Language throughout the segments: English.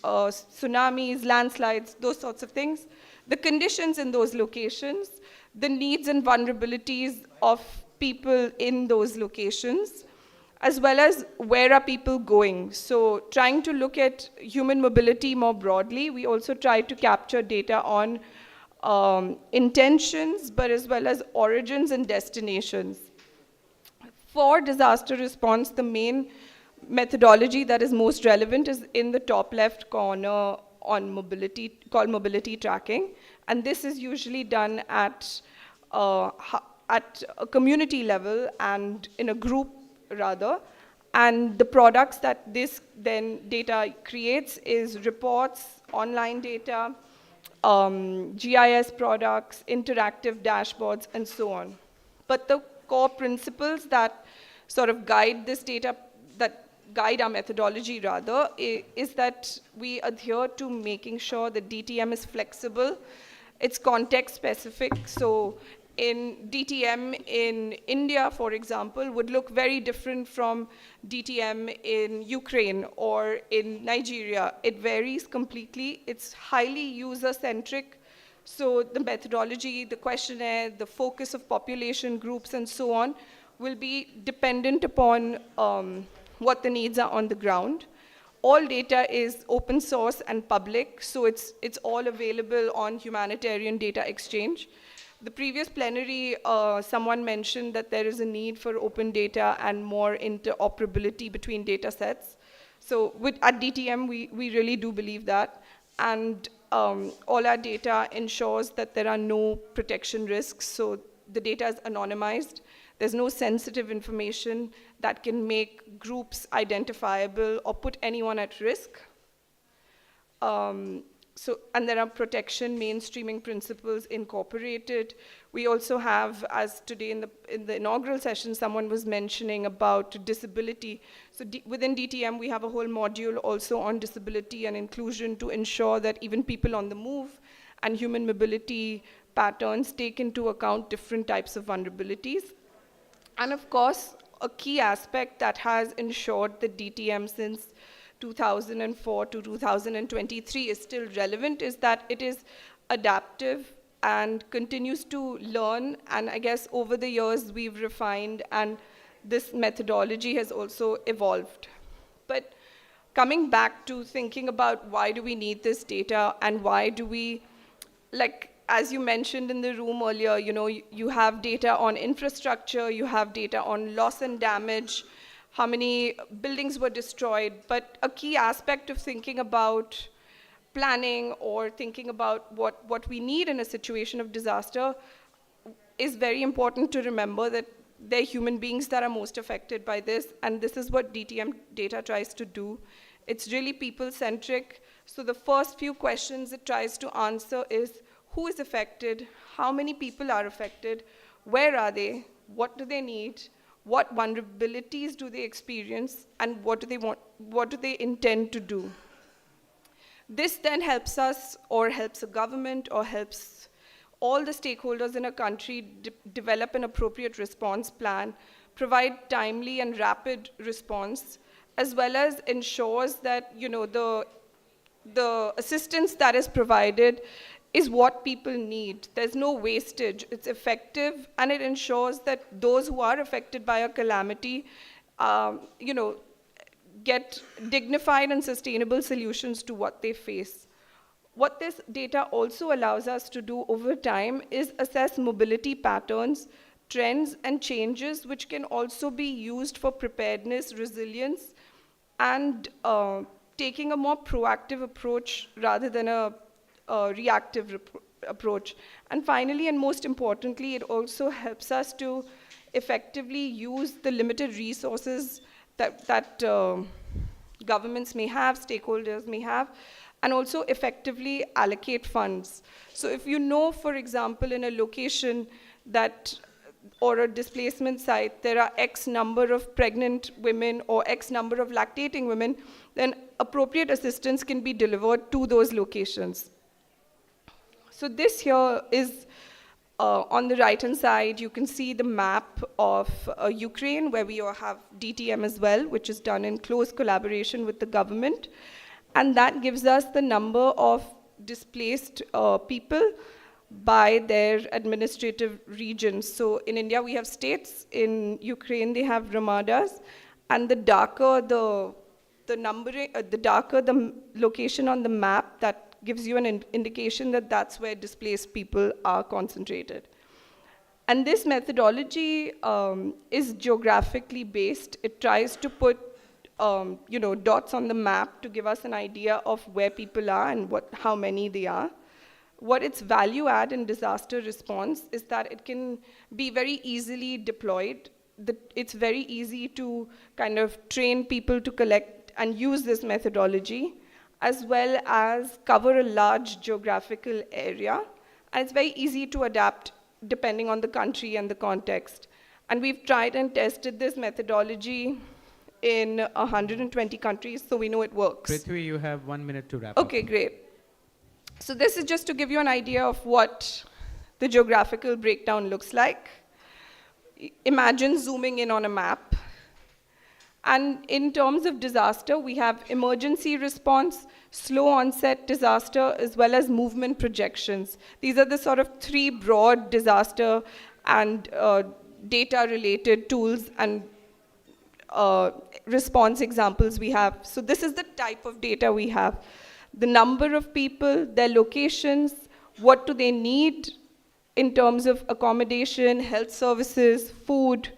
tsunamis, landslides, those sorts of things, the conditions in those locations, the needs and vulnerabilities of people in those locations, as well as where are people going. So trying to look at human mobility more broadly, we also try to capture data on intentions, but as well as origins and destinations. For disaster response, the main methodology that is most relevant is in the top left corner on mobility, called mobility tracking. And this is usually done at a community level and in a group rather. And the products that this then data creates is reports, online data, GIS products, interactive dashboards, and so on. But the core principles that sort of guide this data, that guide our methodology rather, is that we adhere to making sure that DTM is flexible, it's context specific. So in DTM in India, for example, would look very different from DTM in Ukraine or in Nigeria. It varies completely. It's highly user-centric. So the methodology, the questionnaire, the focus of population groups, and so on, will be dependent upon what the needs are on the ground. All data is open source and public, so it's all available on Humanitarian Data Exchange. The previous plenary, someone mentioned that there is a need for open data and more interoperability between data sets. So at DTM, we really do believe that. And all our data ensures that there are no protection risks. So the data is anonymized. There's no sensitive information that can make groups identifiable or put anyone at risk. And there are protection mainstreaming principles incorporated. We also have, as today in the inaugural session, someone was mentioning about disability. So within DTM, we have a whole module also on disability and inclusion to ensure that even people on the move and human mobility patterns take into account different types of vulnerabilities. And of course, a key aspect that has ensured that DTM since 2004 to 2023 is still relevant is that it is adaptive and continues to learn. And I guess over the years we've refined and this methodology has also evolved. But coming back to thinking about why do we need this data and why do we, like, as you mentioned in the room earlier, you have data on infrastructure, you have data on loss and damage, how many buildings were destroyed, but a key aspect of thinking about planning or thinking about what we need in a situation of disaster is very important to remember that they're human beings that are most affected by this, and this is what DTM data tries to do. It's really people-centric. So the first few questions it tries to answer is, who is affected? How many people are affected? Where are they? What do they need? What vulnerabilities do they experience? And what do they want? What do they intend to do? This then helps us, or helps a government, or helps all the stakeholders in a country develop an appropriate response plan, provide timely and rapid response, as well as ensures that the assistance that is provided is what people need. There's no wastage. It's effective, and it ensures that those who are affected by a calamity, get dignified and sustainable solutions to what they face. What this data also allows us to do over time is assess mobility patterns, trends, and changes, which can also be used for preparedness, resilience, and taking a more proactive approach rather than a reactive approach. And finally, and most importantly, it also helps us to effectively use the limited resources that governments may have, stakeholders may have, and also effectively allocate funds. So if you know, for example, in a location that, or a displacement site, there are X number of pregnant women or X number of lactating women, then appropriate assistance can be delivered to those locations. So this here is, on the right-hand side, you can see the map of Ukraine, where we have DTM as well, which is done in close collaboration with the government. And that gives us the number of displaced people by their administrative regions. So in India, we have states. In Ukraine, they have ramadas. And the darker the numbering, the darker the location on the map, that gives you an indication that that's where displaced people are concentrated. And this methodology is geographically based. It tries to put dots on the map to give us an idea of where people are and how many they are. What its value add in disaster response is that it can be very easily deployed. It's very easy to kind of train people to collect and use this methodology, as well as cover a large geographical area. And it's very easy to adapt depending on the country and the context. And we've tried and tested this methodology in 120 countries, so we know it works. Prithvi, you have 1 minute to wrap up. Okay, great. So this is just to give you an idea of what the geographical breakdown looks like. Imagine zooming in on a map. And in terms of disaster, we have emergency response, slow onset disaster, as well as movement projections. These are the sort of three broad disaster and data-related tools and response examples we have. So this is the type of data we have. The number of people, their locations, what do they need in terms of accommodation, health services, food,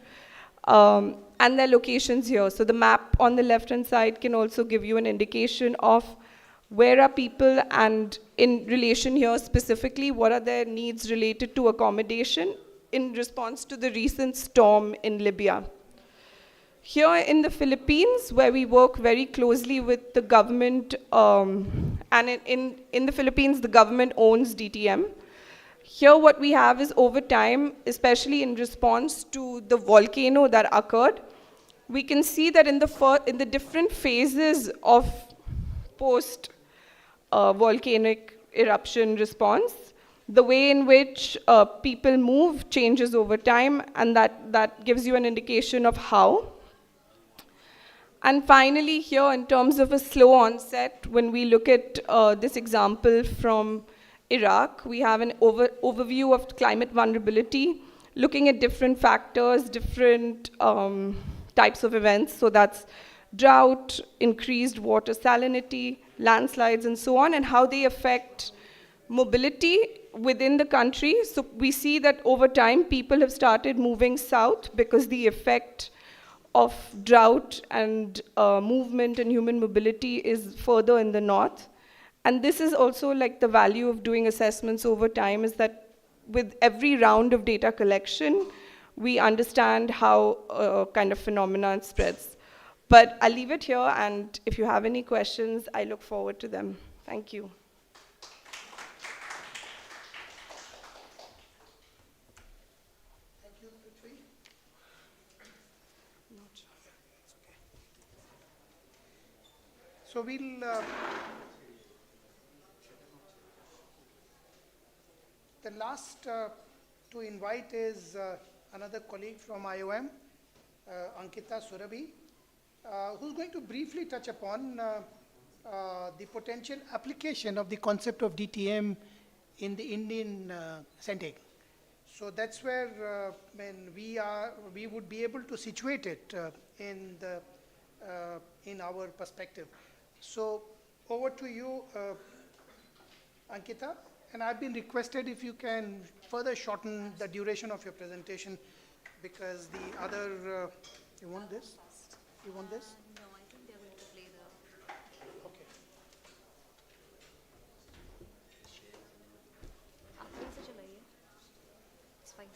and their locations here. So the map on the left-hand side can also give you an indication of where are people, and in relation here specifically, what are their needs related to accommodation in response to the recent storm in Libya. Here in the Philippines, where we work very closely with the government, and in the Philippines, the government owns DTM. Here what we have is over time, especially in response to the volcano that occurred, we can see that in the different phases of post-volcanic eruption response, the way in which people move changes over time, and that gives you an indication of how. And finally, here, in terms of a slow onset, when we look at this example from Iraq, we have an overview of climate vulnerability, looking at different factors, different types of events. So that's drought, increased water salinity, landslides, and so on, and how they affect mobility within the country. So we see that over time, people have started moving south because the effect of drought and movement and human mobility is further in the north. And this is also like the value of doing assessments over time, is that with every round of data collection, we understand how kind of phenomenon spreads. But I'll leave it here, and if you have any questions, I look forward to them. Thank you. Thank you, Prithvi. So the last to invite is another colleague from IOM, Ankita Surabhi, who's going to briefly touch upon the potential application of the concept of DTM in the Indian setting. So that's where we would be able to situate it in our perspective. So over to you, Ankita. And I've been requested if you can further shorten the duration of your presentation, because the other, you want this? You want this? No, I think they're going to play the... Okay. आपने से चलाइए. It's fine.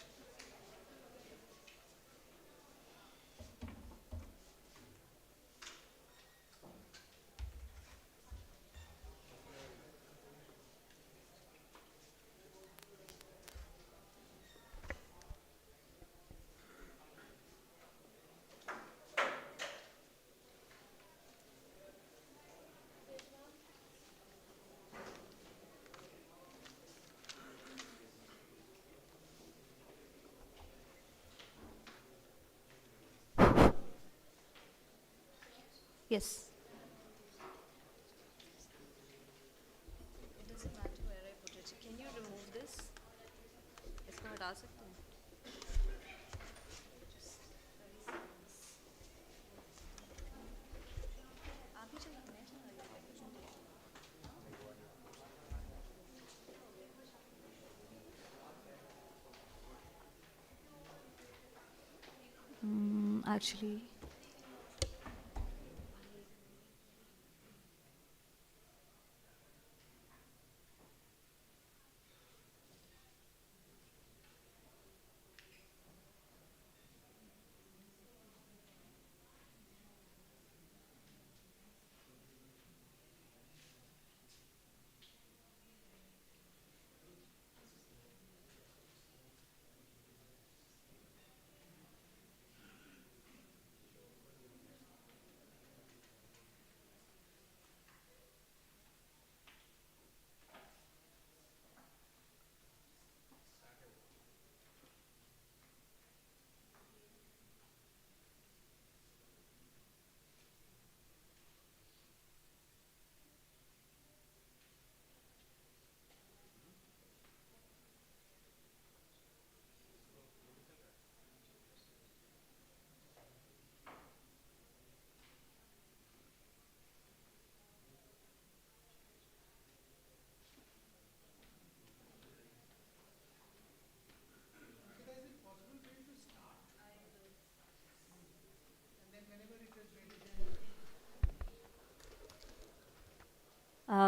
Yes. हटा सकते हैं आप ही चलाइए मैं चला रही हूँ कुछ नहीं actually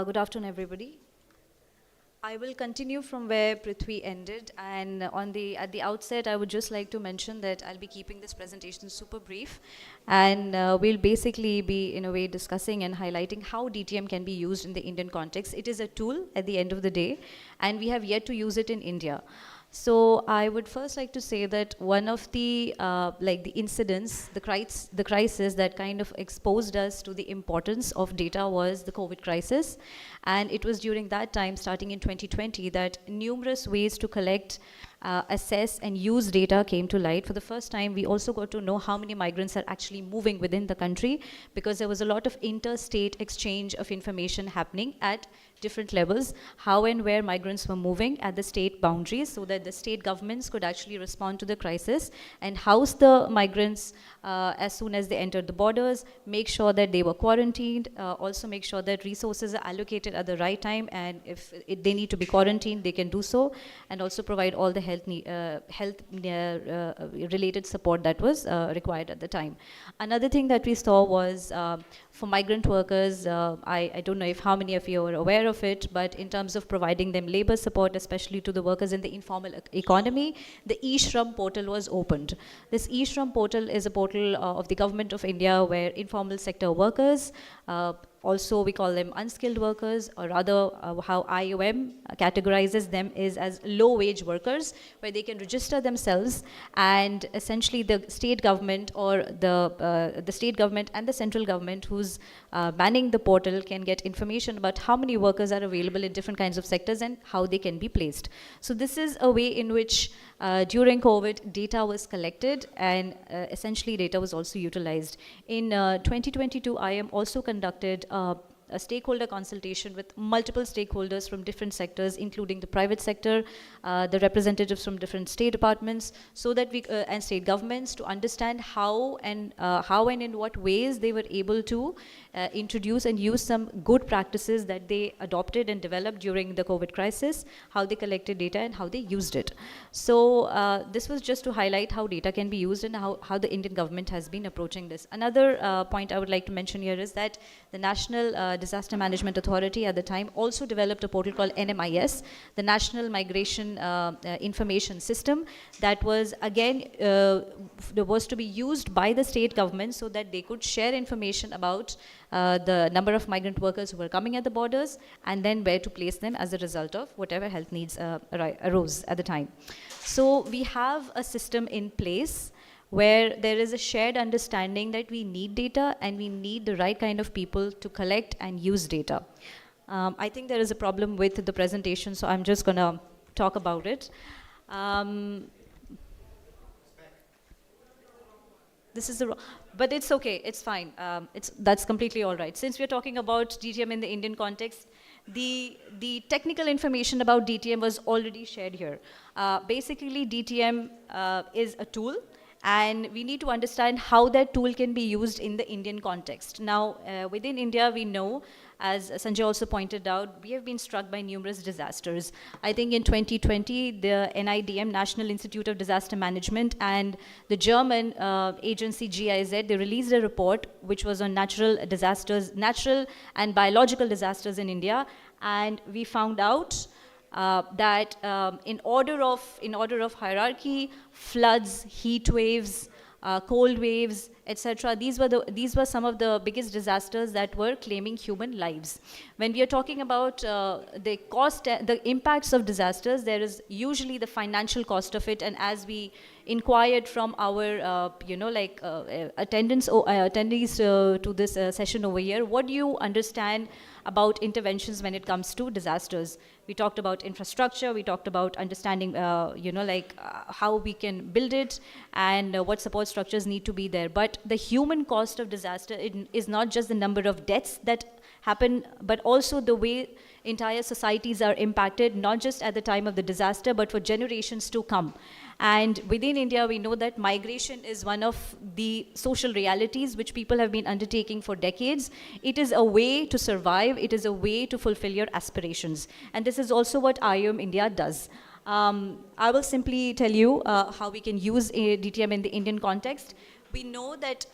good afternoon, everybody. I will continue from where Prithvi ended, and at the outset, I would just like to mention that I'll be keeping this presentation super brief, and we'll basically be, in a way, discussing and highlighting how DTM can be used in the Indian context. It is a tool at the end of the day, and we have yet to use it in India. So I would first like to say that one of the the incidents, the crisis that kind of exposed us to the importance of data was the COVID crisis, and it was during that time, starting in 2020, that numerous ways to collect, assess, and use data came to light. For the first time, we also got to know how many migrants are actually moving within the country, because there was a lot of interstate exchange of information happening at different levels, how and where migrants were moving at the state boundaries, so that the state governments could actually respond to the crisis and house the migrants as soon as they entered the borders, make sure that they were quarantined, also make sure that resources are allocated at the right time, and if they need to be quarantined, they can do so, and also provide all the health related support that was required at the time. Another thing that we saw was for migrant workers, I don't know if how many of you are aware of it, but in terms of providing them labor support, especially to the workers in the informal economy, the e-Shram portal was opened. This e-Shram portal is a portal of the government of India where informal sector workers, also we call them unskilled workers, or rather how IOM categorizes them is as low wage workers, where they can register themselves, and essentially the state government or the state government and the central government who's manning the portal can get information about how many workers are available in different kinds of sectors and how they can be placed. So this is a way in which during COVID data was collected, and essentially data was also utilized. In 2022, IM also conducted a stakeholder consultation with multiple stakeholders from different sectors, including the private sector, the representatives from different state departments, so that we and state governments, to understand how and in what ways they were able to introduce and use some good practices that they adopted and developed during the COVID crisis, how they collected data and how they used it. So this was just to highlight how data can be used and how the Indian government has been approaching this. Another point I would like to mention here is that the National Disaster Management Authority at the time also developed a portal called NMIS, the National Migration Information System, that was again was to be used by the state government so that they could share information about the number of migrant workers who were coming at the borders, and then where to place them as a result of whatever health needs arose at the time. So we have a system in place where there is a shared understanding that we need data and we need the right kind of people to collect and use data. I think there is a problem with the presentation, so I'm just going to talk about it. This is the, but it's okay, it's fine. That's completely all right. Since we're talking about DTM in the Indian context, the technical information about DTM was already shared here. Basically, DTM is a tool, and we need to understand how that tool can be used in the Indian context. Now, within India, we know, as Sanjay also pointed out, we have been struck by numerous disasters. I think in 2020, the NIDM, National Institute of Disaster Management, and the German agency GIZ, they released a report which was on natural disasters, natural and biological disasters in India, and we found out that in order of hierarchy, floods, heat waves, cold waves, etc. These were some of the biggest disasters that were claiming human lives. When we are talking about the impacts of disasters, there is usually the financial cost of it. And as we inquired from our, attendees to this session over here, what do you understand about interventions when it comes to disasters? We talked about infrastructure, we talked about understanding, how we can build it, and what support structures need to be there. But the human cost of disaster is not just the number of deaths that happen, but also the way entire societies are impacted, not just at the time of the disaster, but for generations to come. And within India, we know that migration is one of the social realities which people have been undertaking for decades. It is a way to survive. It is a way to fulfill your aspirations. And this is also what IOM India does. I will simply tell you how we can use DTM in the Indian context. We know that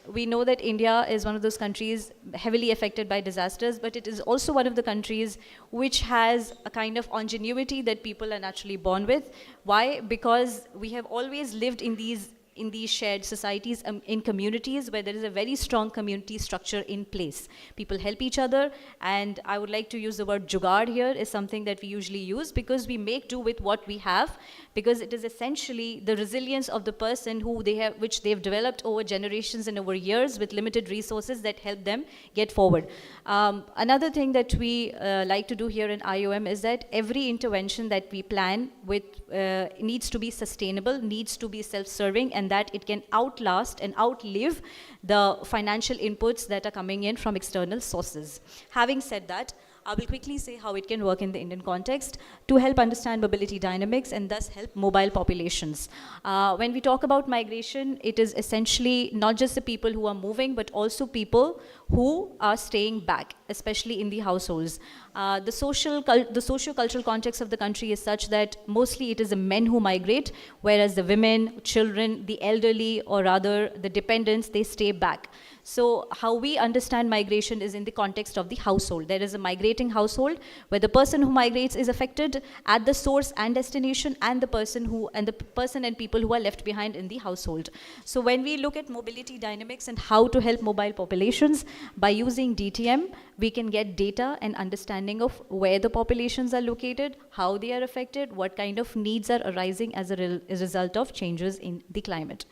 India is one of those countries heavily affected by disasters, but it is also one of the countries which has a kind of ingenuity that people are naturally born with. Why? Because we have always lived in these shared societies, in communities where there is a very strong community structure in place. People help each other, and I would like to use the word jugaad here, is something that we usually use, because we make do with what we have, because it is essentially the resilience of the person which they've developed over generations and over years with limited resources that help them get forward. Another thing that we like to do here in IOM is that every intervention that we plan with needs to be sustainable, needs to be self-serving, and that it can outlast and outlive the financial inputs that are coming in from external sources. Having said that, I will quickly say how it can work in the Indian context to help understand mobility dynamics and thus help mobile populations. When we talk about migration, it is essentially not just the people who are moving, but also people who are staying back, especially in the households. The socio-cultural context of the country is such that mostly it is the men who migrate, whereas the women, children, the elderly, or rather the dependents, they stay back. So how we understand migration is in the context of the household. There is a migrating household where the person who migrates is affected at the source and destination, and the person and people who are left behind in the household. So when we look at mobility dynamics and how to help mobile populations, by using DTM, we can get data and understanding of where the populations are located, how they are affected, what kind of needs are arising as a result of changes in the climate.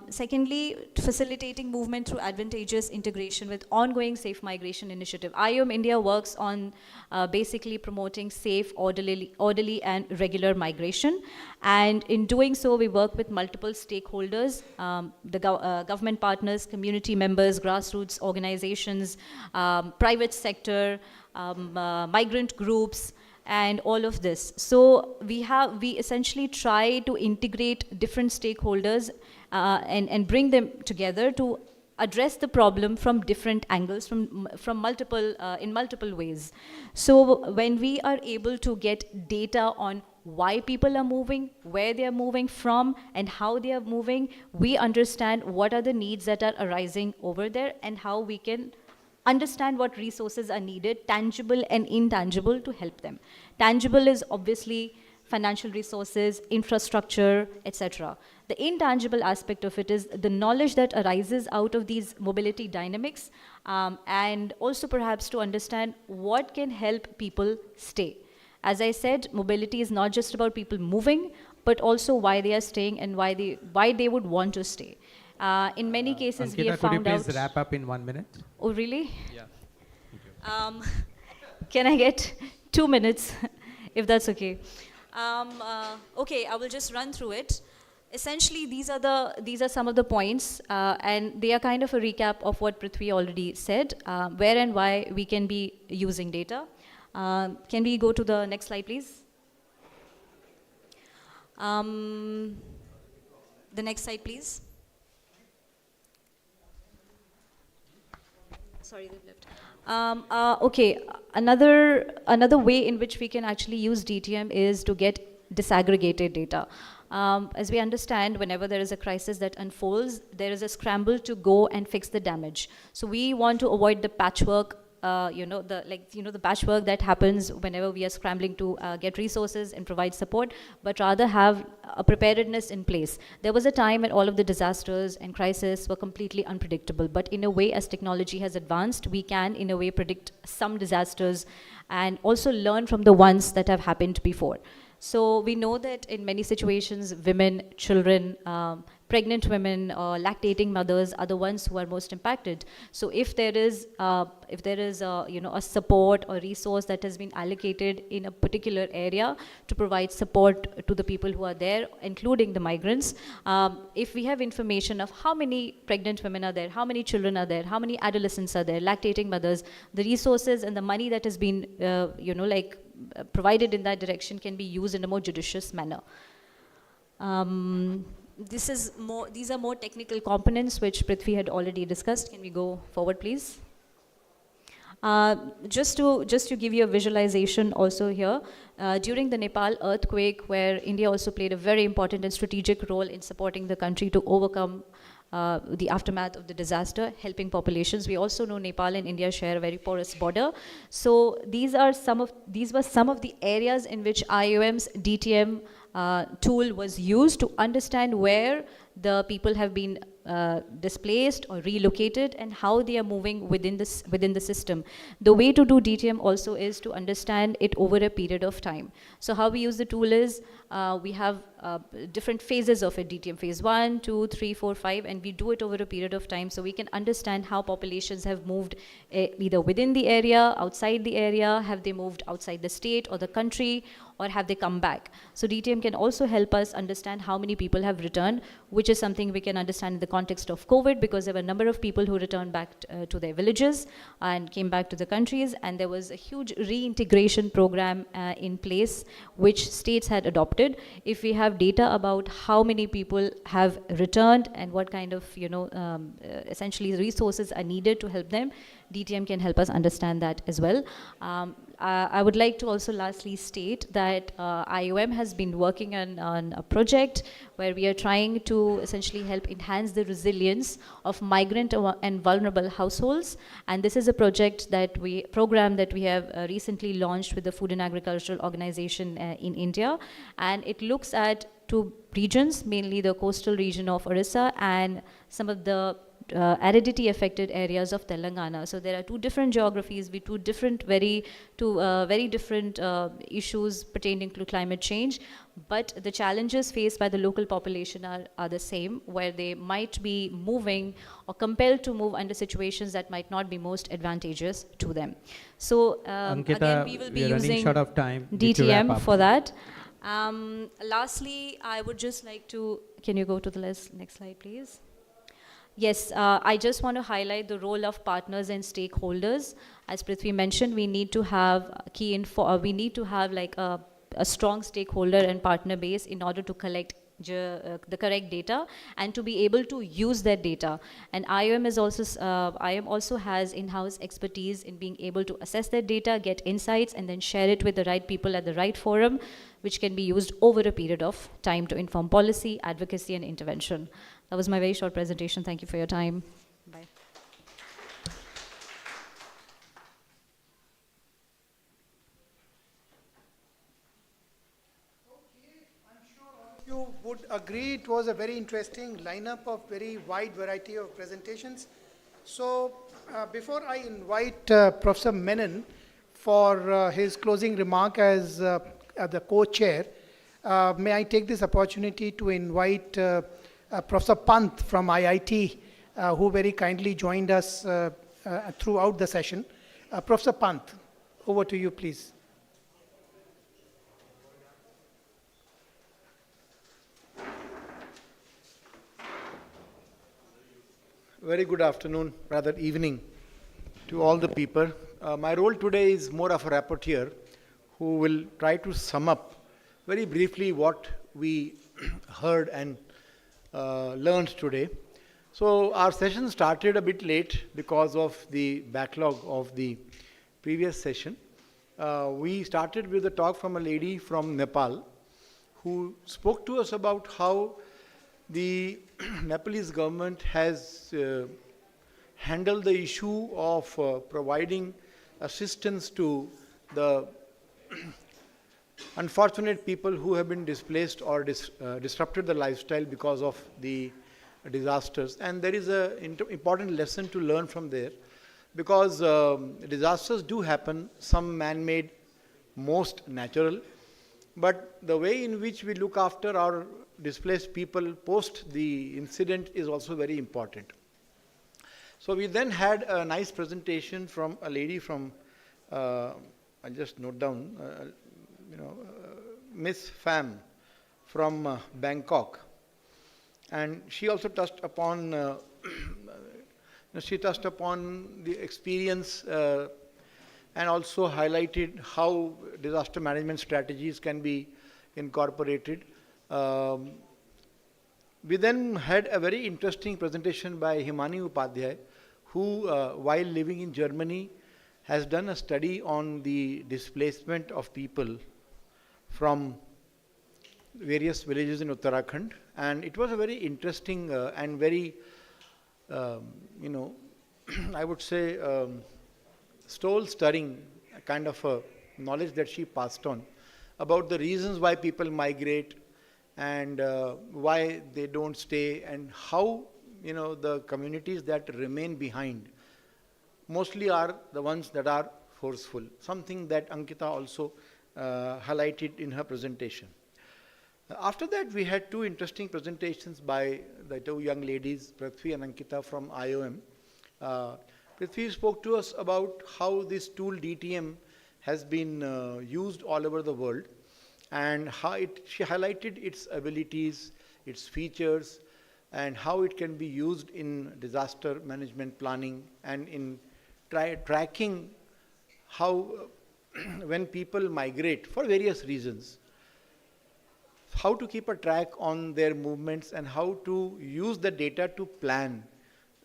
Secondly, facilitating movement through advantageous integration with ongoing safe migration initiative. IOM India works on basically promoting safe, orderly and regular migration. And in doing so, we work with multiple stakeholders, the government partners, community members, grassroots organizations, private sector, migrant groups, and all of this. So we essentially try to integrate different stakeholders and bring them together to address the problem from different angles, from multiple ways. So when we are able to get data on why people are moving, where they are moving from, and how they are moving, we understand what are the needs that are arising over there and how we can understand what resources are needed, tangible and intangible, to help them. Tangible is obviously financial resources, infrastructure, etc. The intangible aspect of it is the knowledge that arises out of these mobility dynamics, and also perhaps to understand what can help people stay. As I said, mobility is not just about people moving, but also why they are staying and why they would want to stay. In many cases, Ankita, we have found out... could you please wrap up in 1 minute? Oh, really? Yeah. Thank you. Can I get 2 minutes, if that's okay? Okay, I will just run through it. Essentially, these are some of the points, and they are kind of a recap of what Prithvi already said, where and why we can be using data. Can we go to the next slide, please? The next slide, please. Sorry, they've left. Okay, another way in which we can actually use DTM is to get disaggregated data. As we understand, whenever there is a crisis that unfolds, there is a scramble to go and fix the damage. So we want to avoid the patchwork. The patchwork that happens whenever we are scrambling to get resources and provide support, but rather have a preparedness in place. There was a time when all of the disasters and crises were completely unpredictable, but in a way, as technology has advanced, we can, in a way, predict some disasters and also learn from the ones that have happened before. So we know that in many situations, women, children, pregnant women, lactating mothers are the ones who are most impacted. So if there is a support or resource that has been allocated in a particular area to provide support to the people who are there, including the migrants, if we have information of how many pregnant women are there, how many children are there, how many adolescents are there, lactating mothers, the resources and the money that has been provided in that direction can be used in a more judicious manner. These are more technical components which Prithvi had already discussed. Can we go forward, please? Just to give you a visualization also here, during the Nepal earthquake, where India also played a very important and strategic role in supporting the country to overcome the aftermath of the disaster, helping populations. We also know Nepal and India share a very porous border. So these were some of the areas in which IOM's DTM tool was used to understand where the people have been displaced or relocated and how they are moving within the system. The way to do DTM also is to understand it over a period of time. So how we use the tool is we have different phases of it, DTM phase 1, 2, 3, 4, 5, and we do it over a period of time so we can understand how populations have moved either within the area, outside the area, have they moved outside the state or the country, or have they come back. So DTM can also help us understand how many people have returned, which is something we can understand in the context of COVID, because there were a number of people who returned back to their villages and came back to the countries, and there was a huge reintegration program in place which states had adopted. If we have data about how many people have returned and what kind of essentially resources are needed to help them, DTM can help us understand that as well. I would like to also lastly state that IOM has been working on a project where we are trying to essentially help enhance the resilience of migrant and vulnerable households. And this is a program that we have recently launched with the Food and Agricultural Organization in India. And it looks at two regions, mainly the coastal region of Orissa and some of the aridity affected areas of Telangana. So there are two different geographies with very different issues pertaining to climate change, but the challenges faced by the local population are the same, where they might be moving or compelled to move under situations that might not be most advantageous to them. So Ankita, again, we will be using short of time. Need to wrap DTM up. for that. Lastly, I would just like to, can you go to the next slide, please? Yes, I just want to highlight the role of partners and stakeholders. As Prithvi mentioned, we need to have a strong stakeholder and partner base in order to collect the correct data and to be able to use that data. And IOM also has in-house expertise in being able to assess that data, get insights, and then share it with the right people at the right forum, which can be used over a period of time to inform policy, advocacy, and intervention. That was my very short presentation. Thank you for your time. Bye. You would agree it was a very interesting lineup of very wide variety of presentations. So before I invite Professor Menon for his closing remark as the co-chair, may I take this opportunity to invite Professor Pant from IIT, who very kindly joined us throughout the session. Professor Pant, over to you, please. Very good afternoon, rather evening, to all the My role today is more of a rapporteur who will try to sum up very briefly what we heard and learned today. So our session started a bit late because of the backlog of the previous session. We started with a talk from a lady from Nepal who spoke to us about how the Nepalese government has handled the issue of providing assistance to the unfortunate people who have been displaced or disrupted their lifestyle because of the disasters. And there is an important lesson to learn from there, because disasters do happen, some man-made, most natural, but the way in which we look after our displaced people post the incident is also very important. So we then had a nice presentation from a lady from, I'll just note down, Miss Pham from Bangkok. And she also touched upon, the experience and also highlighted how disaster management strategies can be incorporated. We then had a very interesting presentation by Himani Upadhyay, who, while living in Germany, has done a study on the displacement of people from various villages in Uttarakhand. And it was a very interesting and very, I would say, soul-stirring kind of knowledge that she passed on about the reasons why people migrate and why they don't stay, and how the communities that remain behind mostly are the ones that are forceful, something that Ankita also highlighted in her presentation. After that, we had two interesting presentations by the two young ladies, Prithvi and Ankita from IOM. Prithvi spoke to us about how this tool DTM has been used all over the world, and how she highlighted its abilities, its features, and how it can be used in disaster management planning and in tracking how when people migrate for various reasons, how to keep a track on their movements and how to use the data to plan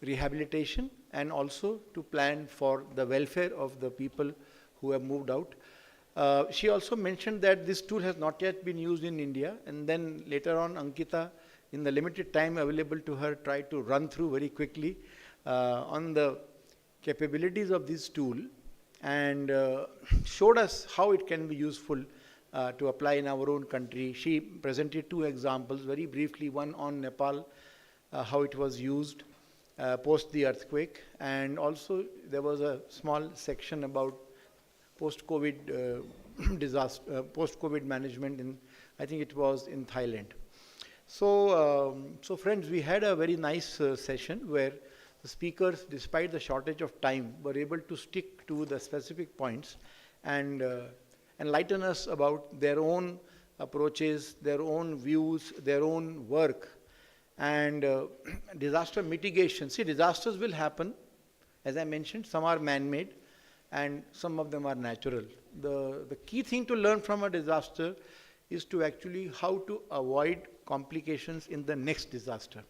rehabilitation and also to plan for the welfare of the people who have moved out. She also mentioned that this tool has not yet been used in India, and then later on Ankita, in the limited time available to her, tried to run through very quickly on the capabilities of this tool and showed us how it can be useful to apply in our own country. She presented two examples very briefly, one on Nepal, how it was used post the earthquake, and also there was a small section about post-COVID disaster, post-COVID management in, I think it was in Thailand. So, so friends, we had a very nice session where the speakers, despite the shortage of time, were able to stick to the specific points and enlighten us about their own approaches, their own views, their own work, and disaster mitigation. See, disasters will happen, as I mentioned, some are man-made, and some of them are natural. The key thing to learn from a disaster is to actually how to avoid complications in the next disaster.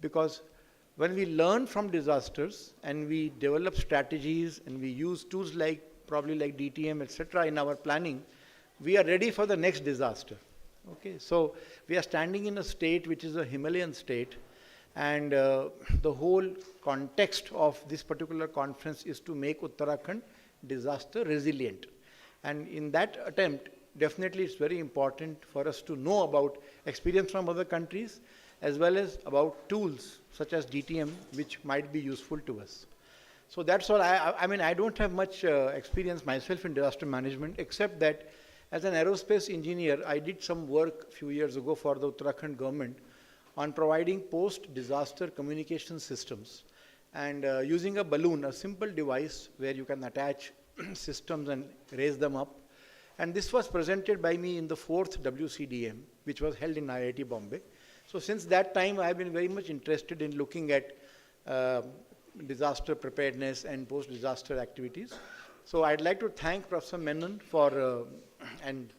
Because when we learn from disasters and we develop strategies and we use tools like probably like DTM, etc. in our planning, we are ready for the next disaster. Okay, so we are standing in a state which is a Himalayan state, and the whole context of this particular conference is to make Uttarakhand disaster resilient. And in that attempt, definitely it's very important for us to know about experience from other countries as well as about tools such as DTM, which might be useful to us. So that's all. I mean, I don't have much experience myself in disaster management, except that as an aerospace engineer, I did some work a few years ago for the Uttarakhand government on providing post-disaster communication systems and using a balloon, a simple device where you can attach systems and raise them up. And this was presented by me in the 4th WCDM, which was held in IIT Bombay. So since that time, I have been very much interested in looking at disaster preparedness and post-disaster activities. So I'd like to thank Professor Menon for, and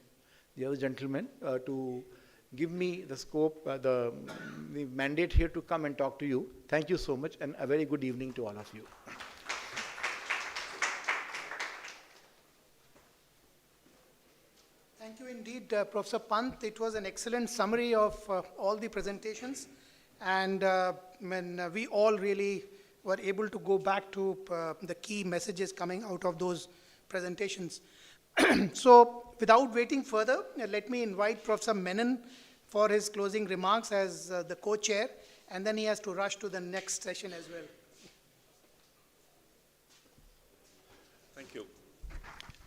the other gentleman, to give me the scope, the mandate here to come and talk to you. Thank you so much, and a very good evening to all of you. Thank you indeed, Professor Pant. It was an excellent summary of all the presentations. And we all really were able to go back to the key messages coming out of those presentations. So without waiting further, let me invite Professor Menon for his closing remarks as the co-chair, and then he has to rush to the next session as well. Thank you.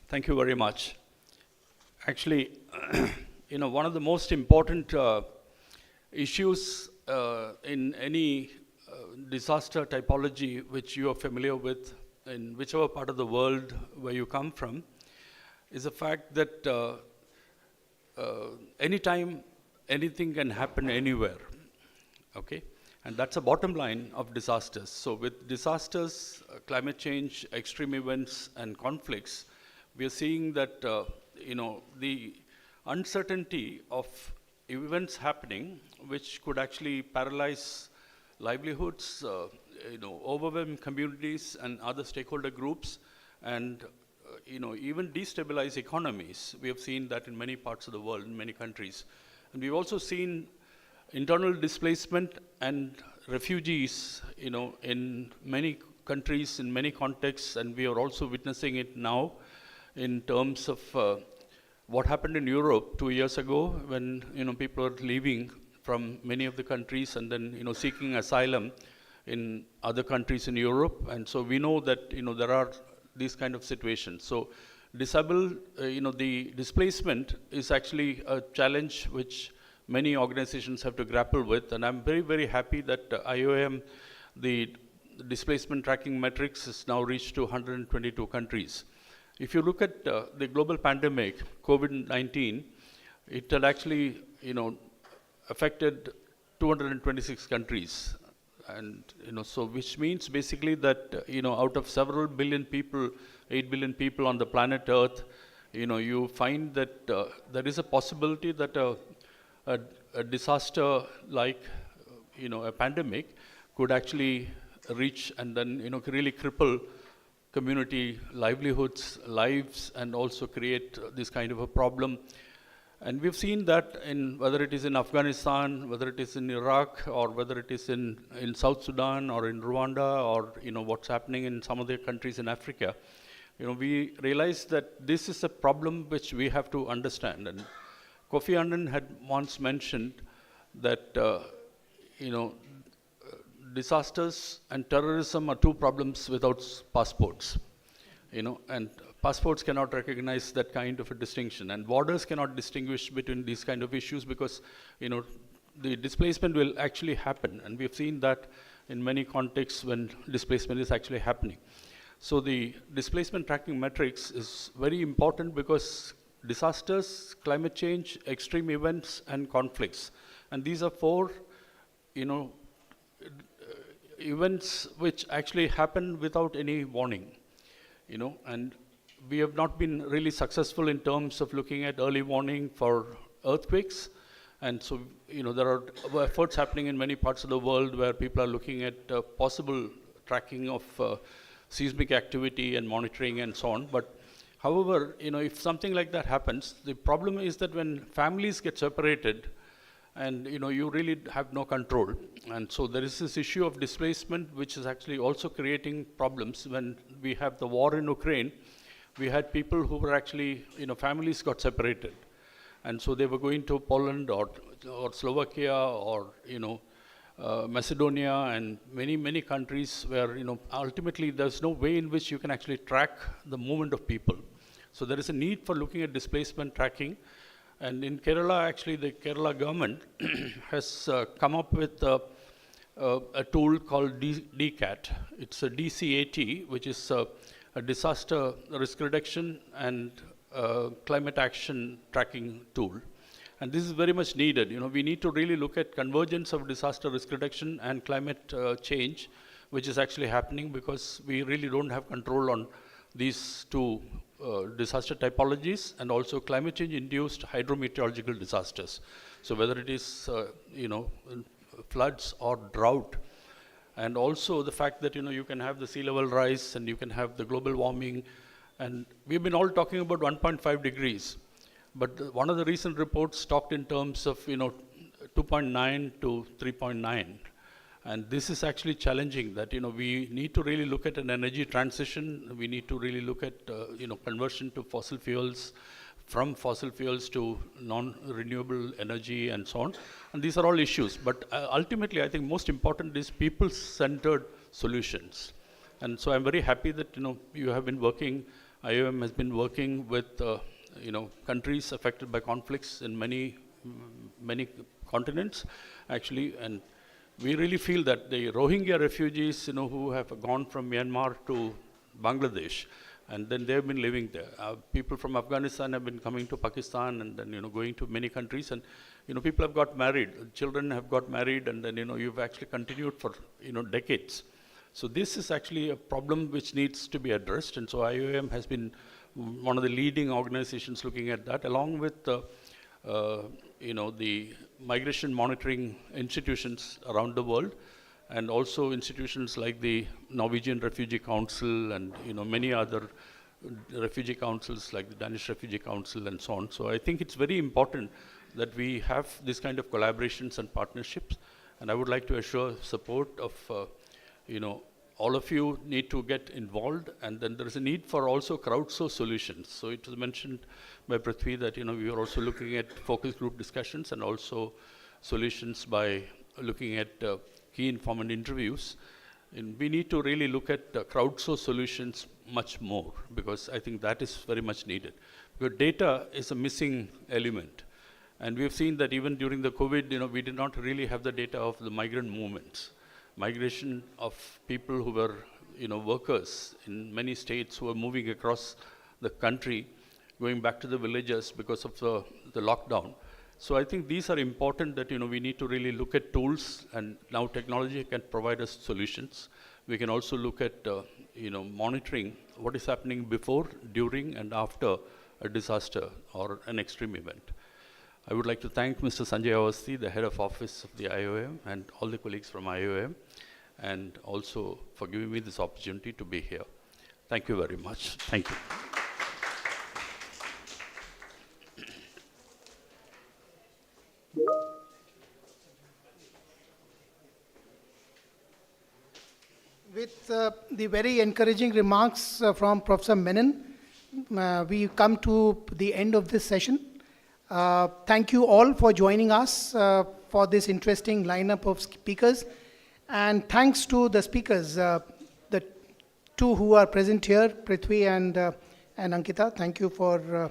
Thank you very much. Actually, one of the most important issues in any disaster typology which you are familiar with in whichever part of the world where you come from is the fact that anytime anything can happen anywhere, okay? And that's the bottom line of disasters. So with disasters, climate change, extreme events, and conflicts, we are seeing that the uncertainty of events happening which could actually paralyze livelihoods, overwhelm communities and other stakeholder groups, and even destabilize economies. We have seen that in many parts of the world, in many countries. And we've also seen internal displacement and refugees, in many countries, in many contexts, and we are also witnessing it now in terms of what happened in Europe 2 years ago when people are leaving from many of the countries and then seeking asylum in other countries in Europe. And so we know that there are these kind of situations. So the displacement is actually a challenge which many organizations have to grapple with. And I'm very, very happy that IOM, the displacement tracking metrics, is now reached to 122 countries. If you look at the global pandemic, COVID-19, it had actually, affected 226 countries. And, so which means basically that, out of several billion people, 8 billion people on the planet Earth, you find that there is a possibility that a disaster like, a pandemic could actually reach and then, really cripple community livelihoods, lives, and also create this kind of a problem. And we've seen that in whether it is in Afghanistan, whether it is in Iraq, or whether it is in South Sudan or in Rwanda, or what's happening in some of the countries in Africa. We realize that this is a problem which we have to understand. And Kofi Annan had once mentioned that disasters and terrorism are two problems without passports, and passports cannot recognize that kind of a distinction, and borders cannot distinguish between these kind of issues because, the displacement will actually happen, and we've seen that in many contexts when displacement is actually happening. So the displacement tracking metrics is very important because disasters, climate change, extreme events, and conflicts, and these are four, events which actually happen without any warning, and we have not been really successful in terms of looking at early warning for earthquakes. And so, there are efforts happening in many parts of the world where people are looking at possible tracking of seismic activity and monitoring and so on. But however, if something like that happens, the problem is that when families get separated, and you really have no control. And so there is this issue of displacement which is actually also creating problems. When we have the war in Ukraine, we had people who were actually, families got separated. And so they were going to Poland or Slovakia or, Macedonia and many, many countries where, ultimately there's no way in which you can actually track the movement of people. So there is a need for looking at displacement tracking. And in Kerala, actually, the Kerala government has come up with a tool called DCAT. It's a DCAT, which is a disaster risk reduction and climate action tracking tool. And this is very much needed. We need to really look at convergence of disaster risk reduction and climate change, which is actually happening because we really don't have control on these two disaster typologies and also climate change induced hydrometeorological disasters. So whether it is, floods or drought, and also the fact that, you can have the sea level rise and you can have the global warming. And we've been all talking about 1.5 degrees. But one of the recent reports talked in terms of, 2.9 to 3.9. And this is actually challenging that, we need to really look at an energy transition. We need to really look at, conversion to fossil fuels, from fossil fuels to non-renewable energy and so on. And these are all issues. But ultimately, I think most important is people-centered solutions. And so I'm very happy that, you have been working, IOM has been working with, countries affected by conflicts in many continents, actually. And we really feel that the Rohingya refugees, who have gone from Myanmar to Bangladesh, and then they've been living there. People from Afghanistan have been coming to Pakistan and then, going to many countries. And, people have got married, children have got married, and then, you've actually continued for, decades. So this is actually a problem which needs to be addressed. And so IOM has been one of the leading organizations looking at that, along with, the migration monitoring institutions around the world, and also institutions like the Norwegian Refugee Council and, many other refugee councils like the Danish Refugee Council and so on. So I think it's very important that we have this kind of collaborations and partnerships. And I would like to assure support of, all of you need to get involved, and then there is a need for also crowdsource solutions. So it was mentioned by Prithvi that, we are also looking at focus group discussions and also solutions by looking at key informant interviews. And we need to really look at crowdsource solutions much more, because I think that is very much needed. Because data is a missing element. And we've seen that even during the COVID, we did not really have the data of the migrant movements. Migration of people who were, workers in many states who were moving across the country, going back to the villages because of the lockdown. So I think these are important that, we need to really look at tools, and now technology can provide us solutions. We can also look at, monitoring what is happening before, during, and after a disaster or an extreme event. I would like to thank Mr. Sanjay Awasthi, the head of office of the IOM, and all the colleagues from IOM, and also for giving me this opportunity to be here. Thank you very much. Thank you. With the very encouraging remarks from Professor Menon, we come to the end of this session. Thank you all for joining us for this interesting lineup of speakers. And thanks to the speakers, the two who are present here, Prithvi and Ankita. Thank you for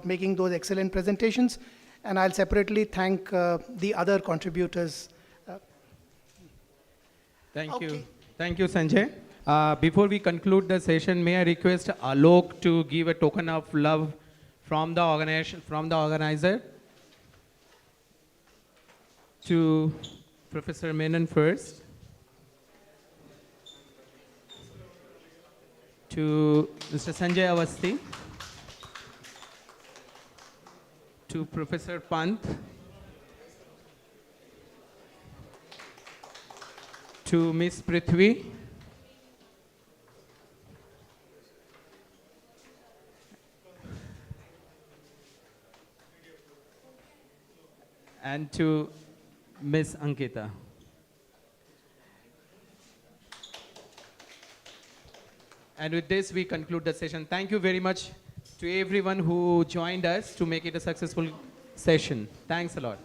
making those excellent presentations. And I'll separately thank the other contributors. Thank you. Okay. Thank you, Sanjay. Before we conclude the session, may I request Alok to give a token of love from the organizer to Professor Menon first, to Mr. Sanjay Awasthi, to Professor Pant, to Ms. Prithvi, and to Ms. Ankita. And with this, we conclude the session. Thank you very much to everyone who joined us to make it a successful session. Thanks a lot.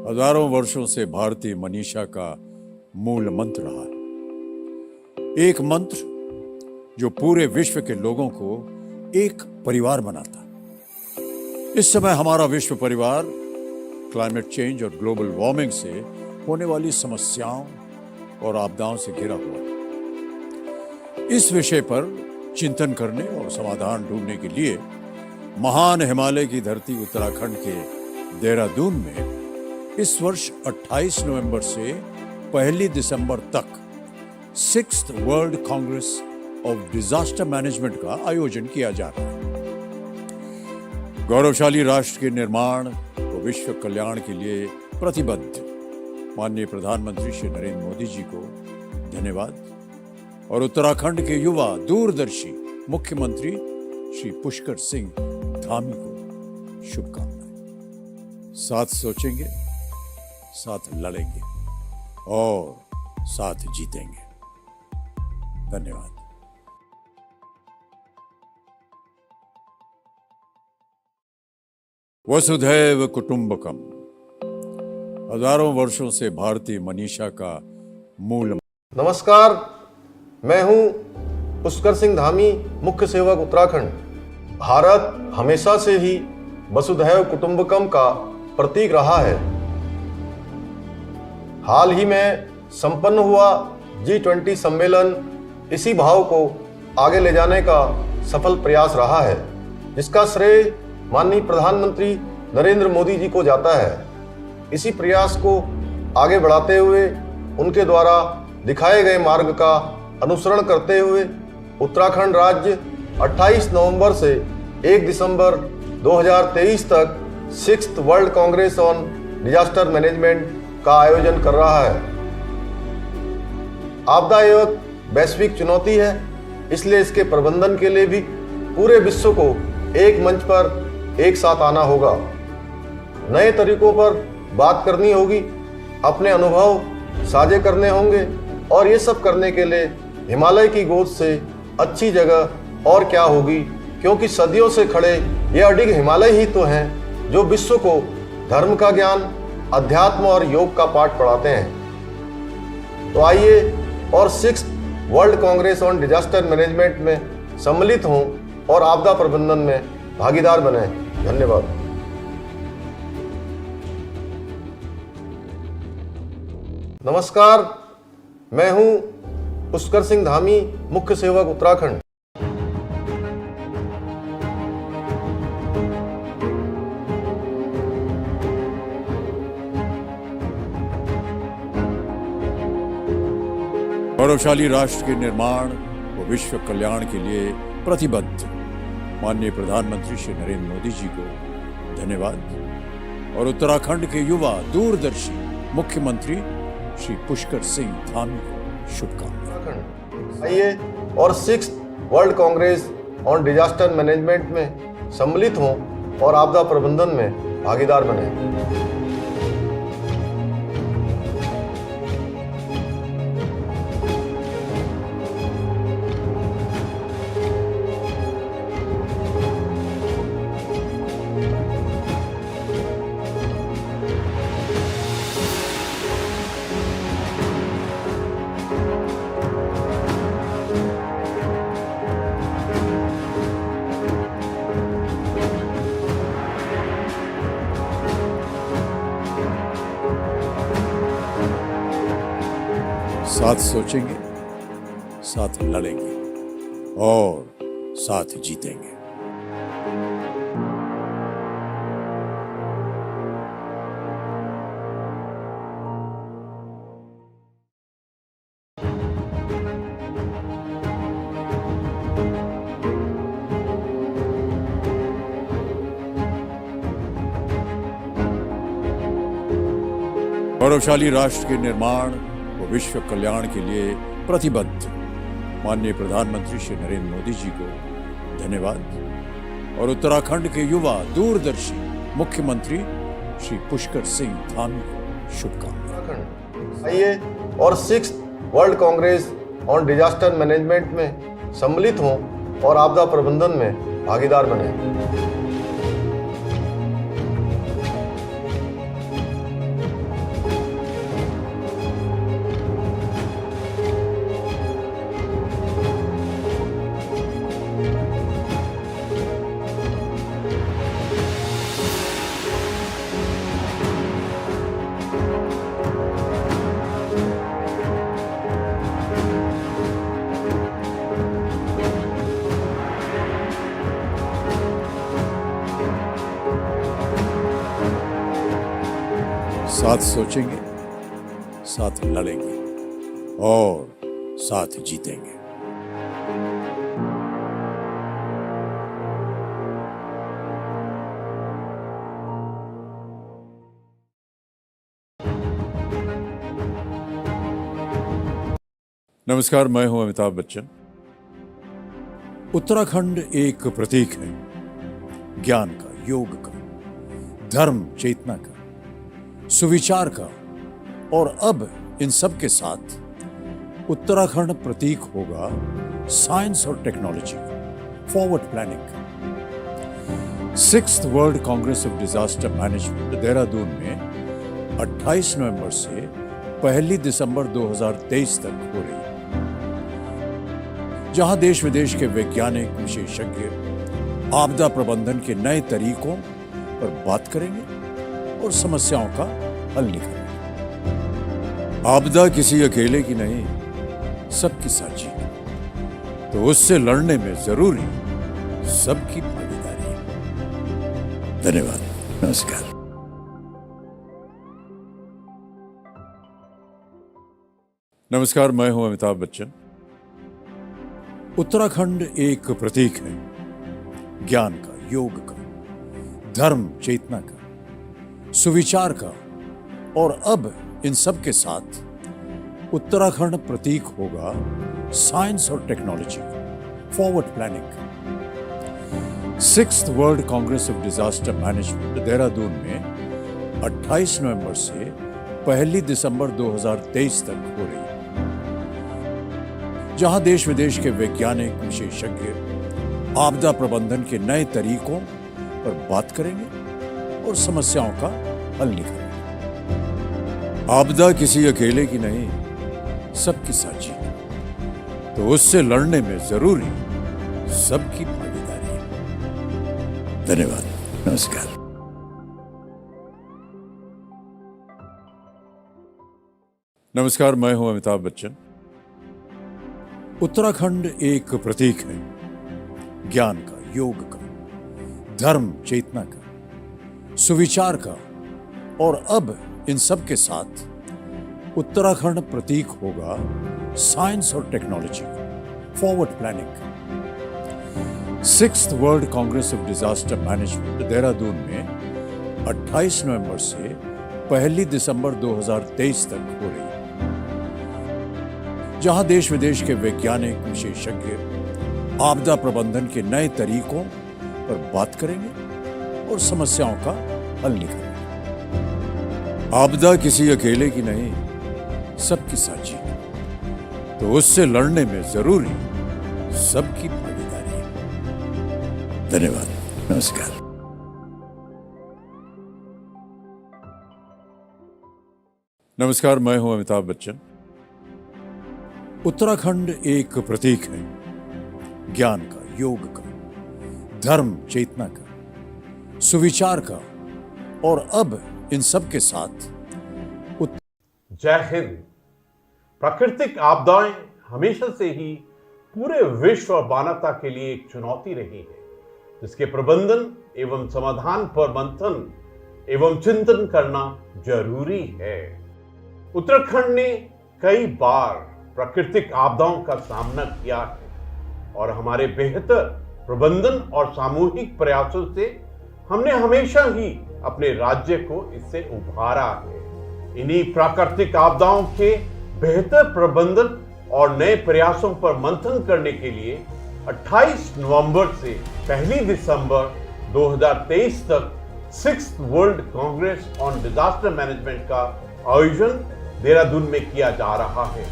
हजारों वर्षों से भारतीय मनीषा का मूल मंत्र रहा है। एक मंत्र जो पूरे विश्व के लोगों को एक परिवार बनाता है। इस समय हमारा विश्व परिवार क्लाइमेट चेंज और ग्लोबल वार्मिंग से होने वाली समस्याओं और आपदाओं से घिरा हुआ है। इस विषय पर चिंतन करने और समाधान ढूंढने के लिए महान हिमालय की धरती उत्तराखंड के देहरादून में इस वर्ष 28 नवंबर से 1 दिसंबर तक 6th world Congress of disaster management का आयोजन किया जा रहा है। गौरवशाली राष्ट्र के निर्माण व विश्व कल्याण के लिए प्रतिबद्ध माननीय प्रधानमंत्री श्री नरेंद्र मोदी जी को धन्यवाद और उत्तराखंड के युवा दूरदर्शी मुख्यमंत्री श्री पुष्कर सिंह धामी को शुभकामनाएं। साथ सोचेंगे, साथ लड़ेंगे और साथ जीतेंगे। धन्यवाद। वसुधैव कुटुंबकम हजारों वर्षों से भारतीय मनीषा का मूल। नमस्कार, मैं हूं पुष्कर सिंह धामी, मुख्य सेवक उत्तराखंड। भारत हमेशा से ही वसुधैव कुटुंबकम का प्रतीक रहा है। हाल ही में संपन्न हुआ G20 सम्मेलन इसी भाव को आगे ले जाने का सफल प्रयास रहा है, जिसका श्रेय माननीय प्रधानमंत्री नरेंद्र मोदी जी को जाता है। इसी प्रयास को आगे बढ़ाते हुए उनके द्वारा दिखाए गए मार्ग का अनुसरण करते हुए उत्तराखंड राज्य 28 नवंबर से 1 दिसंबर 2023 तक 6th world Congress on disaster management का आयोजन कर रहा है। आपदा एक वैश्विक चुनौती है, इसलिए इसके प्रबंधन के लिए भी पूरे विश्व को एक मंच पर एक साथ आना होगा, नए तरीकों पर बात करनी होगी, अपने अनुभव साझे करने होंगे और ये सब करने के लिए हिमालय की गोद से अच्छी जगह और क्या होगी, क्योंकि सदियों से खड़े ये अडिग हिमालय ही तो हैं जो विश्व को धर्म का ज्ञान, अध्यात्म और योग का पाठ पढ़ाते हैं। तो आइए और 6th world Congress on disaster management में सम्मिलित हों और आपदा प्रबंधन में भागीदार बने। धन्यवाद। नमस्कार, मैं हूं पुष्कर सिंह धामी, मुख्य सेवक उत्तराखंड। गौरवशाली राष्ट्र के निर्माण व विश्व कल्याण के लिए प्रतिबद्ध माननीय प्रधानमंत्री श्री नरेंद्र मोदी जी को धन्यवाद और उत्तराखंड के युवा दूरदर्शी मुख्यमंत्री श्री पुष्कर सिंह धामी को शुभकामनाएं। आइए और 6th world Congress on disaster management में सम्मिलित हों और आपदा प्रबंधन में भागीदार बने। साथ सोचेंगे, साथ लड़ेंगे और साथ जीतेंगे। गौरवशाली राष्ट्र के निर्माण व विश्व कल्याण के लिए प्रतिबद्ध माननीय प्रधानमंत्री श्री नरेंद्र मोदी जी को धन्यवाद और उत्तराखंड के युवा दूरदर्शी मुख्यमंत्री श्री पुष्कर सिंह धामी को शुभकामनाएं। आइए और 6th world Congress on disaster management में सम्मिलित हों और आपदा प्रबंधन में भागीदार बने। साथ सोचेंगे, साथ लड़ेंगे और साथ जीतेंगे। नमस्कार, मैं हूं अमिताभ बच्चन। उत्तराखंड एक प्रतीक है ज्ञान का, योग का, धर्म चेतना का, सुविचार का, और अब इन सब के साथ उत्तराखंड प्रतीक होगा साइंस और टेक्नोलॉजी का, फॉरवर्ड प्लानिंग का। 6th world Congress of disaster management Dehradun में 28 नवंबर से 1 दिसंबर 2023 तक हो रही है, जहां देश विदेश के वैज्ञानिक, विशेषज्ञ आपदा प्रबंधन के नए तरीकों पर बात करेंगे और समस्याओं का हल निकालेंगे। आपदा किसी अकेले की नहीं, सबकी साझी है, तो उससे लड़ने में जरूरी सबकी भागीदारी है। धन्यवाद, नमस्कार। नमस्कार, मैं हूं अमिताभ बच्चन। उत्तराखंड एक प्रतीक है ज्ञान का, योग का, धर्म चेतना का, सुविचार का, और अब इन सब के साथ उत्तराखंड प्रतीक होगा साइंस और टेक्नोलॉजी का, फॉरवर्ड प्लानिंग का। 6th world Congress of disaster management Dehradun में 28 नवंबर से 1 दिसंबर 2023 तक हो रही है, जहां देश विदेश के वैज्ञानिक, विशेषज्ञ आपदा प्रबंधन के नए तरीकों पर बात करेंगे और समस्याओं का हल निकालेंगे। आपदा किसी अकेले की नहीं, सबकी साझी है, तो उससे लड़ने में जरूरी सबकी भागीदारी है। धन्यवाद, नमस्कार। नमस्कार, मैं हूं अमिताभ बच्चन। उत्तराखंड एक प्रतीक है ज्ञान का, योग का, धर्म चेतना का, सुविचार का, और अब इन सब के साथ उत्तराखंड प्रतीक होगा साइंस और टेक्नोलॉजी का, फॉरवर्ड प्लानिंग का। 6th world Congress of disaster management Dehradun में 28 नवंबर से 1 दिसंबर 2023 तक हो रही है, जहां देश विदेश के वैज्ञानिक, विशेषज्ञ आपदा प्रबंधन के नए तरीकों पर बात करेंगे और समस्याओं का हल निकालेंगे। आपदा किसी अकेले की नहीं, सबकी साझी है, तो उससे लड़ने में जरूरी सबकी भागीदारी है। धन्यवाद, नमस्कार। नमस्कार, मैं हूं अमिताभ बच्चन। उत्तराखंड एक प्रतीक है ज्ञान का, योग का, धर्म चेतना का, सुविचार का, और अब इन सब के साथ जय हिंद। प्राकृतिक आपदाएं हमेशा से ही पूरे विश्व और मानवता के लिए एक चुनौती रही है, जिसके प्रबंधन एवं समाधान पर मंथन एवं चिंतन करना जरूरी है। उत्तराखंड ने कई बार प्राकृतिक आपदाओं का सामना किया है और हमारे बेहतर प्रबंधन और सामूहिक प्रयासों से हमने हमेशा ही अपने राज्य को इससे उभारा है। इन्हीं प्राकृतिक आपदाओं के बेहतर प्रबंधन और नए प्रयासों पर मंथन करने के लिए 28 नवंबर से 1 दिसंबर 2023 तक 6th world Congress on disaster management का आयोजन देहरादून में किया जा रहा है,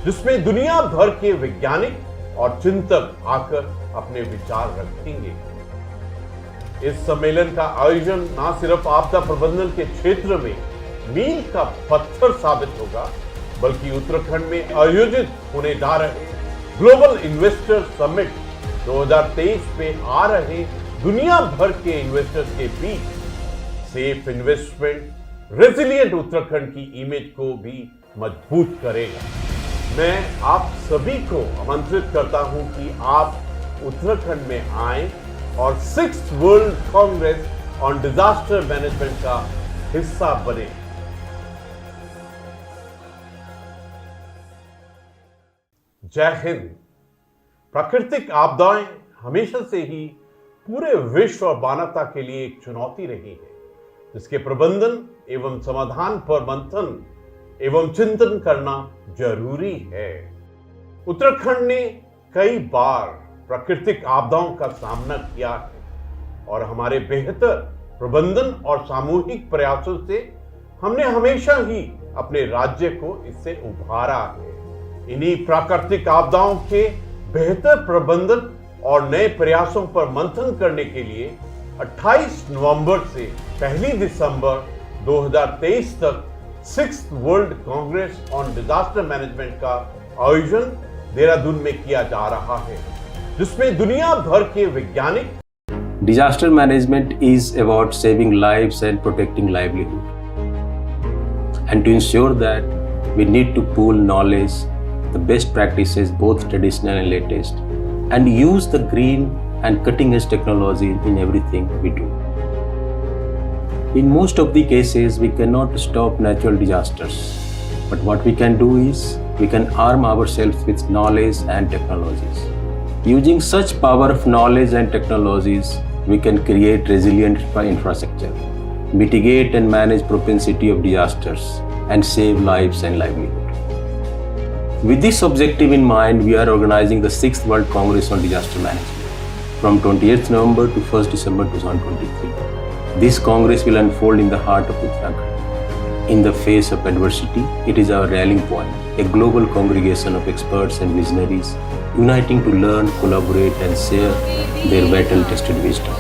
जिसमें दुनिया भर के वैज्ञानिक और चिंतक आकर अपने विचार रखेंगे। इस सम्मेलन का आयोजन न सिर्फ आपदा प्रबंधन के क्षेत्र में मील का पत्थर साबित होगा, बल्कि उत्तराखंड में आयोजित होने जा रहे ग्लोबल इन्वेस्टर समिट 2023 में आ रहे दुनिया भर के इन्वेस्टर्स के बीच सेफ इन्वेस्टमेंट, रेजिलिएंट उत्तराखंड की इमेज को भी मजबूत करेगा। मैं आप सभी को आमंत्रित करता हूं कि आप उत्तराखंड में आएं और 6th world Congress on disaster management का हिस्सा बने। जय हिंद। प्राकृतिक आपदाएं हमेशा से ही पूरे विश्व और मानवता के लिए एक चुनौती रही है, जिसके प्रबंधन एवं समाधान पर मंथन एवं चिंतन करना जरूरी है। उत्तराखंड ने कई बार प्राकृतिक आपदाओं का सामना किया है और हमारे बेहतर प्रबंधन और सामूहिक प्रयासों से हमने हमेशा ही अपने राज्य को इससे उभारा है। इन्हीं प्राकृतिक आपदाओं के बेहतर प्रबंधन और नए प्रयासों पर मंथन करने के लिए 28 नवंबर से 1 दिसंबर 2023 तक 6th world Congress on disaster management का आयोजन देहरादून में किया जा रहा है, जिसमें दुनिया भर के वैज्ञानिक। Disaster management is about saving lives and protecting livelihood. And to ensure that, we need to pool knowledge, the best practices, both traditional and latest, and use the green and cutting-edge technology in everything we do. In most of the cases, we cannot stop natural disasters, but what we can do is, we can arm ourselves with knowledge and technologies. Using such power of knowledge and technologies, we can create resilient infrastructure, mitigate and manage propensity of disasters, and save lives and livelihood. With this objective in mind, we are organizing the 6th World Congress on Disaster Management from 28th November to 1st December 2023. This Congress will unfold in the heart of Uttarakhand. In the face of adversity, it is our rallying point, a global congregation of experts and visionaries uniting to learn, collaborate and share their battle-tested wisdom.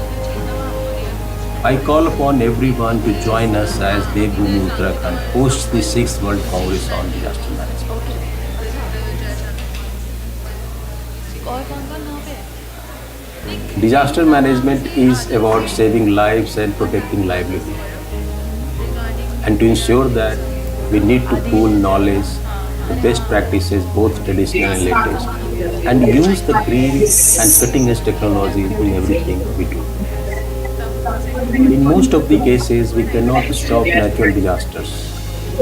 I call upon everyone to join us as Dehradun, Uttarakhand hosts the 6th World Congress on Disaster Management. Disaster management is about saving lives and protecting livelihood. And to ensure that, we need to pool knowledge, the best practices, both traditional and latest, and use the green and cutting-edge technology in everything we do. In most of the cases, we cannot stop natural disasters,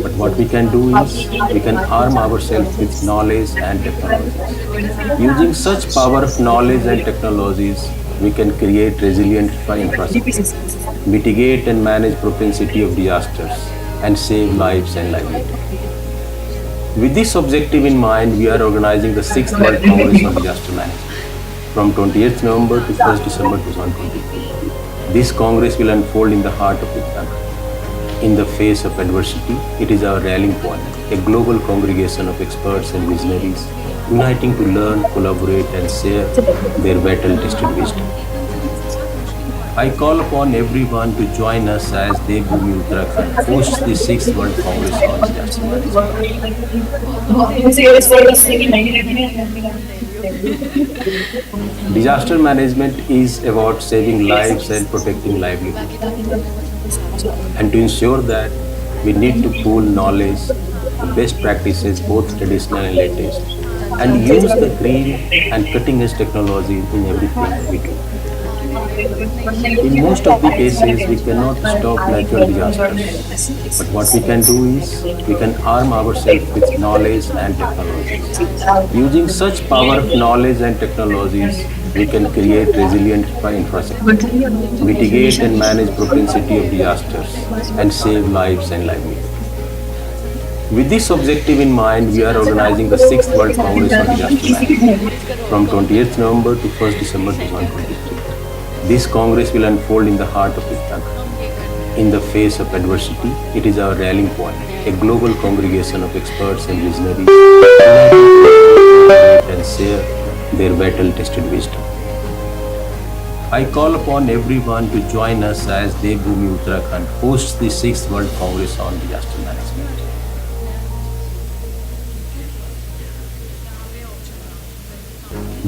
but what we can do is, we can arm ourselves with knowledge and technologies. Using such power of knowledge and technologies, we can create resilient infrastructure, mitigate and manage propensity of disasters, and save lives and livelihood. With this objective in mind, we are organizing the 6th World Congress on Disaster Management from 28th November to 1st December 2023. This Congress will unfold in the heart of Uttarakhand. In the face of adversity, it is our rallying point, a global congregation of experts and visionaries uniting to learn, collaborate and share their battle-tested wisdom. I call upon everyone to join us as Dehradun, Uttarakhand hosts the 6th World Congress on Disaster Management. Disaster management is about saving lives and protecting livelihood. And to ensure that, we need to pool knowledge, the best practices, both traditional and latest, and use the green and cutting-edge technology in everything we do. In most of the cases, we cannot stop natural disasters, but what we can do is, we can arm ourselves with knowledge and technologies. Using such power of knowledge and technologies, we can create resilient infrastructure, mitigate and manage propensity of disasters, and save lives and livelihood. With this objective in mind, we are organizing the 6th World Congress on Disaster Management from 28th November to 1st December 2023. This Congress will unfold in the heart of Uttarakhand. In the face of adversity, it is our rallying point, a global congregation of experts and visionaries and share their battle-tested wisdom. I call upon everyone to join us as Dehradun, Uttarakhand hosts the 6th World Congress on Disaster Management.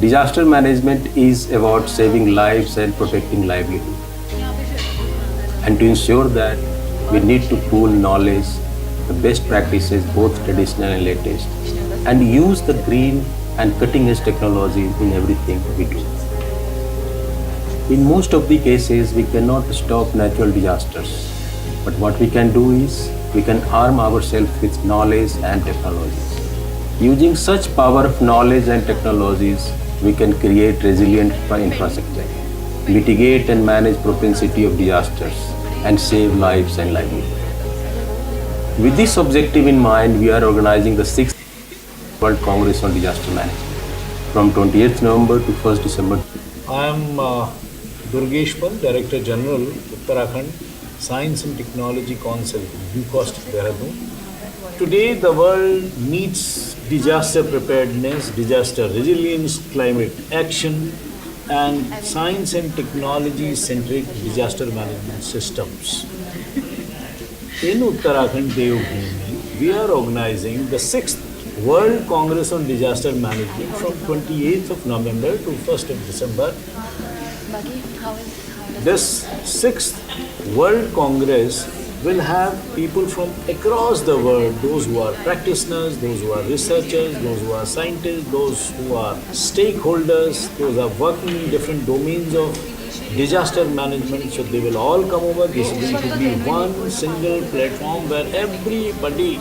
Disaster management is about saving lives and protecting livelihood. And to ensure that, we need to pool knowledge, the best practices, both traditional and latest, and use the green and cutting-edge technology in everything we do. In most of the cases, we cannot stop natural disasters, but what we can do is, we can arm ourselves with knowledge and technologies. Using such power of knowledge and technologies, we can create resilient infrastructure, mitigate and manage propensity of disasters, and save lives and livelihood. With this objective in mind, we are organizing the 6th World Congress on Disaster Management from 28th November to 1st December. I am Durgeshwar, Director General, Uttarakhand Science and Technology Council, UCOST, Dehradun. Today, the world needs disaster preparedness, disaster resilience, climate action, and science and technology-centric disaster management systems. In Uttarakhand, Devbhoomi, we are organizing the 6th World Congress on Disaster Management from 28th of November to 1st of December. This 6th World Congress will have people from across the world, those who are practitioners, those who are researchers, those who are scientists, those who are stakeholders, those who are working in different domains of disaster management. So they will all come over. This is going to be one single platform where everybody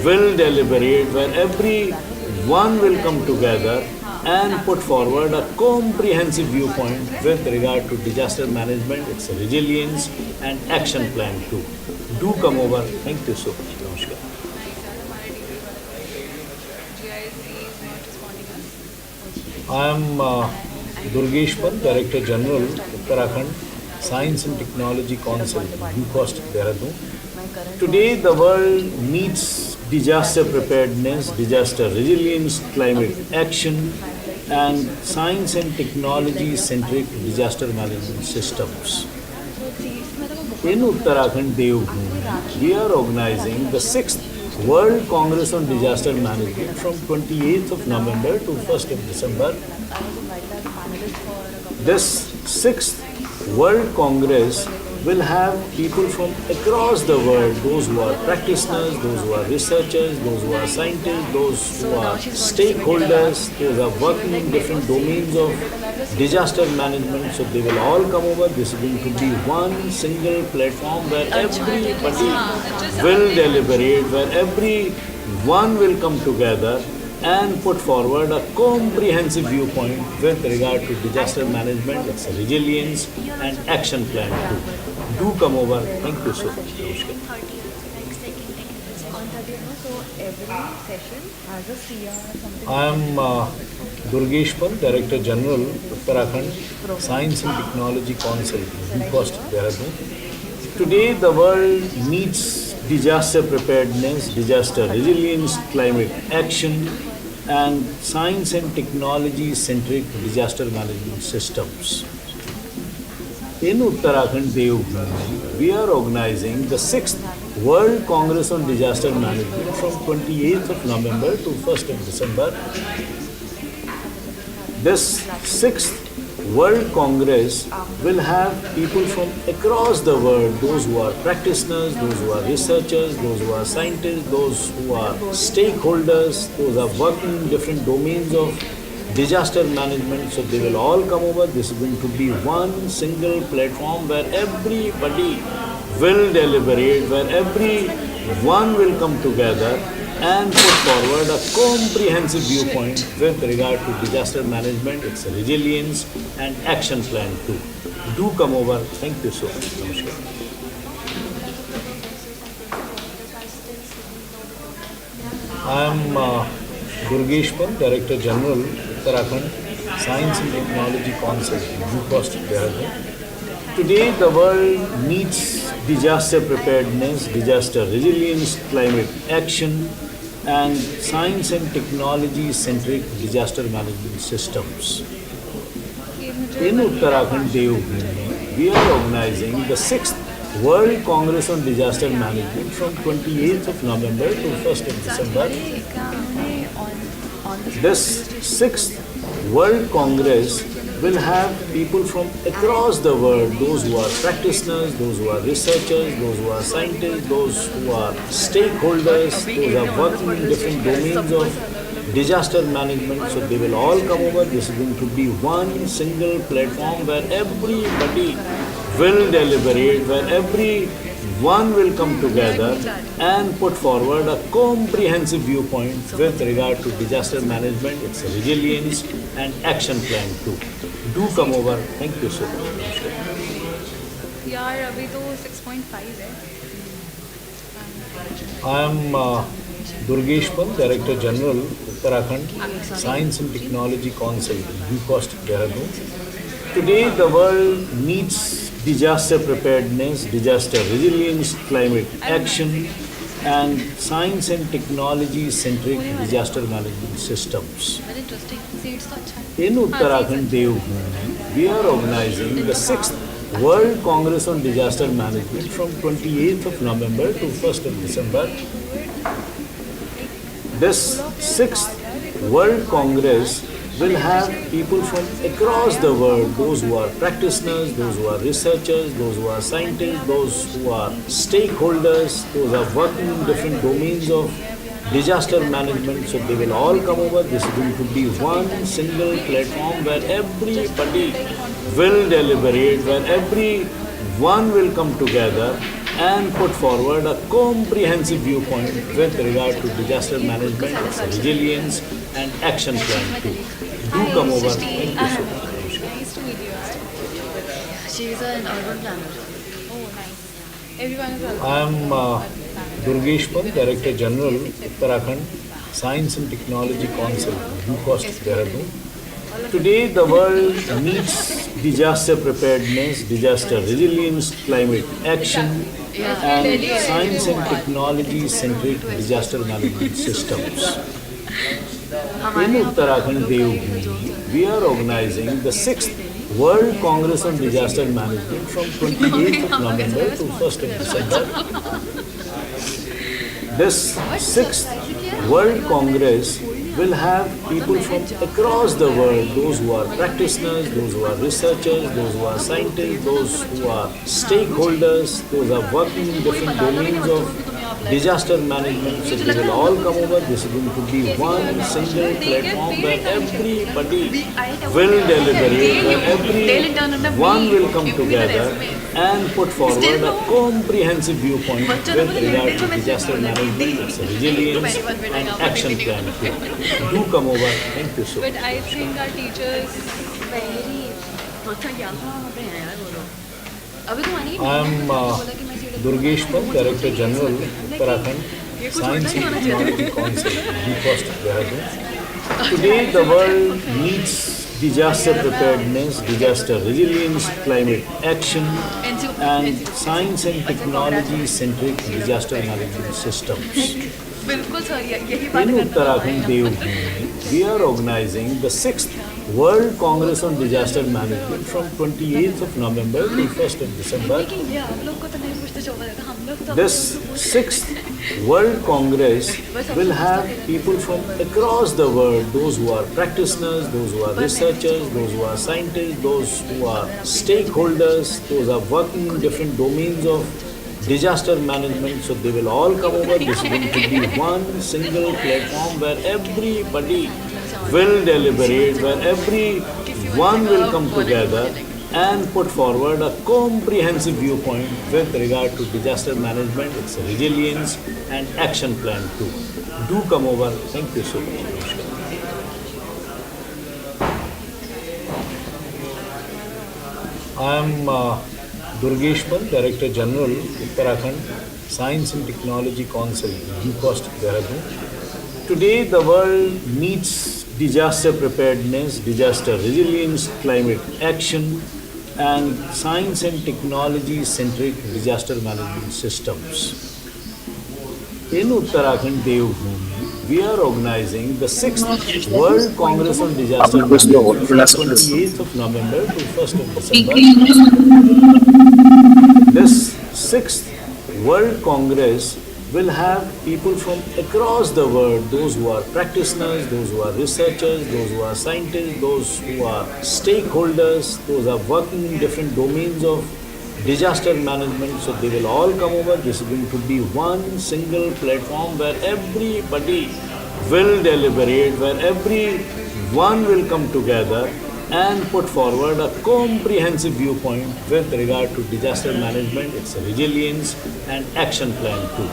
will deliberate, where everyone will come together and put forward a comprehensive viewpoint with regard to disaster management, its resilience and action plan too. Do come over. Thank you so much. Namaskar. I am Durgeshwar, Director General, Uttarakhand Science and Technology Council, UCOST, Dehradun. Today, the world needs disaster preparedness, disaster resilience, climate action, and science and technology-centric disaster management systems. In Uttarakhand, Devbhoomi, we are organizing the 6th World Congress on Disaster Management from 28th of November to 1st of December. This 6th World Congress will have people from across the world, those who are practitioners, those who are researchers, those who are scientists, those who are stakeholders, those who are working in different domains of disaster management. So they will all come over. This is going to be one single platform where everybody will deliberate, where everyone will come together and put forward a comprehensive viewpoint with regard to disaster management, its resilience and action plan too. Do come over. Thank you so much. Namaskar. I am Durgeshwar, Director General, Uttarakhand Science and Technology Council, UCOST, Dehradun. Today, the world needs disaster preparedness, disaster resilience, climate action, and science and technology-centric disaster management systems. In Uttarakhand, Devbhoomi, we are organizing the 6th World Congress on Disaster Management from 28th of November to 1st of December. This 6th World Congress will have people from across the world, those who are practitioners, those who are researchers, those who are scientists, those who are stakeholders, those who are working in different domains of disaster management. So they will all come over. This is going to be one single platform where everybody will deliberate, where everyone will come together and put forward a comprehensive viewpoint with regard to disaster management, its resilience and action plan too. Do come over. Thank you so much. Namaskar. I am Durgeshwar, Director General, Uttarakhand Science and Technology Council, UCOST, Dehradun. Today, the world needs disaster preparedness, disaster resilience, climate action, and science and technology-centric disaster management systems. In Uttarakhand, Devbhoomi, we are organizing the 6th World Congress on Disaster Management from 28th of November to 1st of December. This 6th World Congress will have people from across the world, those who are practitioners, those who are researchers, those who are scientists, those who are stakeholders, those who are working in different domains of disaster management. So they will all come over. This is going to be one single platform where everybody will deliberate, where everyone will come together and put forward a comprehensive viewpoint with regard to disaster management, its resilience and action plan too. Do come over. Thank you so much. यार अभी तो 6.5 है. I am Durgeshpal, Director General, Uttarakhand Science and Technology Council, UCOST, Dehradun. Today, the world needs disaster preparedness, disaster resilience, climate action, and science and technology-centric disaster management systems. Very interesting. Seeds तो अच्छा है. In Uttarakhand, Devbhoomi, we are organizing the 6th World Congress on Disaster Management from 28th of November to 1st of December. This 6th World Congress will have people from across the world, those who are practitioners, those who are researchers, those who are scientists, those who are stakeholders, those who are working in different domains of disaster management. So they will all come over. This is going to be one single platform where everybody will deliberate, where everyone will come together and put forward a comprehensive viewpoint with regard to disaster management, its resilience and action plan too. Do come over. Thank you so much. Nice to meet you. She is an urban planner. Oh, nice. Everyone is welcome. I am Durgeshpal, Director General, Uttarakhand Science and Technology Council, UCOST, Dehradun. Today, the world needs disaster preparedness, disaster resilience, climate action, and science and technology-centric disaster management systems. In Uttarakhand, Devbhoomi, we are organizing the 6th World Congress on Disaster Management from 28th of November to 1st of December. This 6th World Congress will have people from across the world, those who are practitioners, those who are researchers, those who are scientists, those who are stakeholders, those who are working in different domains of disaster management. So they will all come over. This is going to be one single platform where everybody will deliberate, where everyone will come together and put forward a comprehensive viewpoint with regard to disaster management, its resilience and action plan too. Do come over. Thank you so much. But I think our teachers I am Durgeshpal, Director General, Uttarakhand Science and Technology Council, UCOST, Dehradun. Today, the world needs disaster preparedness, disaster resilience, climate action, and science and technology-centric disaster management systems. In Uttarakhand, Devbhoomi, we are organizing the 6th World Congress on Disaster Management from 28th of November to 1st of December. This 6th World Congress will have people from across the world, those who are practitioners, those who are researchers, those who are scientists, those who are stakeholders, those who are working in different domains of disaster management. So they will all come over. This is going to be one single platform where everybody will deliberate, where everyone will come together and put forward a comprehensive viewpoint with regard to disaster management, its resilience and action plan too. Do come over. Thank you so much. I am Durgeshpal, Director General, Uttarakhand Science and Technology Council, UCOST, Dehradun. Today, the world needs disaster preparedness, disaster resilience, climate action, and science and technology-centric disaster management systems. In Uttarakhand, Devbhoomi, we are organizing the 6th World Congress on Disaster Management from 28th of November to 1st of December. This 6th World Congress will have people from across the world, those who are practitioners, those who are researchers, those who are scientists, those who are stakeholders, those who are working in different domains of disaster management. So they will all come over. This is going to be one single platform where everybody will deliberate, where everyone will come together and put forward a comprehensive viewpoint with regard to disaster management, its resilience and action plan too.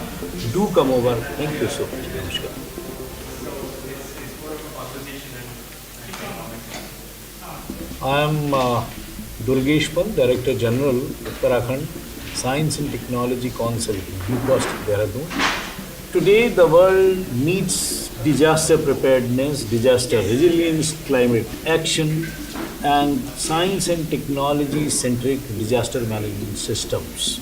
Do come over. Thank you so much. Namaskar. I am Durgesh Pal, Director General, Uttarakhand Science and Technology Council, Dehradun. Today, the world needs disaster preparedness, disaster resilience, climate action, and science and technology-centric disaster management systems.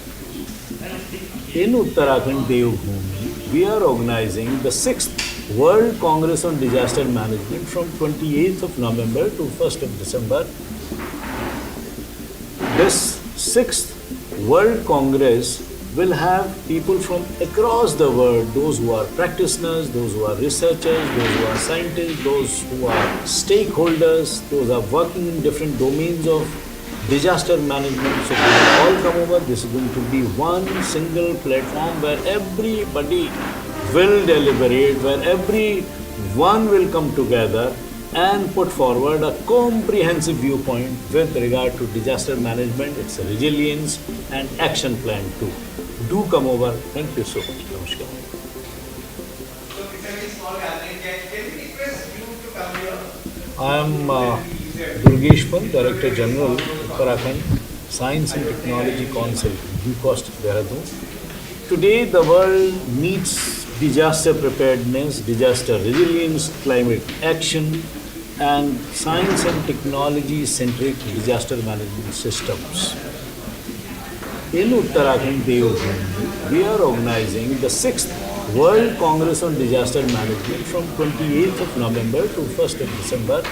In Uttarakhand Devbhoomi, we are organizing the 6th World Congress on Disaster Management from 28th of November to 1st of December. This 6th World Congress will have people from across the world, those who are practitioners, those who are researchers, those who are scientists, those who are stakeholders, those who are working in different domains of disaster management. So they will all come over. This is going to be one single platform where everybody will deliberate, where everyone will come together and put forward a comprehensive viewpoint with regard to disaster management, its resilience and action plan too. Do come over. Thank you so much. Namaskar. I am Durgesh Pal, Director General, Uttarakhand Science and Technology Council, Dehradun. Today, the world needs disaster preparedness, disaster resilience, climate action, and science and technology-centric disaster management systems. In Uttarakhand Devbhoomi, we are organizing the 6th World Congress on Disaster Management from 28th of November to 1st of December.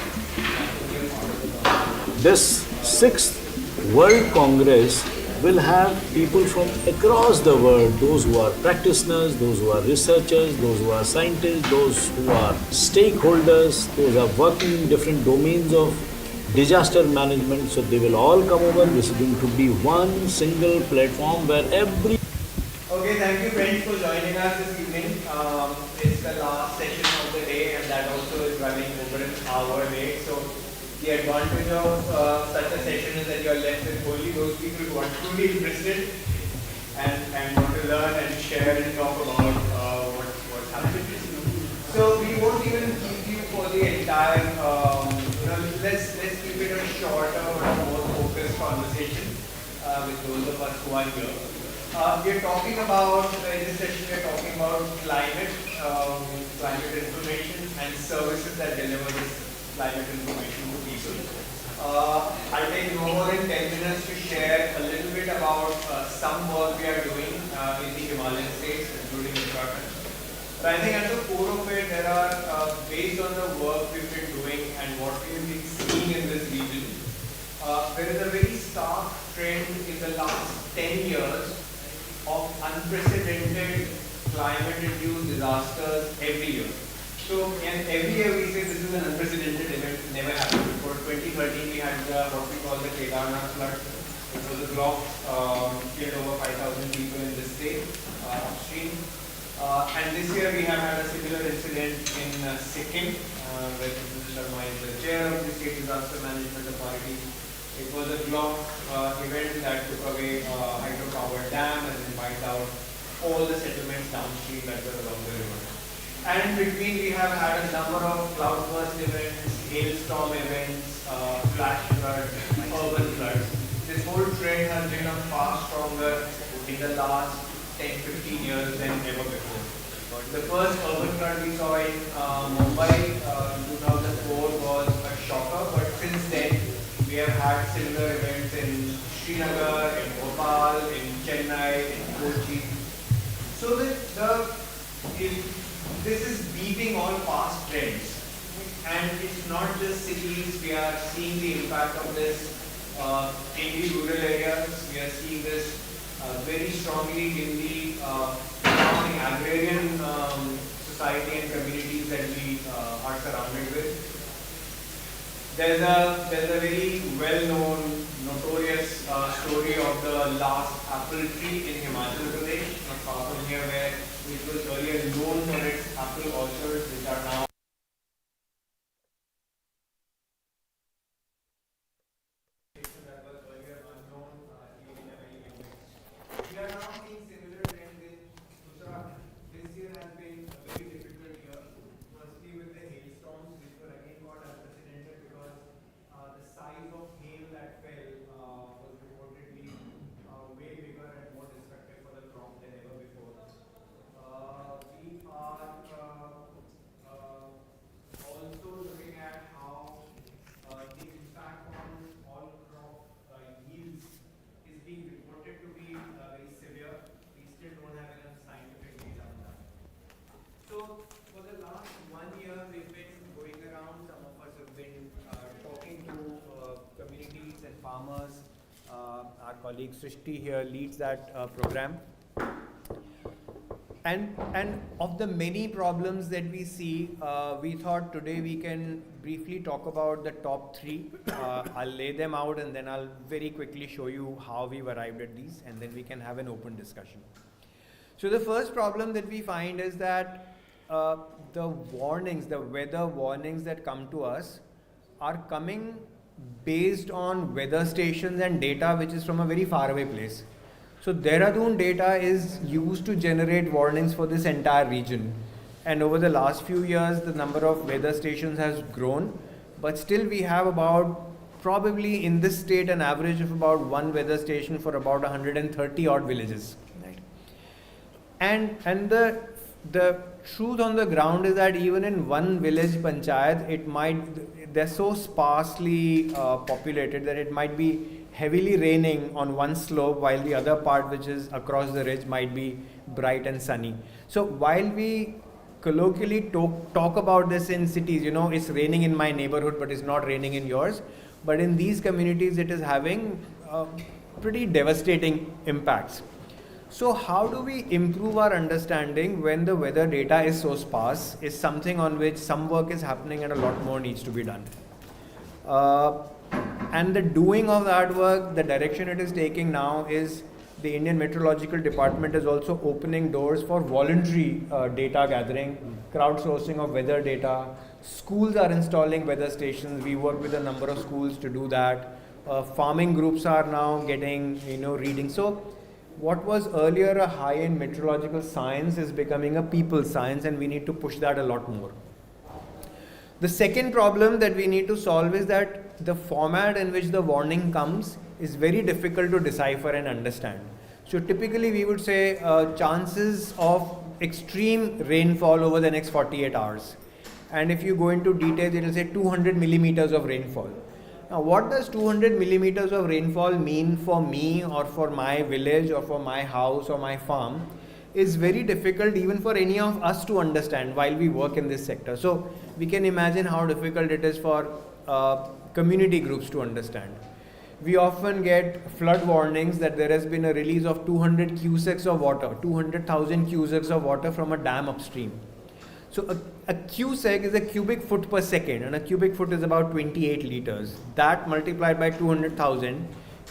This 6th World Congress will have people from across the world, those who are practitioners, those who are researchers, those who are scientists, those who are stakeholders, those who are working in different domains of disaster management. So they will all come over. This is going to be one single platform where every... Okay, thank you friends for joining us this evening. It's the last session of the day and that also is running over an hour late. So the advantage of such a session is that you are left with only those people who are truly interested and want to learn and share and talk about what's happening. So we won't even keep you for the entire, let's keep it a shorter or more focused conversation with those of us who are here. We're talking about, in this session we're talking about climate, climate information and services that deliver this climate information to people. I'll take no more than 10 minutes to share a little bit about some work we are doing in the Himalayan states, including Uttarakhand. But I think at the core of it, there are, based on the work we've been doing and what we've been seeing in this region, there is a very stark trend in the last 10 years of unprecedented climate-induced disasters every year. So, and every year we say this is an unprecedented event, never happened before. 2013 we had what we call the Dehradun flood. It was a block, killed over 5,000 people in this state, upstream. And this year we have had a similar incident in Sikkim, where Mr. Sharma is the chair of the State Disaster Management Authority. It was a block event that took away a hydropower dam and then wiped out all the settlements downstream that were along the river. And in between we have had a number of cloudburst events, hailstorm events, flash floods, urban floods. This whole trend has been far stronger in the last 10-15 years than ever before. The first urban flood we saw in Mumbai in 2004 was a shocker, but since then we have had similar events in Srinagar, in Bhopal, in Chennai, in Kochi. So this is beating all past trends. And it's not just cities, we are seeing the impact of this in the rural areas. We are seeing this very strongly in the agrarian society and communities that we are surrounded with. There's a very well-known, notorious story of the last apple tree in Himachal Pradesh, not far from here, which was earlier known for its apple orchards, which are now for the last 1 year, we've been going around. Some of us have been talking to communities and farmers. Our colleague Srishti here leads that program. And of the many problems that we see, we thought today we can briefly talk about the top 3. I'll lay them out and then I'll very quickly show you how we've arrived at these, and then we can have an open discussion. So the first problem that we find is that the warnings, the weather warnings that come to us are coming based on weather stations and data which is from a very far away place. So Dehradun data is used to generate warnings for this entire region. And over the last few years, the number of weather stations has grown, but still we have about, probably in this state, an average of about 1 weather station for about 130 odd villages. Right? And the truth on the ground is that even in one village panchayat, they're so sparsely populated that it might be heavily raining on one slope while the other part, which is across the ridge, might be bright and sunny. So while we colloquially talk about this in cities, it's raining in my neighborhood but it's not raining in yours, but in these communities it is having pretty devastating impacts. So how do we improve our understanding when the weather data is so sparse is something on which some work is happening and a lot more needs to be done. And the doing of that work, the direction it is taking now is the Indian Meteorological Department is also opening doors for voluntary data gathering, crowdsourcing of weather data. Schools are installing weather stations. We work with a number of schools to do that. Farming groups are now getting, reading. So what was earlier a high-end meteorological science is becoming a people science, and we need to push that a lot more. The second problem that we need to solve is that the format in which the warning comes is very difficult to decipher and understand. So typically we would say chances of extreme rainfall over the next 48 hours. And if you go into details, it will say 200 millimeters of rainfall. Now what does 200 millimeters of rainfall mean for me or for my village or for my house or my farm is very difficult even for any of us to understand while we work in this sector. So we can imagine how difficult it is for community groups to understand. We often get flood warnings that there has been a release of 200 cusecs of water, 200,000 cusecs of water from a dam upstream. So a cusec is a cubic foot per second, and a cubic foot is about 28 liters. That multiplied by 200,000,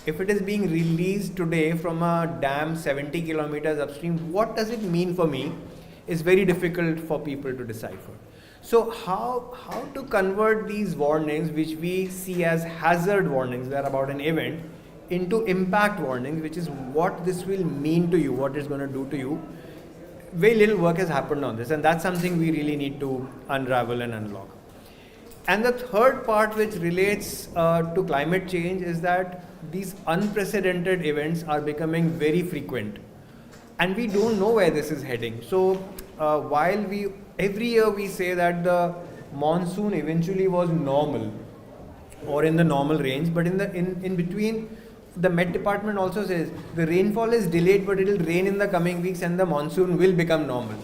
if it is being released today from a dam 70 kilometers upstream, what does it mean for me is very difficult for people to decipher. So how to convert these warnings, which we see as hazard warnings, that are about an event, into impact warnings, which is what this will mean to you, what it's going to do to you. Very little work has happened on this, and that's something we really need to unravel and unlock. And the third part, which relates to climate change, is that these unprecedented events are becoming very frequent, and we don't know where this is heading. So while every year we say that the monsoon eventually was normal or in the normal range, but in between, the Met Department also says the rainfall is delayed, but it will rain in the coming weeks and the monsoon will become normal.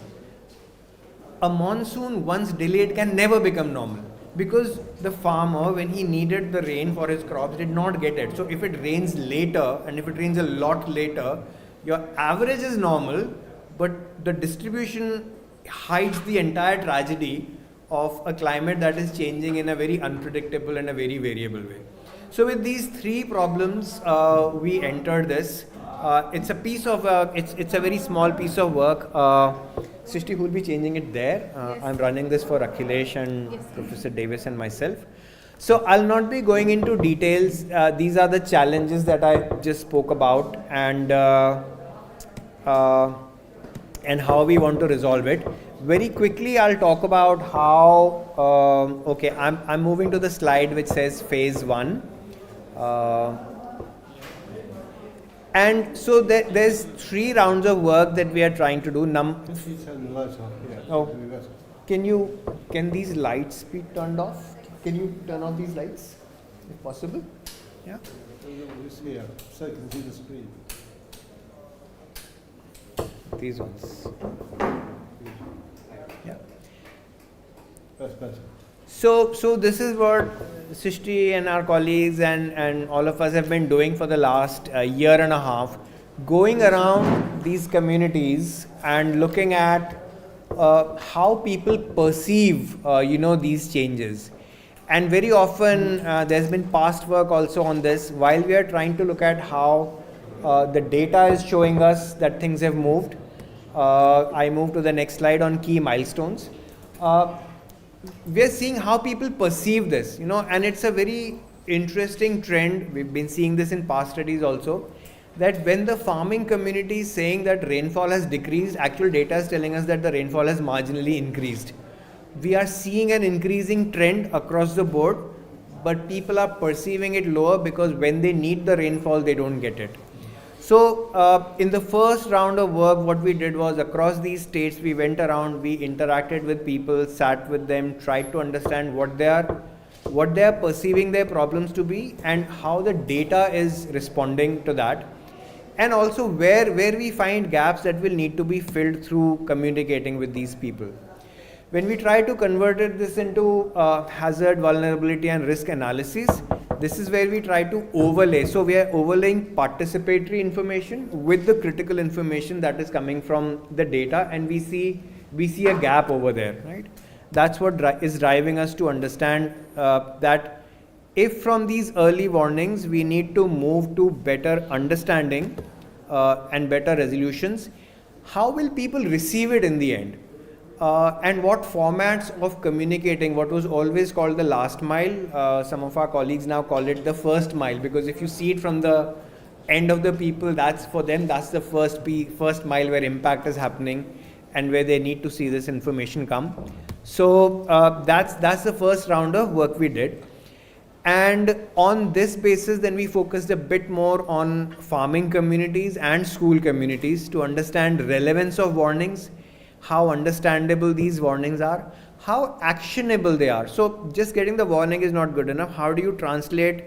A monsoon once delayed can never become normal, because the farmer, when he needed the rain for his crops, did not get it. So if it rains later, and if it rains a lot later, your average is normal, but the distribution hides the entire tragedy of a climate that is changing in a very unpredictable and a very variable way. So with these 3 problems, we entered this. It's a piece of, it's a very small piece of work. Srishti, who will be changing it there? Yes. I'm running this for Akhilesh and yes, Professor Davis and myself. So I'll not be going into details. These are the challenges that I just spoke about, and how we want to resolve it. Very quickly, I'll talk about how, okay, I'm moving to the slide which says phase 1. And so there's 3 rounds of work that we are trying to do. Can these lights be turned off? Can you turn off these lights, if possible? Yeah. Here, so you can see the screen. These ones. Yeah. So this is what Srishti and our colleagues and all of us have been doing for the last year and a half, going around these communities and looking at how people perceive, these changes. And very often there's been past work also on this, while we are trying to look at how the data is showing us that things have moved. I move to the next slide on key milestones. We are seeing how people perceive this, and it's a very interesting trend. We've been seeing this in past studies also, that when the farming community is saying that rainfall has decreased, actual data is telling us that the rainfall has marginally increased. We are seeing an increasing trend across the board, but people are perceiving it lower because when they need the rainfall, they don't get it. So in the first round of work, what we did was across these states, we went around, we interacted with people, sat with them, tried to understand what they are perceiving their problems to be and how the data is responding to that. And also where we find gaps that will need to be filled through communicating with these people. When we try to convert this into hazard, vulnerability and risk analysis, this is where we try to overlay. So we are overlaying participatory information with the critical information that is coming from the data, and we see a gap over there, right? That's what is driving us to understand that if from these early warnings we need to move to better understanding and better resolutions, how will people receive it in the end? And what formats of communicating, what was always called the last mile, some of our colleagues now call it the first mile, because if you see it from the end of the people, that's for them, that's the first mile where impact is happening and where they need to see this information come. So that's the first round of work we did. And on this basis, then we focused a bit more on farming communities and school communities to understand relevance of warnings, how understandable these warnings are, how actionable they are. So just getting the warning is not good enough. How do you translate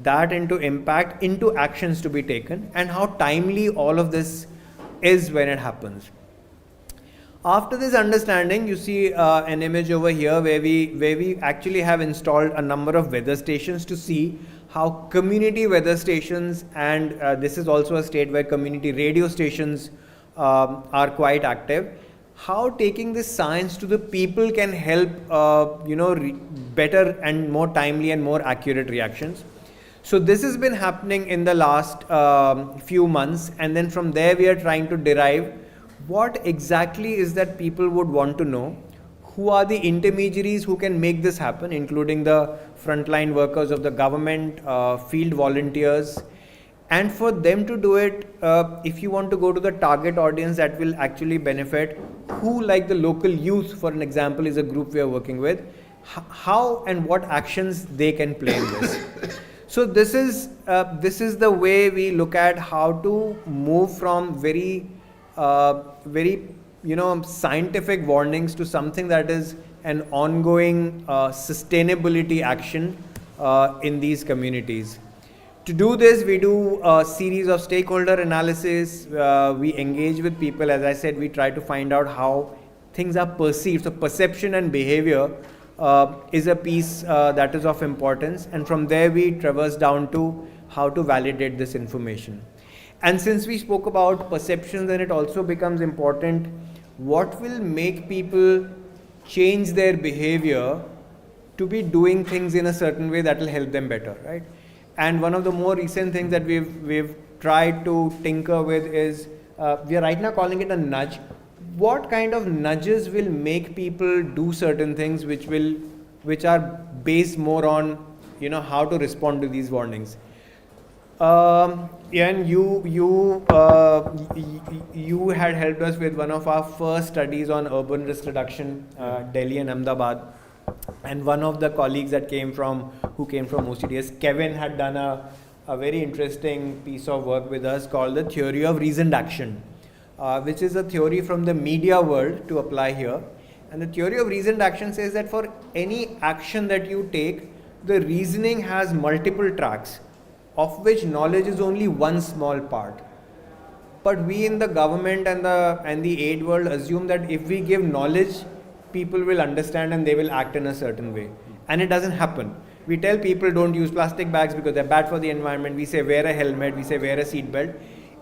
that into impact, into actions to be taken, and how timely all of this is when it happens. After this understanding, you see an image over here where we actually have installed a number of weather stations to see how community weather stations, and this is also a state where community radio stations are quite active, how taking this science to the people can help better and more timely and more accurate reactions. So this has been happening in the last few months, and then from there we are trying to derive what exactly is that people would want to know, who are the intermediaries who can make this happen, including the frontline workers of the government, field volunteers. And for them to do it, if you want to go to the target audience that will actually benefit, who, like the local youth, for an example, is a group we are working with, how and what actions they can play in this. So this is the way we look at how to move from very scientific warnings to something that is an ongoing sustainability action in these communities. To do this, we do a series of stakeholder analysis. We engage with people. As I said, we try to find out how things are perceived. So perception and behavior is a piece that is of importance. And from there, we traverse down to how to validate this information. And since we spoke about perceptions, then it also becomes important what will make people change their behavior to be doing things in a certain way that will help them better, right? And one of the more recent things that we've tried to tinker with is, we are right now calling it a nudge. What kind of nudges will make people do certain things which are based more on, how to respond to these warnings? And you had helped us with one of our first studies on urban risk reduction, Delhi and Ahmedabad. And one of the colleagues who came from OCDS, Kevin, had done a very interesting piece of work with us called the theory of reasoned action, which is a theory from the media world to apply here. And the theory of reasoned action says that for any action that you take, the reasoning has multiple tracks, of which knowledge is only one small part. But we in the government and the aid world assume that if we give knowledge, people will understand and they will act in a certain way. And it doesn't happen. We tell people don't use plastic bags because they're bad for the environment. We say wear a helmet, we say wear a seat belt.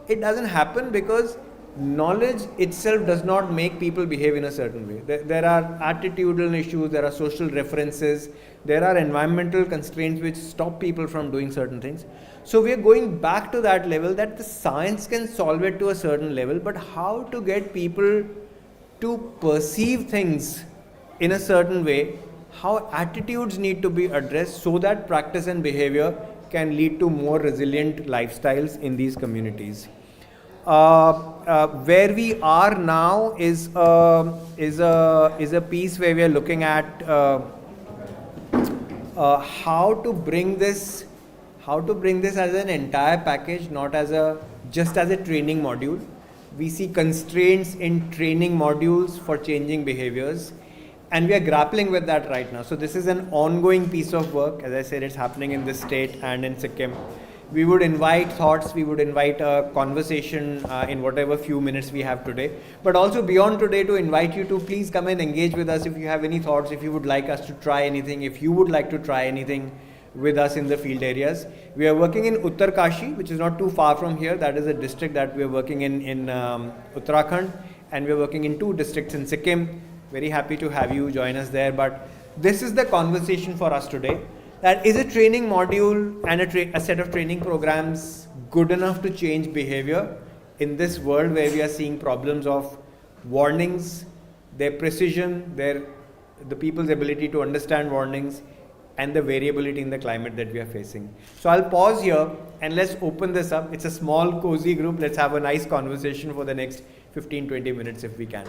It doesn't happen because knowledge itself does not make people behave in a certain way. There are attitudinal issues, there are social references, there are environmental constraints which stop people from doing certain things. So we are going back to that level that the science can solve it to a certain level, but how to get people to perceive things in a certain way, how attitudes need to be addressed so that practice and behavior can lead to more resilient lifestyles in these communities. Where we are now is a piece where we are looking at how to bring this as an entire package, not as just as a training module. We see constraints in training modules for changing behaviors, and we are grappling with that right now. So this is an ongoing piece of work. As I said, it's happening in this state and in Sikkim. We would invite thoughts, we would invite a conversation in whatever few minutes we have today. But also beyond today, to invite you to please come and engage with us if you have any thoughts, if you would like us to try anything, if you would like to try anything with us in the field areas. We are working in Uttarkashi, which is not too far from here. That is a district that we are working in Uttarakhand, and we are working in 2 districts in Sikkim. Very happy to have you join us there. But this is the conversation for us today. That is a training module and a set of training programs good enough to change behavior in this world where we are seeing problems of warnings, their precision, the people's ability to understand warnings, and the variability in the climate that we are facing. So I'll pause here and let's open this up. It's a small, cozy group. Let's have a nice conversation for the next 15-20 minutes if we can.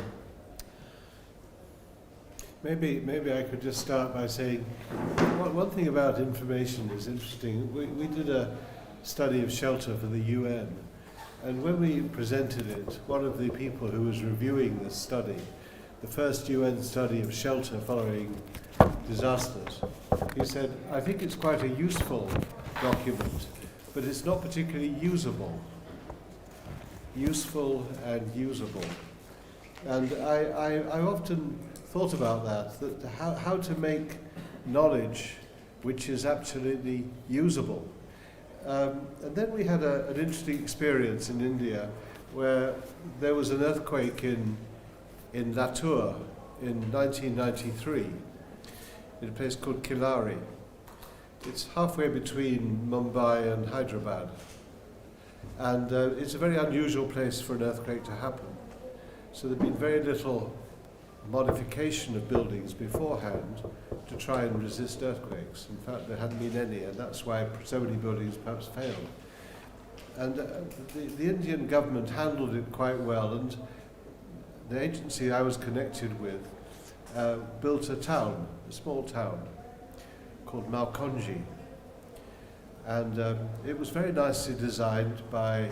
Maybe I could just start by saying one thing about information is interesting. We did a study of shelter for the UN, and when we presented it, one of the people who was reviewing this study, the first UN study of shelter following disasters, he said, I think it's quite a useful document, but it's not particularly usable. Useful and usable. And I often thought about that how to make knowledge which is absolutely usable. And then we had an interesting experience in India where there was an earthquake in Latur in 1993 in a place called Kilari. It's halfway between Mumbai and Hyderabad. And it's a very unusual place for an earthquake to happen. So there'd been very little modification of buildings beforehand to try and resist earthquakes. In fact, there hadn't been any, and that's why so many buildings perhaps failed. And the Indian government handled it quite well, and the agency I was connected with built a small town, called Malkonji. And it was very nicely designed by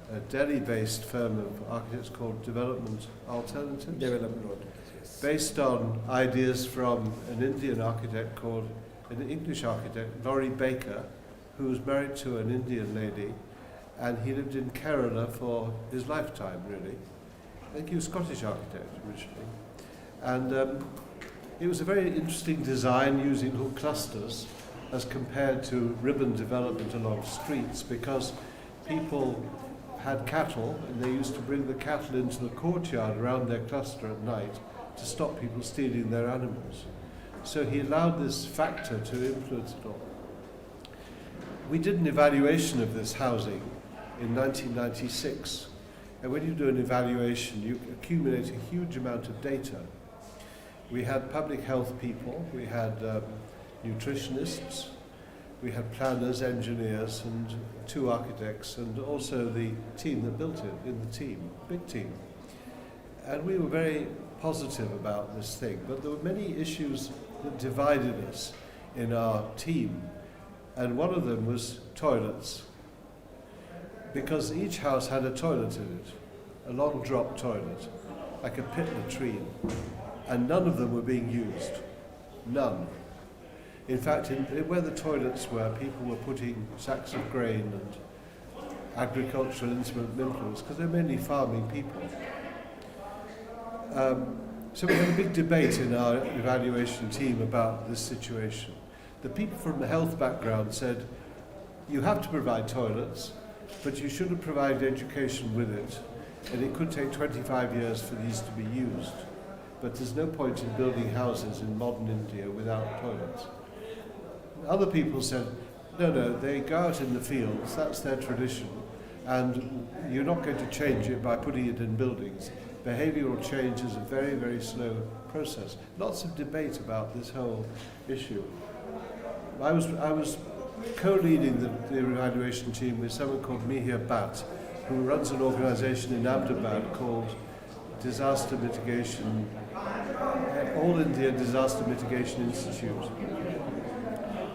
a Delhi-based firm of architects called Development Alternatives. Based on ideas from an Indian architect an English architect, Laurie Baker, who was married to an Indian lady, and he lived in Kerala for his lifetime, really. I think he was a Scottish architect originally. And it was a very interesting design using little clusters as compared to ribbon development along streets, because people had cattle and they used to bring the cattle into the courtyard around their cluster at night to stop people stealing their animals. So he allowed this factor to influence it all. We did an evaluation of this housing in 1996, and when you do an evaluation you accumulate a huge amount of data. We had public health people, we had nutritionists, we had planners, engineers, and 2 architects, and also the team that built it, big team. And we were very positive about this thing, but there were many issues that divided us in our team, and one of them was toilets, because each house had a toilet in it, a long drop toilet, like a pit latrine, and none of them were being used. None. In fact, where the toilets were, people were putting sacks of grain and agricultural implements, because they're mainly farming people. So we had a big debate in our evaluation team about this situation. The people from the health background said, you have to provide toilets, but you shouldn't provide education with it, and it could take 25 years for these to be used. But there's no point in building houses in modern India without toilets. Other people said, no, they go out in the fields, that's their tradition, and you're not going to change it by putting it in buildings. Behavioural change is a very, very slow process. Lots of debate about this whole issue. I was co-leading the evaluation team with someone called Mihir Bhatt, who runs an organisation in Ahmedabad called Disaster Mitigation, All India Disaster Mitigation Institute.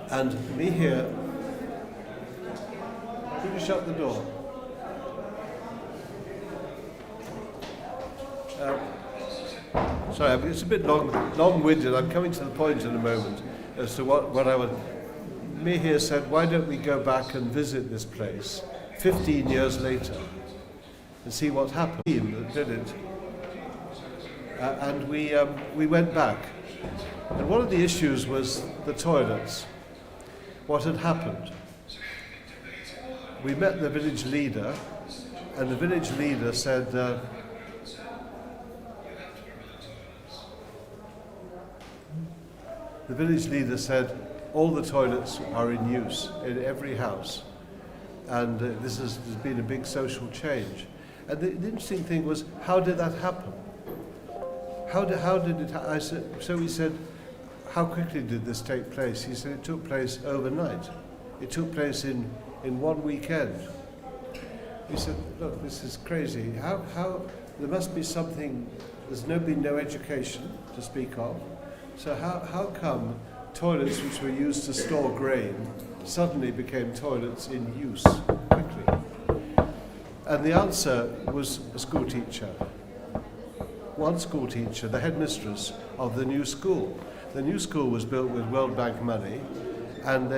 And Mihir, could you shut the door? Sorry, it's a bit long-winded. I'm coming to the point in a moment as to what I would. Mihir said, why don't we go back and visit this place 15 years later and see what happened? The team that did it. And we went back. And one of the issues was the toilets. What had happened? We met the village leader, and the village leader said, all the toilets are in use in every house, and this has been a big social change. And the interesting thing was, how did that happen? How did it? So we said, how quickly did this take place? He said it took place overnight. It took place in 1 weekend. We said, look, this is crazy. How there must be something. There's been no education to speak of. So how come toilets which were used to store grain suddenly became toilets in use quickly? And the answer was a school teacher. One school teacher, the headmistress of the new school. The new school was built with World Bank money, and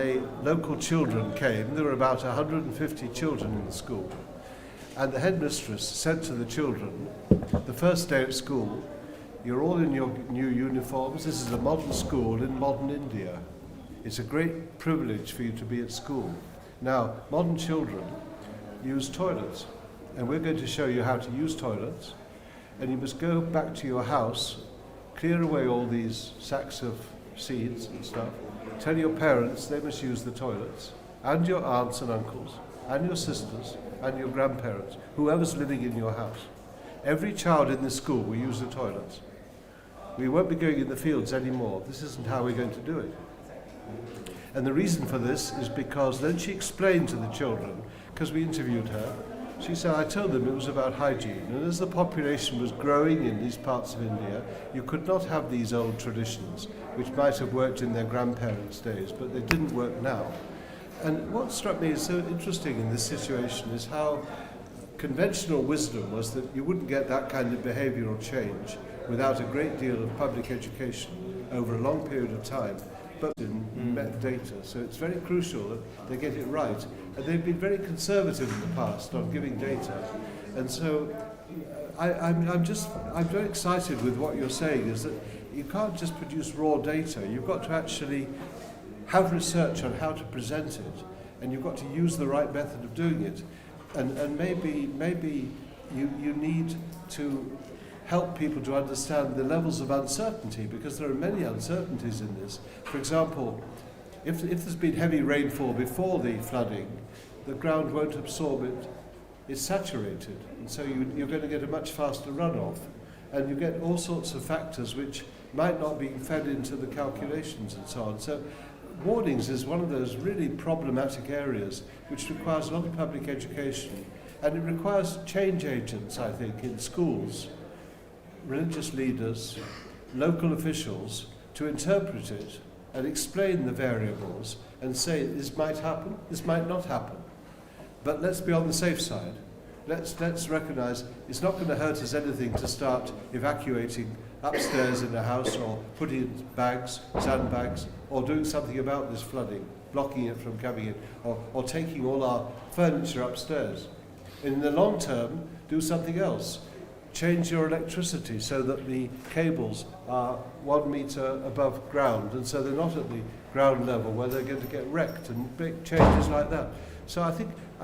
local children came. There were about 150 children in the school. And the headmistress said to the children, the first day at school, you're all in your new uniforms. This is a modern school in modern India. It's a great privilege for you to be at school. Now, modern children use toilets, and we're going to show you how to use toilets. And you must go back to your house, clear away all these sacks of seeds and stuff, tell your parents they must use the toilets, and your aunts and uncles, and your sisters, and your grandparents, whoever's living in your house. Every child in this school will use the toilets. We won't be going in the fields anymore. This isn't how we're going to do it. And the reason for this is because then she explained to the children, because we interviewed her, she said, I told them it was about hygiene. And as the population was growing in these parts of India, you could not have these old traditions, which might have worked in their grandparents' days, but they didn't work now. And what struck me as so interesting in this situation is how conventional wisdom was that you wouldn't get that kind of behavioral change without a great deal of public education over a long period of time, but in data. So it's very crucial that they get it right. And they've been very conservative in the past on giving data. And so I'm very excited with what you're saying, is that you can't just produce raw data. You've got to actually have research on how to present it, and you've got to use the right method of doing it. And maybe you need to help people to understand the levels of uncertainty, because there are many uncertainties in this. For example, if there's been heavy rainfall before the flooding, the ground won't absorb it. It's saturated, and so you're going to get a much faster runoff, and you get all sorts of factors which might not be fed into the calculations and so on. So warnings is one of those really problematic areas which requires a lot of public education, and it requires change agents, I think, in schools, religious leaders, local officials, to interpret it and explain the variables and say this might happen, this might not happen. But let's be on the safe side. Let's recognise it's not going to hurt us anything to start evacuating upstairs in a house, or putting in bags, sandbags, or doing something about this flooding, blocking it from coming in, or taking all our furniture upstairs. And in the long term, do something else. change your electricity so that the cables are 1 meter above ground, and so they're not at the ground level where they're going to get wrecked, and big changes like that. So I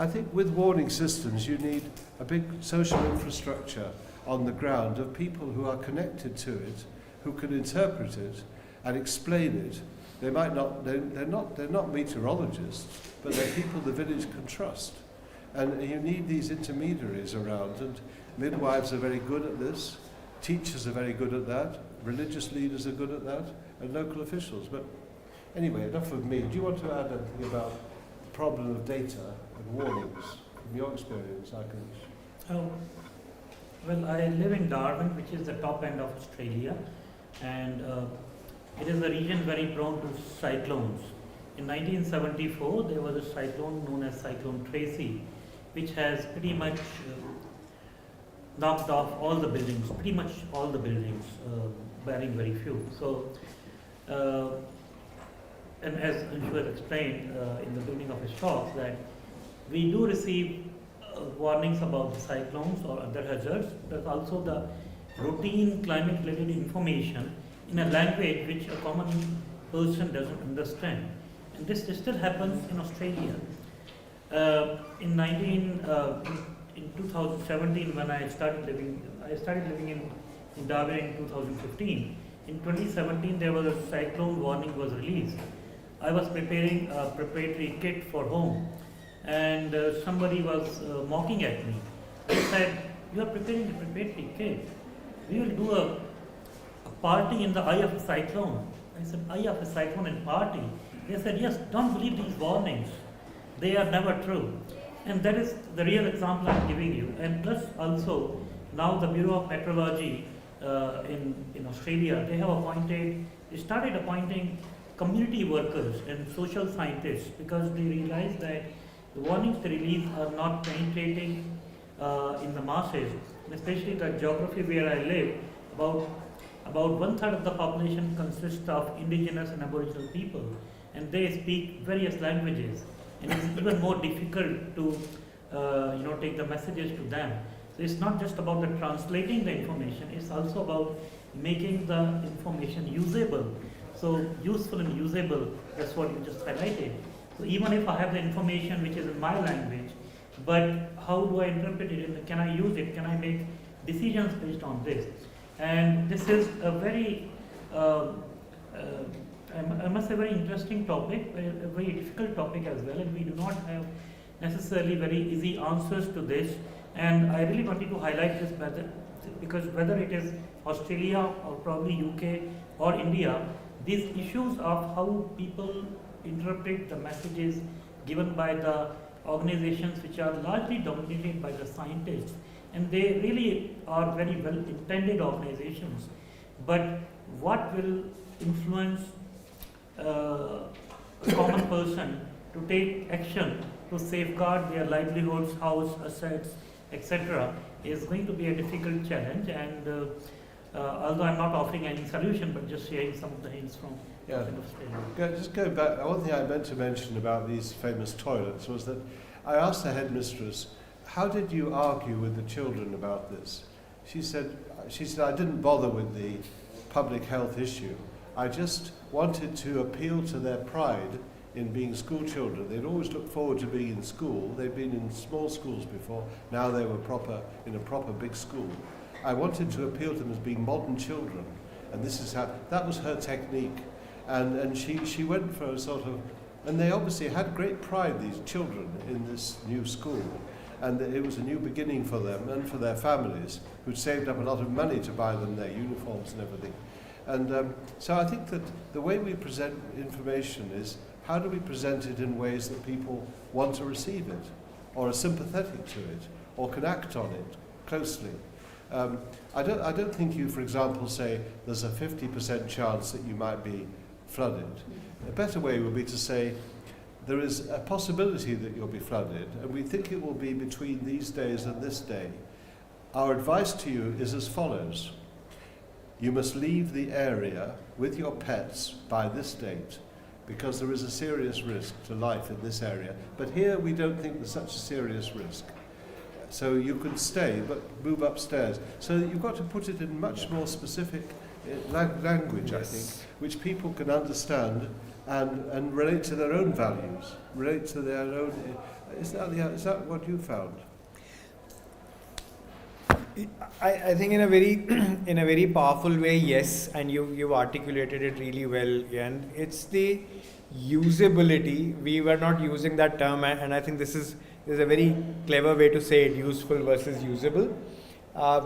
think with warning systems you need a big social infrastructure on the ground of people who are connected to it, who can interpret it and explain it. They might not, they're not meteorologists, but they're people the village can trust. And you need these intermediaries around, and midwives are very good at this, teachers are very good at that, religious leaders are good at that, and local officials. But anyway, enough of me. Do you want to add anything about the problem of data and warnings from your experience, Akash? Well, I live in Darwin, which is the top end of Australia, and it is a region very prone to cyclones. In 1974, there was a cyclone known as Cyclone Tracy, which has pretty much knocked off all the buildings, barring very few. So, and as Anshu has explained in the beginning of his talk, that we do receive warnings about the cyclones or other hazards, but also the routine climate-related information in a language which a common person doesn't understand. And this still happens in Australia. In 2017, when I started living in Darwin in 2015. In 2017, there was a cyclone warning was released. I was preparing a preparatory kit for home, and somebody was mocking at me. They said, "You are preparing a preparatory kit. We will do a party in the eye of a cyclone." I said, "Eye of a cyclone and party?" They said, "Yes, don't believe these warnings. They are never true." And that is the real example I'm giving you. And plus also, now the Bureau of Meteorology in Australia, they started appointing community workers and social scientists, because they realize that the warnings they release are not penetrating in the masses, and especially the geography where I live. About 1/3 of the population consists of indigenous and aboriginal people, and they speak various languages, and it's even more difficult to take the messages to them. So it's not just about the translating the information, it's also about making the information usable. So useful and usable, that's what you just highlighted. So even if I have the information which is in my language, but how do I interpret it, and can I use it, can I make decisions based on this? And this is a very, I must say, very interesting topic, a very difficult topic as well, and we do not have necessarily very easy answers to this. And I really wanted to highlight this because whether it is Australia or probably UK or India, these issues of how people interpret the messages given by the organizations which are largely dominated by the scientists, and they really are very well intended organizations, but what will influence a common person to take action to safeguard their livelihoods, house, assets, etc., is going to be a difficult challenge. And although I'm not offering any solution, but just sharing some of the hints from Australia. Just going back, one thing I meant to mention about these famous toilets was that I asked the headmistress, "How did you argue with the children about this?" She said, "I didn't bother with the public health issue. I just wanted to appeal to their pride in being school children. They'd always looked forward to being in school. They'd been in small schools before. Now they were in a proper big school. I wanted to appeal to them as being modern children." And this is how, that was her technique. And she went for a sort of, and they obviously had great pride, these children, in this new school. And it was a new beginning for them and for their families, who'd saved up a lot of money to buy them their uniforms and everything. And so I think that the way we present information is, how do we present it in ways that people want to receive it, or are sympathetic to it, or can act on it closely? I don't think you, for example, say there's a 50% chance that you might be flooded. A better way would be to say there is a possibility that you'll be flooded, and we think it will be between these days and this day. Our advice to you is as follows. You must leave the area with your pets by this date, because there is a serious risk to life in this area. But here we don't think there's such a serious risk. so you can stay but move upstairs. So you've got to put it in much more specific language, I think, which people can understand and relate to their own values, relate to their own. Is that what you found? I think in a very in a very powerful way, yes, and you've articulated it really well, and it's the usability. We were not using that term, and I think there's a very clever way to say it: useful versus usable.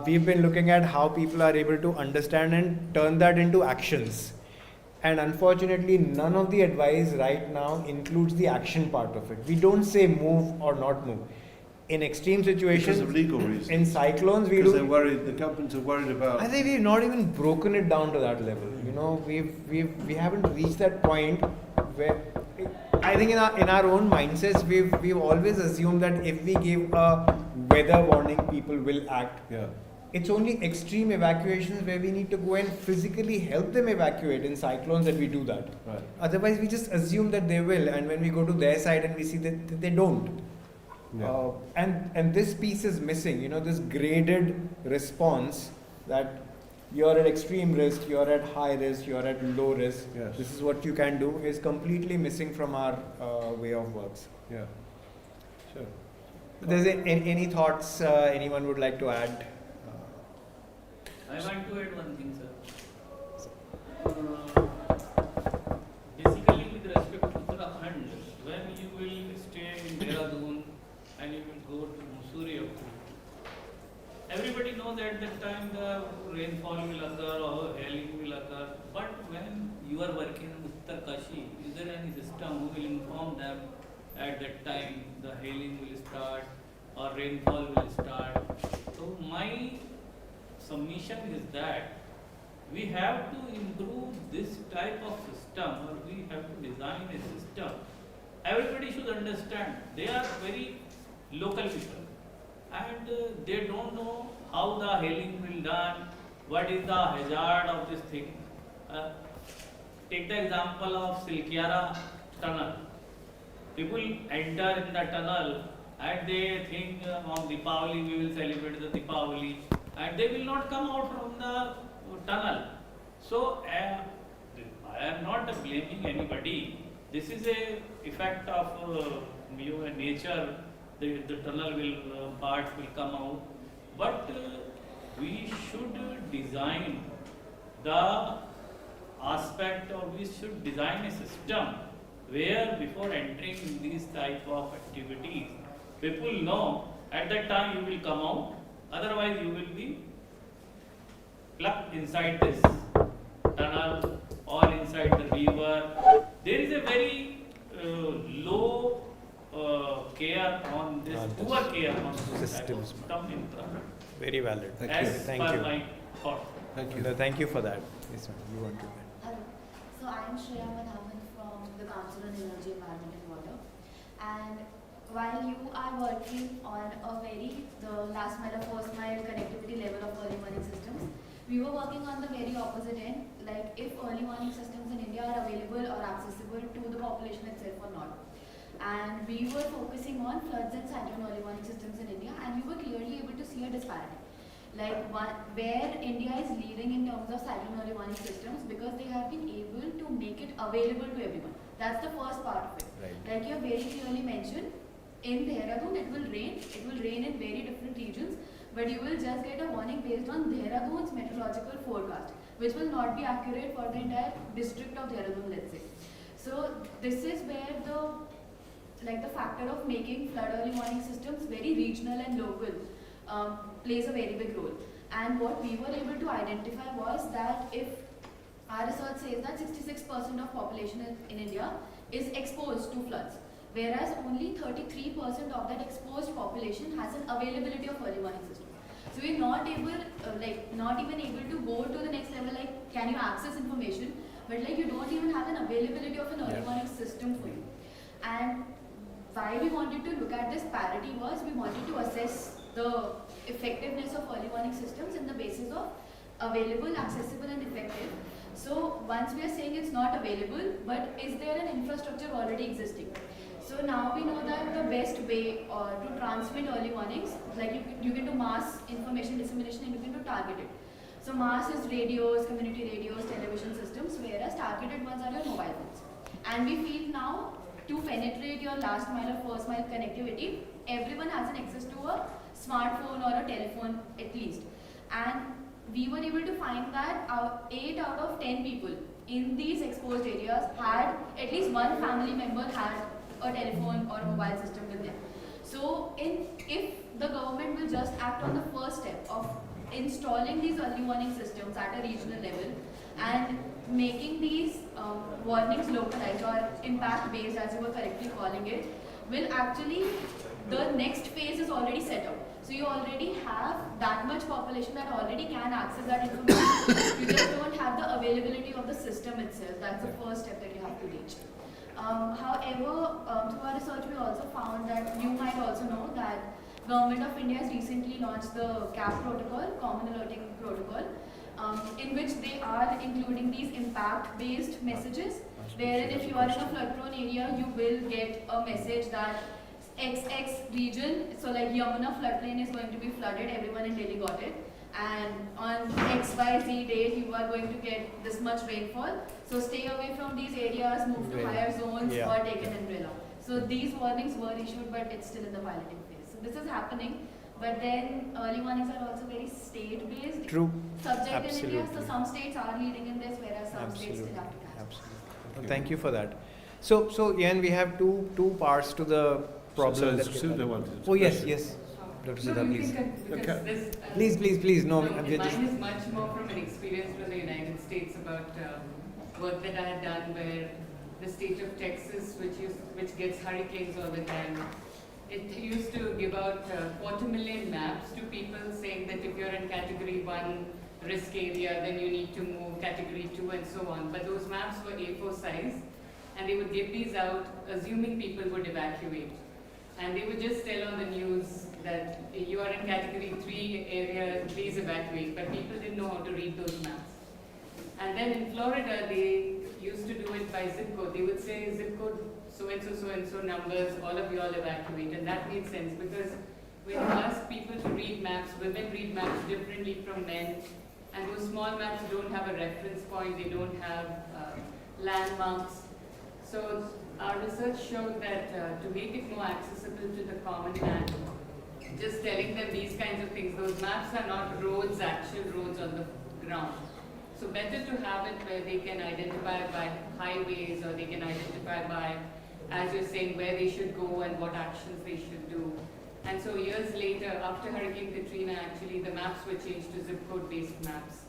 We've been looking at how people are able to understand and turn that into actions, and unfortunately, none of the advice right now includes the action part of it. We don't say move or not move. In extreme situations, because of legal reasons. In cyclones, we do. Because they're worried. The governments are worried about. I think we've not even broken it down to that level. You know, we haven't reached that point where. I think in our own mindsets, we've always assumed that if we give a weather warning, people will act. Yeah. It's only extreme evacuations where we need to go and physically help them evacuate in cyclones that we do that. Right. Otherwise, we just assume that they will, and when we go to their side and we see that they don't. Yeah. And this piece is missing, you know, this graded response that you're at extreme risk, you're at high risk, you're at low risk. Yes. This is what you can do is completely missing from our way of works. Yeah. Sure. There's any thoughts anyone would like to add? I want to add one thing, sir. Basically, with respect to Uttarakhand, when you will stay in Dehradun and you will go to Mussoorie, everybody knows at that time the rainfall will occur or hailing will occur. But when you are working in Uttarkashi, is there any system who will inform them at that time the hailing will start or rainfall will start? So my submission is that we have to improve this type of system, or we have to design a system. Everybody should understand they are very local people and they don't know how the hailing will done, what is the hazard of this thing. Take the example of Silkiara tunnel. People enter in the tunnel and they think on Deepavali we will celebrate the Deepavali, and they will not come out from the tunnel. So I am not blaming anybody. This is a effect of nature. The tunnel will parts will come out, but we should design the aspect, or we should design a system where before entering in these type of activities, people know at that time you will come out. Otherwise, you will be plucked inside this tunnel or inside the river. There is a very low care on this, poor care on this Systems. system in Uttarakhand. Very valid. Thank you. My thought. Thank you. No, thank you for that. Yes, ma'am. You want to add? Hello. So I am Shreya Madhavan from the Council on Energy, Environment and Water. And while you are working on the last mile or first mile connectivity level of early warning systems, we were working on the very opposite end, like if early warning systems in India are available or accessible to the population itself or not. And we were focusing on floods and cyclone early warning systems in India, and we were clearly able to see a disparity. Like where India is leading in terms of cyclone early warning systems, because they have been able to make it available to everyone. That's the first part of it. Right. Like you have very clearly mentioned, in Dehradun it will rain in very different regions, but you will just get a warning based on Dehradun's meteorological forecast, which will not be accurate for the entire district of Dehradun, let's say. So this is where the factor of making flood early warning systems very regional and local plays a very big role. And what we were able to identify was that if our research says that 66% of population in India is exposed to floods, whereas only 33% of that exposed population has an availability of early warning system. So we're not able, not even able to go to the next level, like can you access information, but like you don't even have an availability of an early warning system for you. And why we wanted to look at this parity was we wanted to assess the effectiveness of early warning systems in the basis of available, accessible and effective. So once we are saying it's not available, but is there an infrastructure already existing? So now we know that the best way to transmit early warnings, like you can do mass information dissemination and you can do targeted. So mass is radios, community radios, television systems, whereas targeted ones are your mobile phones. And we feel now to penetrate your last mile or first mile connectivity, everyone has an access to a smartphone or a telephone at least. And we were able to find that 8 out of 10 people in these exposed areas had at least one family member had a telephone or a mobile system with them. So if the government will just act on the first step of installing these early warning systems at a regional level and making these warnings localized or impact based, as you were correctly calling it, will actually, the next phase is already set up. So you already have that much population that already can access that information. You just don't have the availability of the system itself. That's the first step that you have to reach. However, through our research, we also found that you might also know that Government of India has recently launched the CAP protocol, Common Alerting Protocol, in which they are including these impact-based messages, wherein if you are in a flood-prone area, you will get a message that XX region, so like Yamuna floodplain is going to be flooded, everyone in Delhi got it, and on XYZ date you are going to get this much rainfall, so stay away from these areas, move to higher zones or take an umbrella. So these warnings were issued, but it's still in the piloting phase. So this is happening, but then early warnings are also very state-based. True. Subject in India, so some states are leading in this, whereas some states still have to catch. Absolutely. Well, thank you for that. So Ian, we have two parts to the problem. Oh yes, Dr. Siddha, please. Please. No, mine is much more from an experience from the United States about work that I had done where the state of Texas, which gets hurricanes all the time, it used to give out 250,000 maps to people saying that if you're in category 1 risk area, then you need to move category 2 and so on. But those maps were A4 size, and they would give these out assuming people would evacuate. And they would just tell on the news that you are in category 3 area, please evacuate. But people didn't know how to read those maps. And then in Florida, they used to do it by zip code. They would say zip code so-and-so numbers, all of you all evacuate. And that made sense because when you ask people to read maps, women read maps differently from men. And those small maps don't have a reference point, they don't have landmarks. So our research showed that to make it more accessible to the common man, just telling them these kinds of things, those maps are not roads, actual roads on the ground. So better to have it where they can identify by highways or they can identify by, as you're saying, where they should go and what actions they should do. And so years later, after Hurricane Katrina, actually the maps were changed to zip code based maps,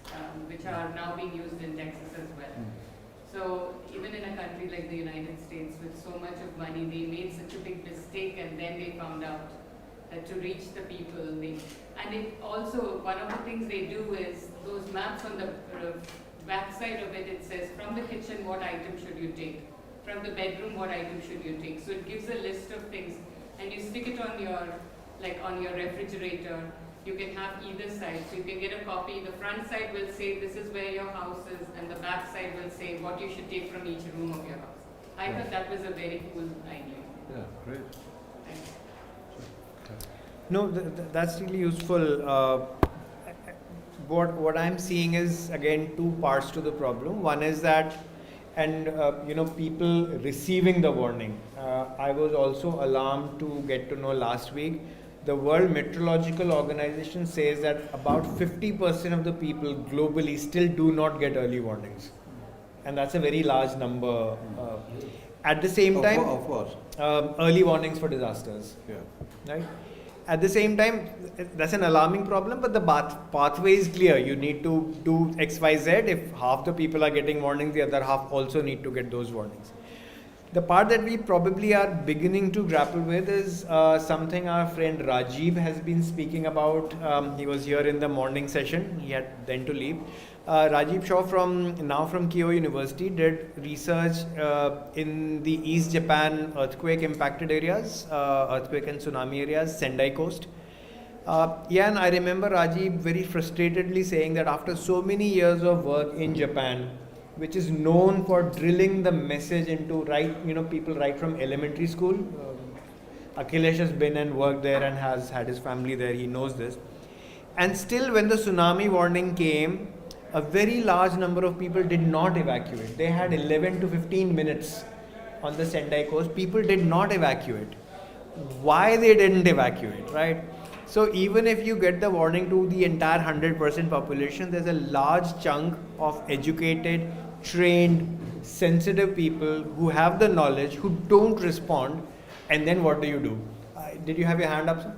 which are now being used in Texas as well. So even in a country like the United States with so much of money, they made such a big mistake and then they found out that to reach the people, and it also, one of the things they do is those maps on the back side of it, it says from the kitchen what item should you take, from the bedroom what item should you take. So it gives a list of things and you stick it on your, like on your refrigerator. You can have either side, so you can get a copy. The front side will say this is where your house is, and the back side will say what you should take from each room of your house. I thought that was a very cool idea. Yeah, great. Thanks. No, that's really useful. What I'm seeing is again two parts to the problem. One is that, and people receiving the warning. I was also alarmed to get to know last week. The World Meteorological Organization says that about 50% of the people globally still do not get early warnings. And that's a very large number. At the same time, of what? Early warnings for disasters. Yeah. Right? At the same time, that's an alarming problem, but the pathway is clear. You need to do X, Y, Z. If half the people are getting warnings, the other half also need to get those warnings. The part that we probably are beginning to grapple with is something our friend Rajiv has been speaking about. He was here in the morning session. He had then to leave. Rajiv Shaw from Keio University did research in the East Japan earthquake impacted areas, earthquake and tsunami areas, Sendai coast. And I remember Rajiv very frustratedly saying that after so many years of work in Japan, which is known for drilling the message into people right from elementary school. Akhilesh has been and worked there and has had his family there. He knows this. And still, when the tsunami warning came, a very large number of people did not evacuate. They had 11 to 15 minutes on the Sendai coast. People did not evacuate. Why they didn't evacuate, right? So even if you get the warning to the entire 100% population, there's a large chunk of educated, trained, sensitive people who have the knowledge, who don't respond, and then what do? Did you have your hand up, sir?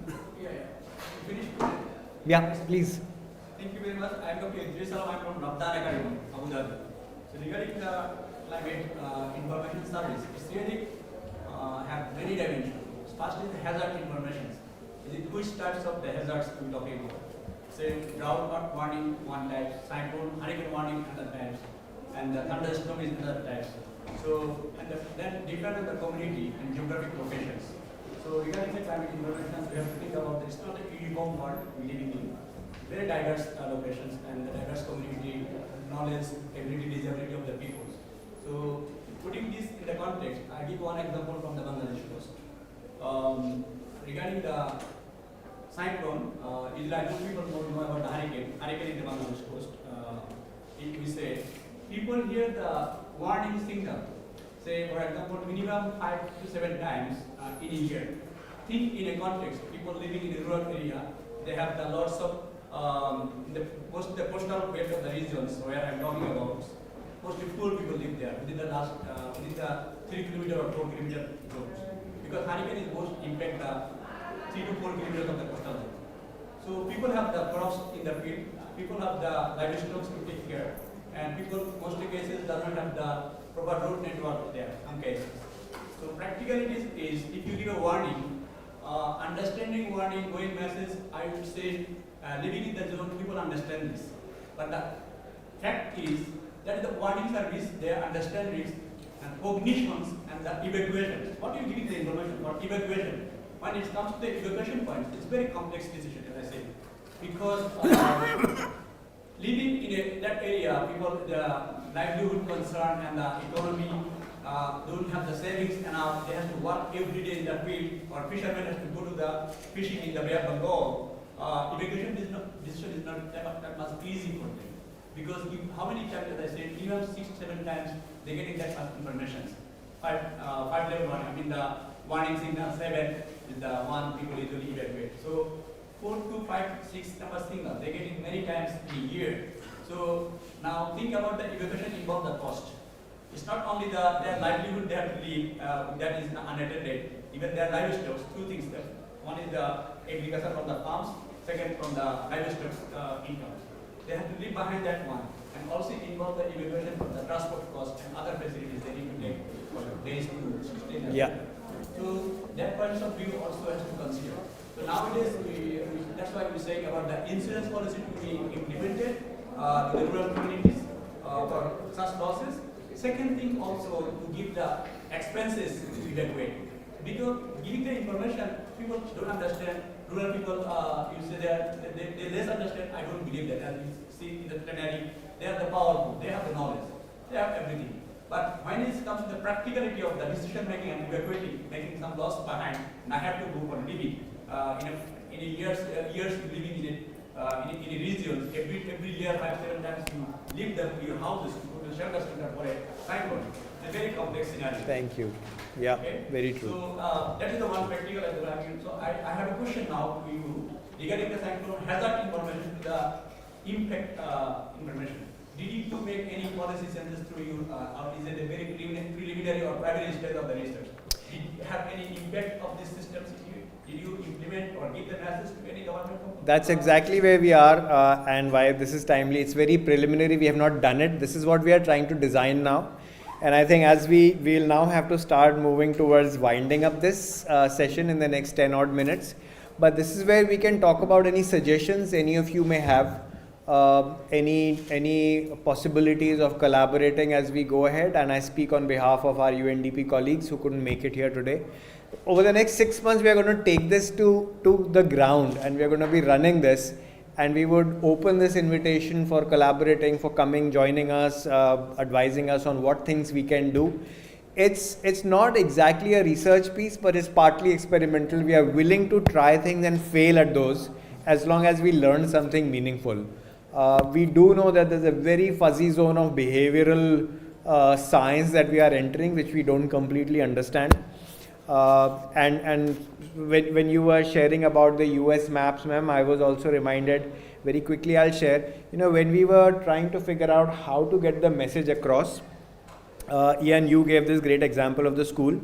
Yeah, please. Thank you very much. I am Dr. Idris Salam. I am from Rabdan Academy, Abu Dhabi. So regarding the climate information service, it's really have many dimensions. First is the hazard information. Which types of the hazards we talking about? Say drought warning one type, cyclone, hurricane warning another types, and the thunderstorm is another types. So then depend on the community and geographic locations. So regarding the climate information, we have to think about it's not a uniform world we living in. Very diverse locations and the diverse community knowledge, ability, disability of the people. So putting this in the context, I give one example from the Bangladesh coast. Regarding the cyclone, Israel, people don't know about the hurricane in the Bangladesh coast. If we say, people hear the warning signal, say for example, minimum 5 to 7 times in a year. Think in a context, people living in a rural area, they have the lots of the coastal belt of the regions where I'm talking about. Mostly poor people live there within the 3 kilometer or 4 kilometer zones. Because hurricane is most impact the 3 to 4 kilometers of the coastal zone. So people have the crops in the field, people have the livestock to take care, and people most cases doesn't have the proper road network there, some cases. So practically is if you give a warning, understanding warning, going message, I would say living in the zone, people understand this. But the fact is that the warning service, they understand risk and cognitions and the evacuations. What you give the information for evacuation? When it comes to the evacuation point, it's very complex decision, as I said, because living in that area, people, the livelihood concern and the economy don't have the savings enough. They have to work every day in the field, or fishermen have to go to the fishing in the Bay of Bengal. Evacuation decision is not that much easy for them. Because how many times, as I said, even 6-7 times they getting that much information. 5 level warning. I mean the warning signal 7 is the one people usually evacuate. So 4 to 5, 6 number signal they getting many times in a year. So now think about the evacuation involve the cost. It's not only their livelihood they have to live that is unattended. Even their livestock. 2 things. One is the agriculture from the farms. Second from the livestock income. They have to live behind that one, and also involve the evacuation for the transport cost and other facilities they need to take for days to sustain. Yeah. So that point of view also has to consider. So nowadays, that's why we're saying about the insurance policy to be implemented in the rural communities for such losses. Second thing also to give the expenses to evacuate. Because giving the information, people don't understand. Rural people, you say they less understand. I don't believe that. As you see in the plenary, they have the powerful, they have the knowledge, they have everything. But when it comes to the practicality of the decision making and evacuating, making some loss behind, and I have to go for living in a years living in a region. Every year 5-7 times you leave your houses to go to shelter center for a cyclone. It's a very complex scenario. Thank you. Yeah, okay? very true. So that is the one practical as well. So I have a question now to you regarding the cyclone hazard information to the impact information. Did you make any policy changes through you, or is it a very preliminary or primary stage of the research? Did you have any impact of these systems? Did you implement or give the message to any government? That's exactly where we are and why this is timely. It's very preliminary. We have not done it. This is what we are trying to design now. And I think as we'll now have to start moving towards winding up this session in the next 10 odd minutes. But this is where we can talk about any suggestions any of you may have, any possibilities of collaborating as we go ahead. And I speak on behalf of our UNDP colleagues who couldn't make it here today. Over the next 6 months, we are going to take this to the ground, and we are going to be running this. and we would open this invitation for collaborating, for coming, joining us, advising us on what things we can do. It's not exactly a research piece, but it's partly experimental. We are willing to try things and fail at those as long as we learn something meaningful. We do know that there's a very fuzzy zone of behavioral science that we are entering, which we don't completely understand. And when you were sharing about the US maps, ma'am, I was also reminded, very quickly I'll share, when we were trying to figure out how to get the message across, Ian, you gave this great example of the school.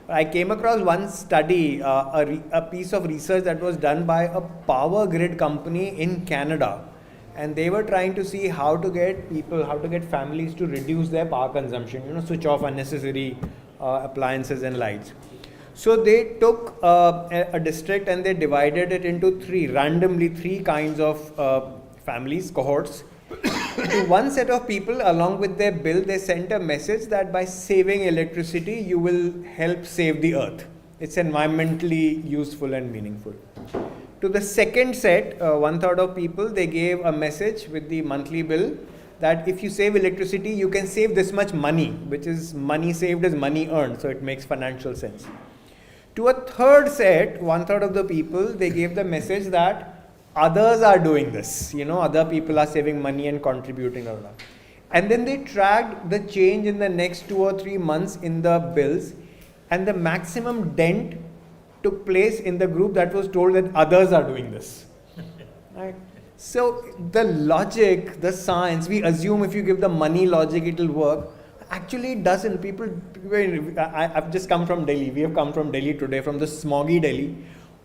I came across one study, a piece of research that was done by a power grid company in Canada. And they were trying to see how to get families to reduce their power consumption, switch off unnecessary appliances and lights. So they took a district and they divided it into randomly three kinds of families, cohorts. To one set of people, along with their bill, they sent a message that by saving electricity, you will help save the earth. It's environmentally useful and meaningful. To the second set, 1/3 of people, they gave a message with the monthly bill that if you save electricity, you can save this much money, which is money saved is money earned, so it makes financial sense. To a third set, 1/3 of the people, they gave the message that others are doing this, other people are saving money and contributing. And then they tracked the change in the next 2 or 3 months in the bills, and the maximum dent took place in the group that was told that others are doing this. Right? So the logic, the science, we assume if you give the money logic, it will work. Actually, it doesn't. I've just come from Delhi. We have come from Delhi today, from the smoggy Delhi.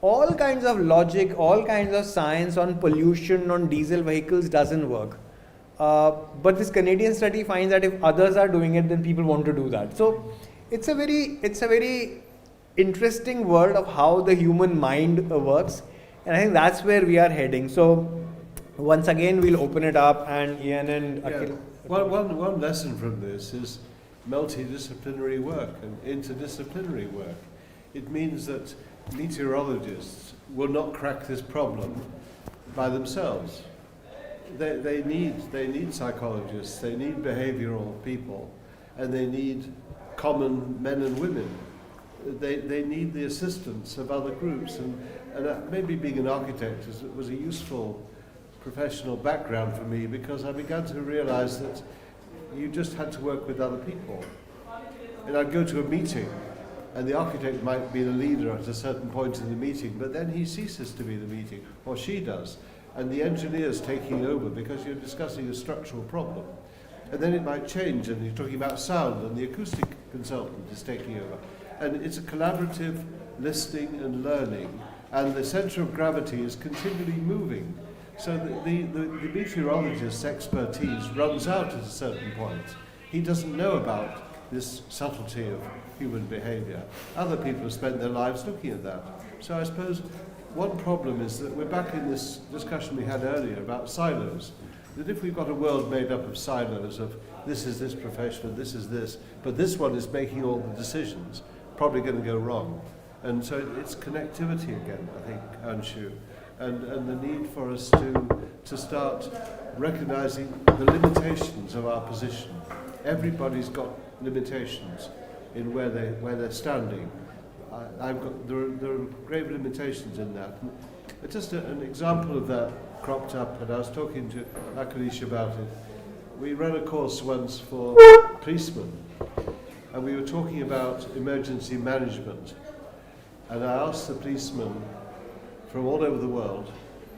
All kinds of logic, all kinds of science on pollution, on diesel vehicles doesn't work. But this Canadian study finds that if others are doing it, then people want to do that. So it's a very interesting world of how the human mind works. And I think that's where we are heading. So once again, we'll open it up, and Ian and Akhil. One lesson from this is multidisciplinary work and interdisciplinary work. It means that meteorologists will not crack this problem by themselves. They need psychologists, they need behavioral people, and they need common men and women. They need the assistance of other groups, and maybe being an architect was a useful professional background for me, because I began to realize that you just had to work with other people. And I'd go to a meeting, and the architect might be the leader at a certain point in the meeting, but then he ceases to be the meeting, or she does, and the engineer's taking over because you're discussing a structural problem. And then it might change, and you're talking about sound, and the acoustic consultant is taking over. And it's a collaborative listening and learning, and the center of gravity is continually moving. So the meteorologist's expertise runs out at a certain point. He doesn't know about this subtlety of human behavior. Other people have spent their lives looking at that. So I suppose one problem is that we're back in this discussion we had earlier about silos. That if we've got a world made up of silos of this is this profession, this is this, but this one is making all the decisions, probably going to go wrong. And so it's connectivity again, I think, Anshu, and the need for us to start recognizing the limitations of our position. Everybody's got limitations in where they're standing. There are grave limitations in that. Just an example of that cropped up, and I was talking to Akhilesh about it. We ran a course once for policemen, and we were talking about emergency management. And I asked the policemen from all over the world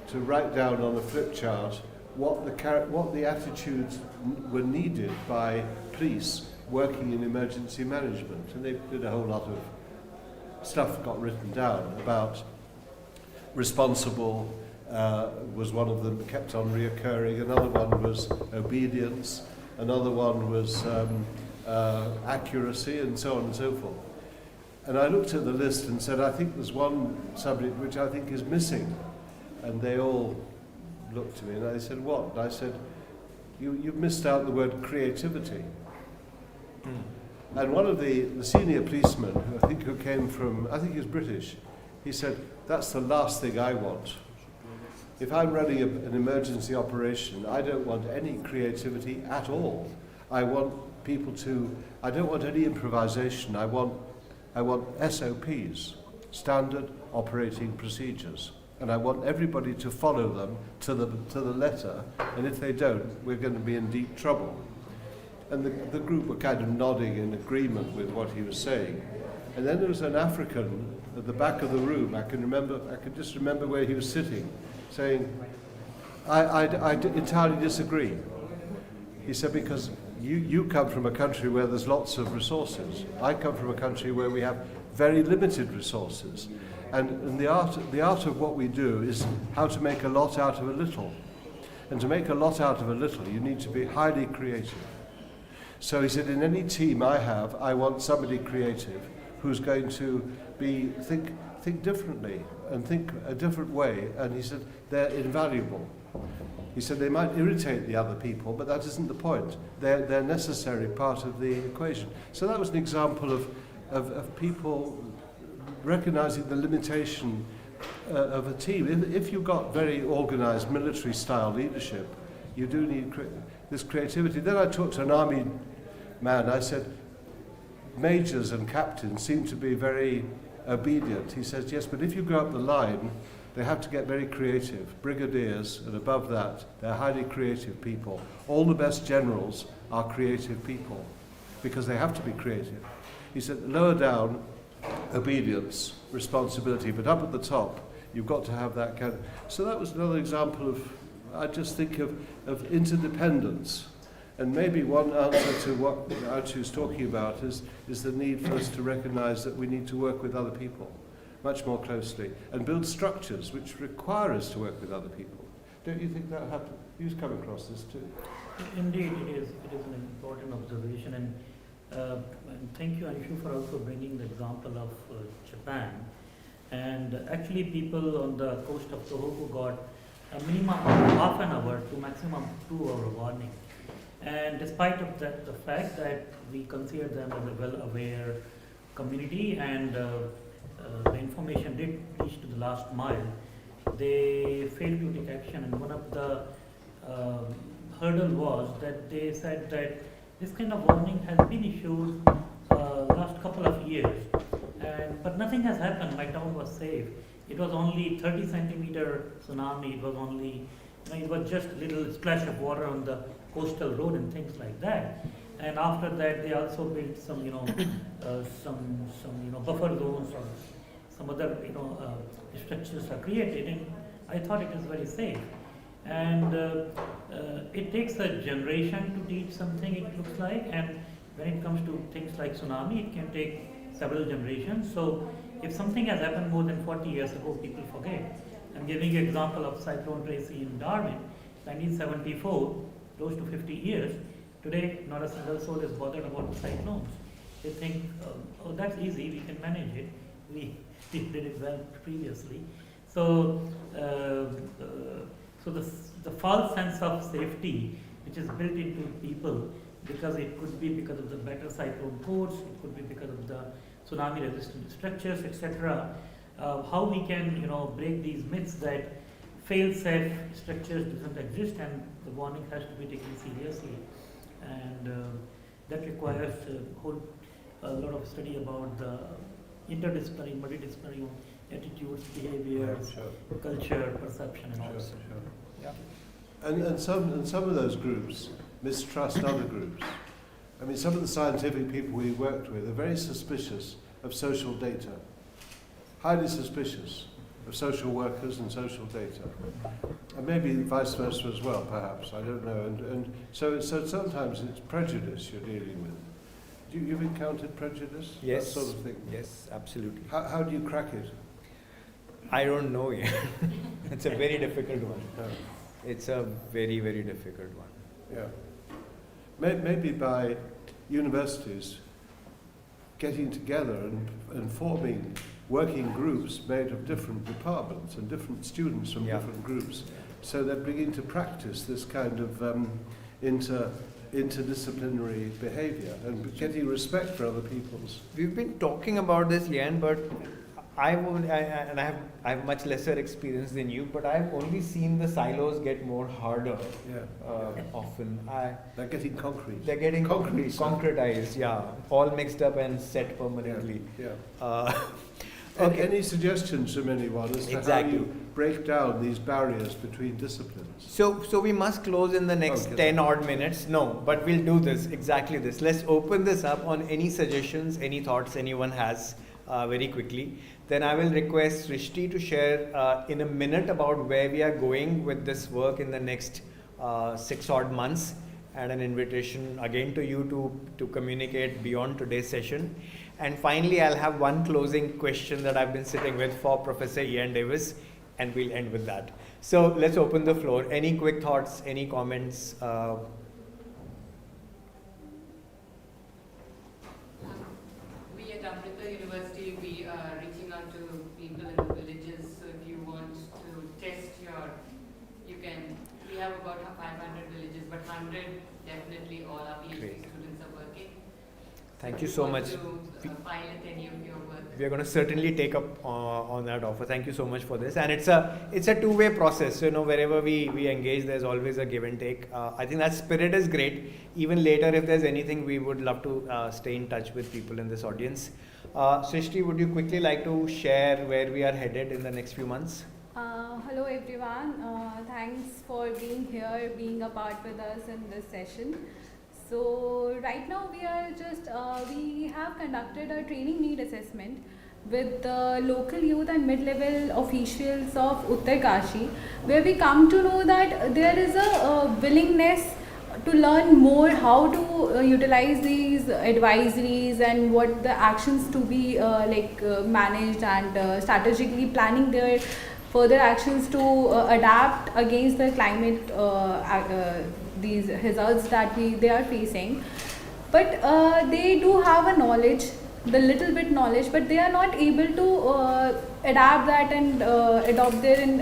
to write down on a flip chart what the attitudes were needed by police working in emergency management. And they did a whole lot of stuff got written down about responsible was one of them that kept on reoccurring. Another one was obedience. Another one was accuracy, and so on and so forth. And I looked at the list and said, I think there's one subject which I think is missing. And they all looked at me and I said, what? And I said, you've missed out the word creativity. And one of the senior policemen, who came from, I think he was British, he said, that's the last thing I want. if I'm running an emergency operation, I don't want any creativity at all. I want people to, I don't want any improvisation. I want SOPs, standard operating procedures. And I want everybody to follow them to the letter, and if they don't, we're going to be in deep trouble. And the group were kind of nodding in agreement with what he was saying. And then there was an African at the back of the room, I can just remember where he was sitting, saying, I entirely disagree. He said, because you come from a country where there's lots of resources. I come from a country where we have very limited resources. And the art of what we do is how to make a lot out of a little. And to make a lot out of a little, you need to be highly creative. So he said, in any team I have, I want somebody creative who's going to think differently and think a different way. And he said, they're invaluable. He said, they might irritate the other people, but that isn't the point. They're a necessary part of the equation. So that was an example of people recognizing the limitation of a team. If you've got very organized military-style leadership, you do need this creativity. Then I talked to an army man. I said, majors and captains seem to be very obedient. He says, yes, but if you go up the line, they have to get very creative. Brigadiers, and above that, they're highly creative people. All the best generals are creative people because they have to be creative. He said, lower down, obedience, responsibility, but up at the top, you've got to have that kind of... So that was another example of, I just think of interdependence. And maybe one answer to what Archie was talking about is the need for us to recognize that we need to work with other people much more closely and build structures which require us to work with other people. Don't you think that happened? You've come across this too. Indeed, it is an important observation, and thank you, Anshu, for also bringing the example of Japan. And actually, people on the coast of Tohoku got a minimum of half an hour to maximum 2-hour warning. And despite of that, the fact that we consider them as a well-aware community and the information did reach to the last mile, they failed to take action. And one of the hurdle was that they said that this kind of warning has been issued last couple of years, but nothing has happened. My town was safe. It was only 30 centimeter tsunami. It was only, it was just a little splash of water on the coastal road and things like that. And after that, they also built some, some buffer zones or some other, structures are created. And I thought it is very safe. And it takes a generation to teach something, it looks like. And when it comes to things like tsunami, it can take several generations. So if something has happened more than 40 years ago, people forget. I'm giving you an example of Cyclone Tracy in Darwin, 1974, close to 50 years. Today, not a single soul is bothered about the cyclones. They think, oh, that's easy, we can manage it. We did it well previously. So, so the false sense of safety, which is built into people, because it could be because of the better cyclone codes, it could be because of the tsunami-resistant structures, etc. How we can, break these myths that fail-safe structures doesn't exist and the warning has to be taken seriously, and that requires a lot of study about the interdisciplinary, multidisciplinary attitudes, behaviors, culture, perception, and all. Yeah. And some of those groups mistrust other groups. I mean, some of the scientific people we worked with are very suspicious of social data, highly suspicious of social workers and social data, and maybe vice versa as well, perhaps, I don't know. And so sometimes it's prejudice you're dealing with. You've encountered prejudice? Yes. That sort of thing? Yes, absolutely. How do you crack it? I don't know yet. It's a very difficult one. It's a very, very difficult one. Yeah. Maybe by universities getting together and forming working groups made of different departments and different students from different groups, so they're beginning to practice this kind of interdisciplinary behavior and getting respect for other people's. We've been talking about this, Jan, but I have much lesser experience than you, but I've only seen the silos get more harder. Often. They're getting concrete. They're getting concrete, concretized. Yeah, all mixed up and set permanently. Okay. Any suggestions from anyone as to Exactly. how you break down these barriers between disciplines? So we must close in the next 10 odd minutes. No, but we'll do this, exactly this. Let's open this up on any suggestions, any thoughts anyone has very quickly. Then I will request Srishti to share in a minute about where we are going with this work in the next 6 odd months, and an invitation again to you to communicate beyond today's session. And finally, I'll have one closing question that I've been sitting with for Professor Ian Davis, and we'll end with that. So let's open the floor. Any quick thoughts, any comments? We at Amrita University, we are reaching out to people in the villages. So if you want to test you can, we have about 500 villages, but 100 definitely all our PhD students are working. Thank you so much. Pilot any of your work. We are going to certainly take up on that offer. Thank you so much for this. And it's a two-way process. So, wherever we engage, there's always a give and take. I think that spirit is great. Even later, if there's anything, we would love to stay in touch with people in this audience. Srishti, would you quickly like to share where we are headed in the next few months? Hello everyone. Thanks for being here, being a part with us in this session. So right now we have conducted a training need assessment with the local youth and mid-level officials of Uttarkashi, where we come to know that there is a willingness to learn more how to utilize these advisories and what the actions to be managed, and strategically planning their further actions to adapt against the climate these hazards that they are facing. But they do have a knowledge, the little bit knowledge, but they are not able to adapt that and adopt their in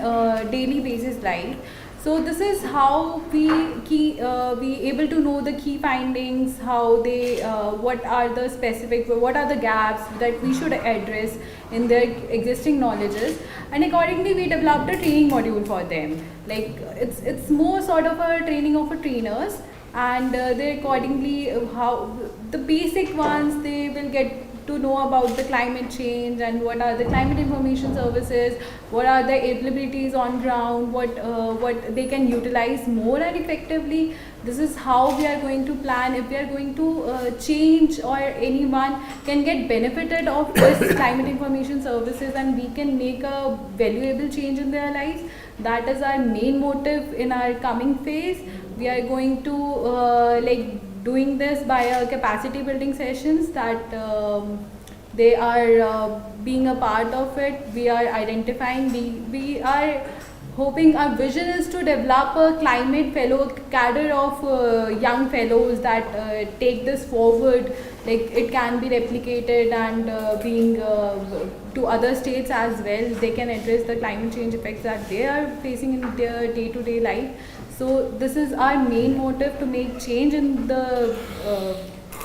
daily basis life. So this is how we able to know the key findings, how they what are the gaps that we should address in their existing knowledges, and accordingly we developed a training module for them. Like it's more sort of a training of a trainers, and they accordingly how the basic ones they will get to know about the climate change and what are the climate information services, what are the availabilities on ground, what they can utilize more and effectively. This is how we are going to plan. If we are going to change, or anyone can get benefited of this climate information services, and we can make a valuable change in their lives. That is our main motive in our coming phase. We are going to doing this by capacity building sessions that they are being a part of it. We are identifying, we are hoping, our vision is to develop a climate fellow cadre of young fellows that take this forward. Like it can be replicated and being to other states as well. They can address the climate change effects that they are facing in their day-to-day life. So this is our main motive, to make change in the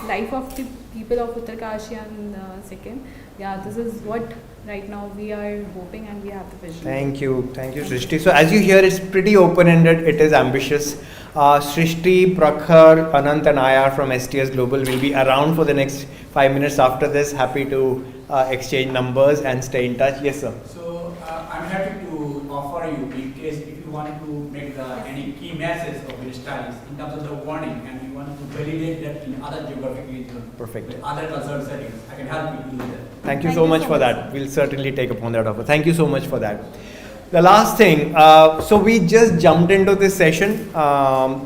life of the people of Uttarkashi and Sikkim. Yeah, this is what right now we are hoping, and we have the vision. Thank you, Srishti. So as you hear, it's pretty open-ended. It is ambitious. Srishti, Prakhar, Anant, and I are from STS Global. Will be around for the next 5 minutes after this. Happy to exchange numbers and stay in touch. Yes, sir. So I'm happy to offer you, in case if you want to make any key messages of your studies in terms of the warning, and you want to validate that in other geographic regions, perfect, with other concerned settings, I can help you do that. Thank you so much for that. We'll certainly take upon that offer. Thank you so much for that. The last thing, so we just jumped into this session.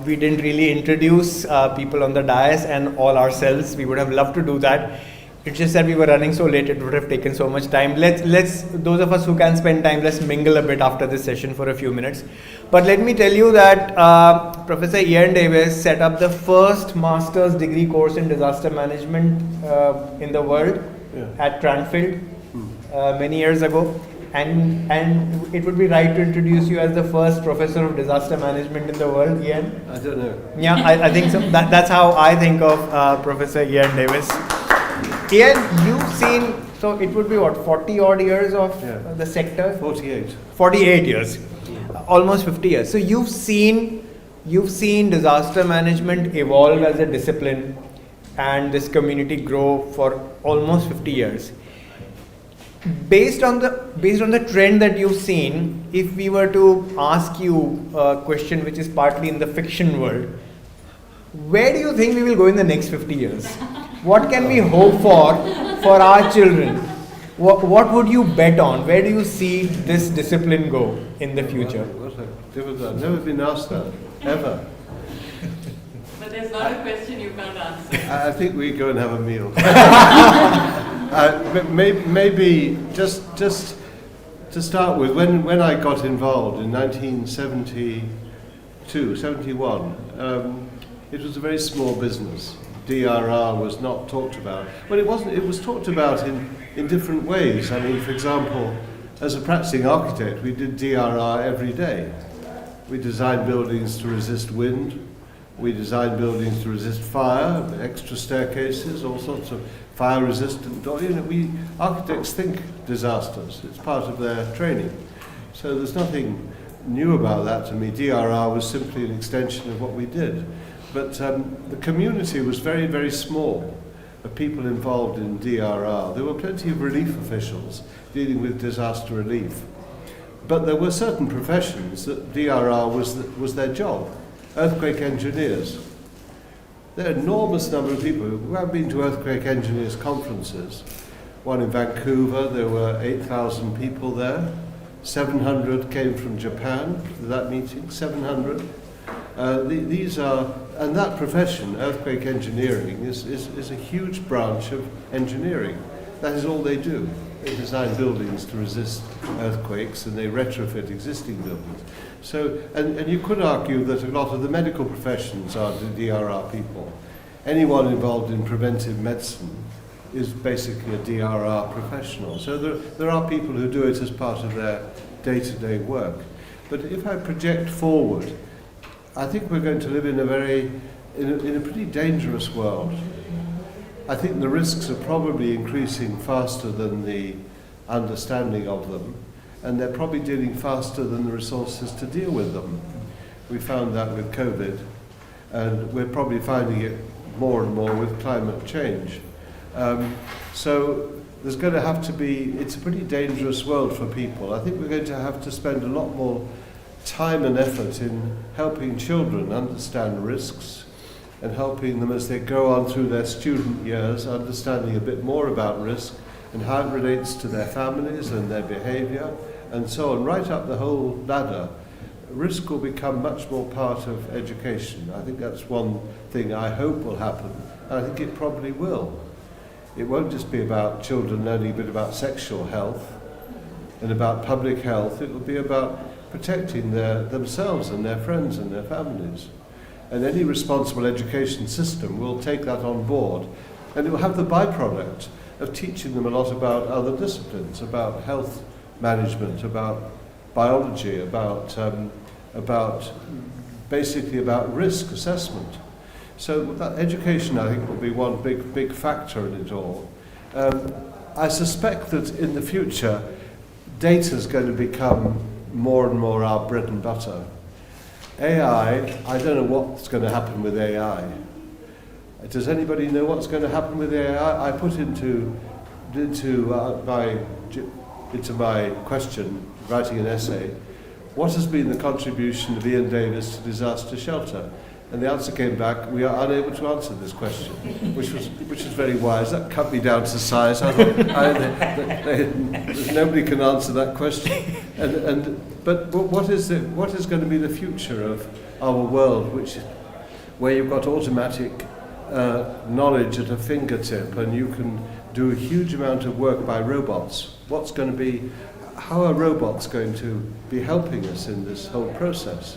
We didn't really introduce people on the dais and all ourselves. We would have loved to do that. It's just that we were running so late, it would have taken so much time. Let's those of us who can spend time, let's mingle a bit after this session for a few minutes. But let me tell you that Professor Ian Davis set up the first master's degree course in disaster management in the world at Cranfield many years ago. And it would be right to introduce you as the first professor of disaster management in the world, Ian? I don't know. Yeah, I think so. That's how I think of Professor Ian Davis. Ian, you've seen So it would be what, 40 odd years of the sector? 48. 48 years, almost 50 years. So you've seen disaster management evolve as a discipline and this community grow for almost 50 years. Based on the trend that you've seen, if we were to ask you a question which is partly in the fiction world, where do you think we will go in the next 50 years? What can we hope for our children? What would you bet on? Where do you see this discipline go in the future? I've never been asked that, ever. But there's not a question you can't answer. I think we go and have a meal. Maybe just to start with, when I got involved in 1972, 71, it was a very small business. DRR was not talked about. Well, it wasn't. It was talked about in different ways. I mean, for example, as a practicing architect, we did DRR every day. We designed buildings to resist wind. We designed buildings to resist fire, extra staircases, all sorts of fire-resistant doors. You know, we architects think disasters. It's part of their training. So there's nothing new about that to me. DRR was simply an extension of what we did. But the community was very, very small of people involved in DRR. There were plenty of relief officials dealing with disaster relief. But there were certain professions that DRR was their job. Earthquake engineers. There are an enormous number of people who have been to earthquake engineers conferences. One in Vancouver, there were 8,000 people there. 700 came from Japan to that meeting, 700. These are, and that profession, earthquake engineering, is a huge branch of engineering. That is all they do. They design buildings to resist earthquakes and they retrofit existing buildings. So, and you could argue that a lot of the medical professions are DRR people. Anyone involved in preventive medicine is basically a DRR professional. So there are people who do it as part of their day-to-day work. But if I project forward, I think we're going to live in a pretty dangerous world. I think the risks are probably increasing faster than the understanding of them, and they're probably dealing faster than the resources to deal with them. We found that with COVID, and we're probably finding it more and more with climate change. So there's going to have to be, it's a pretty dangerous world for people. I think we're going to have to spend a lot more time and effort in helping children understand risks and helping them as they go on through their student years, understanding a bit more about risk and how it relates to their families and their behavior and so on, right up the whole ladder. Risk will become much more part of education. I think that's one thing I hope will happen, and I think it probably will. It won't just be about children learning a bit about sexual health and about public health. It will be about protecting themselves and their friends and their families. And any responsible education system will take that on board, and it will have the byproduct of teaching them a lot about other disciplines, about health management, about biology, about basically about risk assessment. So that education, I think, will be one big factor in it all. I suspect that in the future, data is going to become more and more our bread and butter. AI, I don't know what's going to happen with AI. Does anybody know what's going to happen with AI? I put into my question, writing an essay, what has been the contribution of Ian Davis to disaster shelter? And the answer came back, we are unable to answer this question, which was very wise. That cut me down to size. I thought, nobody can answer that question. But what is going to be the future of our world, where you've got automatic knowledge at a fingertip and you can do a huge amount of work by robots? How are robots going to be helping us in this whole process?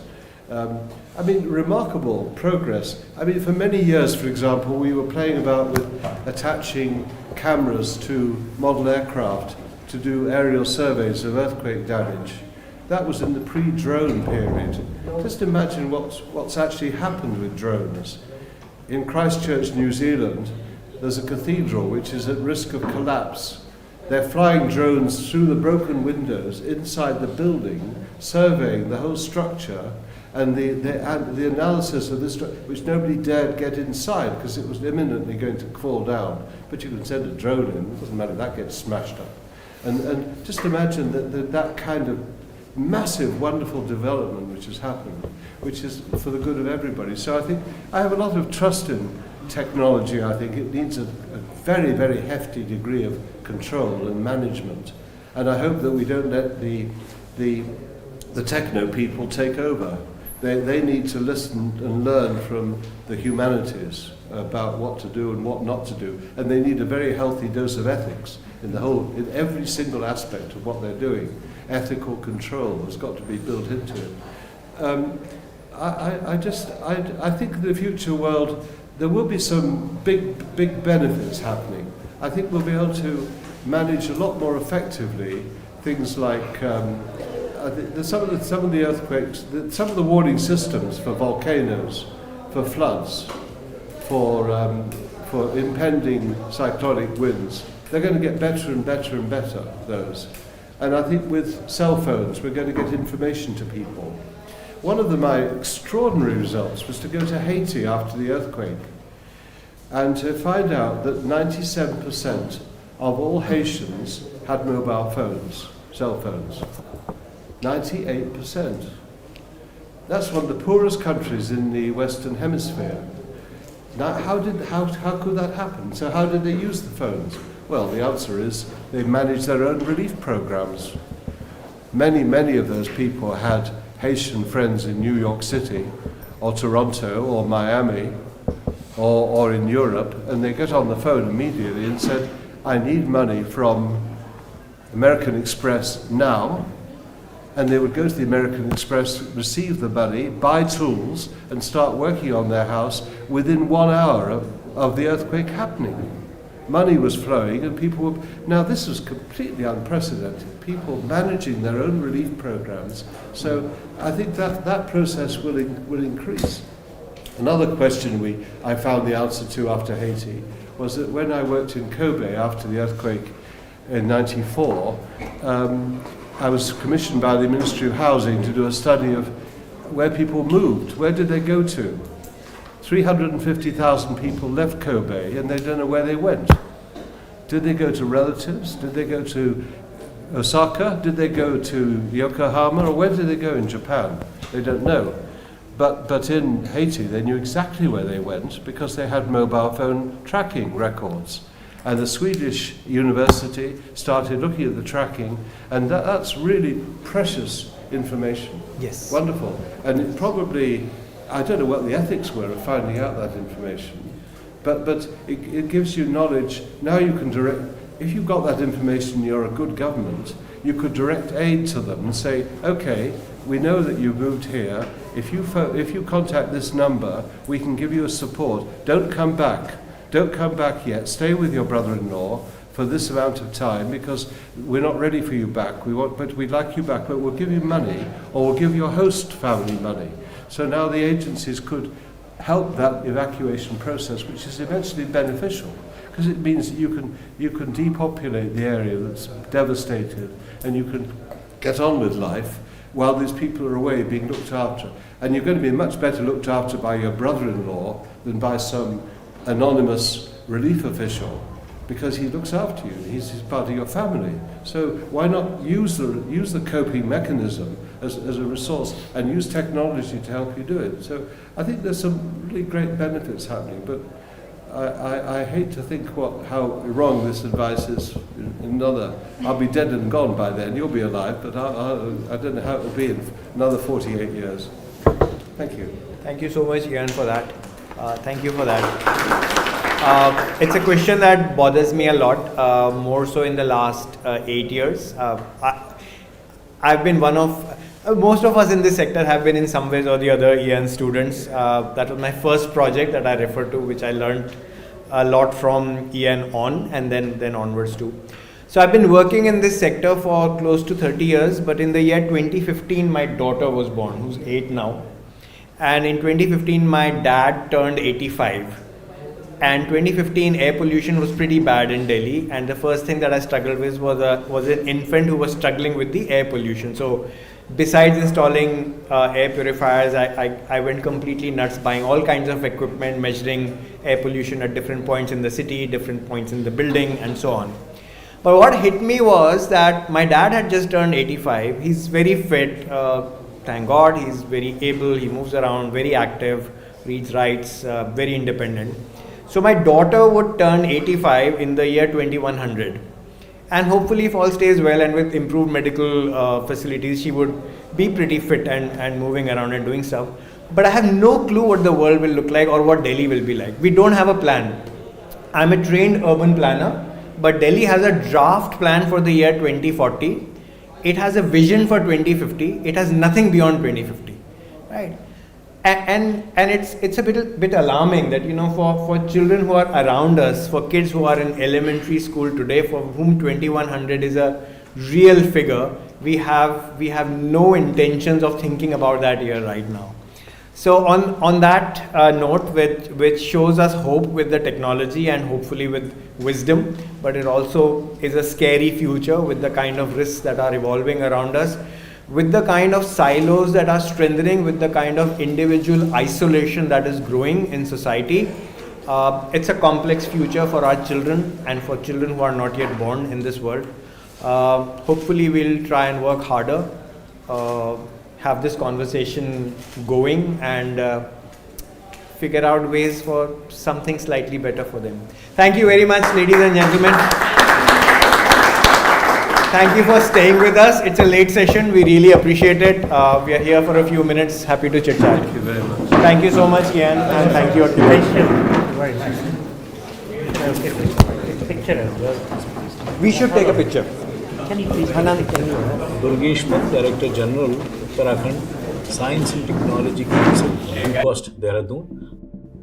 I mean, remarkable progress. I mean, for many years, for example, we were playing about with attaching cameras to model aircraft to do aerial surveys of earthquake damage. That was in the pre-drone period. Just imagine what's actually happened with drones. In Christchurch, New Zealand, there's a cathedral which is at risk of collapse They're flying drones through the broken windows inside the building, surveying the whole structure, and the analysis of this, which nobody dared get inside because it was imminently going to fall down. But you can send a drone in, it doesn't matter, that gets smashed up. And just imagine that kind of massive, wonderful development which has happened, which is for the good of everybody. So I think I have a lot of trust in technology. I think it needs a very, very hefty degree of control and management. And I hope that we don't let the techno people take over. They need to listen and learn from the humanities about what to do and what not to do. And they need a very healthy dose of ethics in every single aspect of what they're doing. Ethical control has got to be built into it. I think in the future world, there will be some big benefits happening. I think we'll be able to manage a lot more effectively things like some of the earthquakes, some of the warning systems for volcanoes, for floods, for impending cyclonic winds. They're going to get better and better and better, those. And I think with cell phones, we're going to get information to people. One of my extraordinary results was to go to Haiti after the earthquake and to find out that 97% of all Haitians had mobile phones, cell phones. 98%. That's one of the poorest countries in the Western Hemisphere. Now, how could that happen? So how did they use the phones? Well, the answer is they managed their own relief programs. Many of those people had Haitian friends in New York City or Toronto or Miami or in Europe, and they get on the phone immediately and said, I need money from American Express now. And they would go to the American Express, receive the money, buy tools, and start working on their house within 1 hour of the earthquake happening. Money was flowing, and people were... Now, this was completely unprecedented. People managing their own relief programs. So I think that process will increase. Another question I found the answer to after Haiti was that when I worked in Kobe after the earthquake in '94, I was commissioned by the Ministry of Housing to do a study of where people moved. Where did they go to? 350,000 people left Kobe and they don't know where they went. Did they go to relatives? Did they go to Osaka? Did they go to Yokohama? Or where did they go in Japan? They don't know. But in Haiti, they knew exactly where they went because they had mobile phone tracking records. And the Swedish university started looking at the tracking, and that's really precious information. Yes. Wonderful. And it probably, I don't know what the ethics were of finding out that information, but it gives you knowledge. Now you can direct, if you've got that information, you're a good government, you could direct aid to them and say, okay, we know that you moved here. If you contact this number, we can give you a support. Don't come back. Don't come back yet. Stay with your brother-in-law for this amount of time because we're not ready for you back. But we'd like you back, but we'll give you money or we'll give your host family money. So now the agencies could help that evacuation process, which is immensely beneficial because it means that you can depopulate the area that's devastated and you can get on with life while these people are away being looked after. And you're going to be much better looked after by your brother-in-law than by some anonymous relief official because he looks after you. He's part of your family. So why not use the coping mechanism as a resource and use technology to help you do it? So I think there's some really great benefits happening, but I hate to think how wrong this advice is. I'll be dead and gone by then. You'll be alive, but I don't know how it will be in another 48 years. Thank you. Thank you so much, Ian, for that. Thank you for that. It's a question that bothers me a lot, more so in the last 8 years. I've been one of, most of us in this sector have been in some ways or the other Ian students. That was my first project that I refer to, which I learned a lot from Ian on and then onwards too. So I've been working in this sector for close to 30 years, but in the year 2015, my daughter was born, who's 8 now. And in 2015, my dad turned 85. And 2015 air pollution was pretty bad in Delhi, and the first thing that I struggled with was an infant who was struggling with the air pollution. So besides installing air purifiers, I went completely nuts buying all kinds of equipment, measuring air pollution at different points in the city, different points in the building, and so on. But what hit me was that my dad had just turned 85. He's very fit, thank God. He's very able, he moves around, very active, reads, writes, very independent. So my daughter would turn 85 in the year 2100. And hopefully, if all stays well and with improved medical facilities, she would be pretty fit and moving around and doing stuff. But I have no clue what the world will look like or what Delhi will be like. We don't have a plan. I'm a trained urban planner, but Delhi has a draft plan for the year 2040. It has a vision for 2050. It has nothing beyond 2050, right? And it's a bit alarming that, you know, for children who are around us, for kids who are in elementary school today, for whom 2100 is a real figure, we have no intentions of thinking about that year right now. So on that note, which shows us hope with the technology and hopefully with wisdom, but it also is a scary future with the kind of risks that are evolving around us, with the kind of silos that are strengthening, with the kind of individual isolation that is growing in society. It's a complex future for our children and for children who are not yet born in this world. Hopefully we'll try and work harder, have this conversation going, and figure out ways for something slightly better for them. Thank you very much, ladies and gentlemen. Thank you for staying with us. It's a late session. We really appreciate it. We are here for a few minutes. Happy to chit chat. Thank you very much. Thank you so much, Ian, and thank you. Thank you. Very nice. Picture as well. We should take a picture. Can you please? Durgeshwar, Director General, Uttarakhand Science and Technology Council, Dehradun.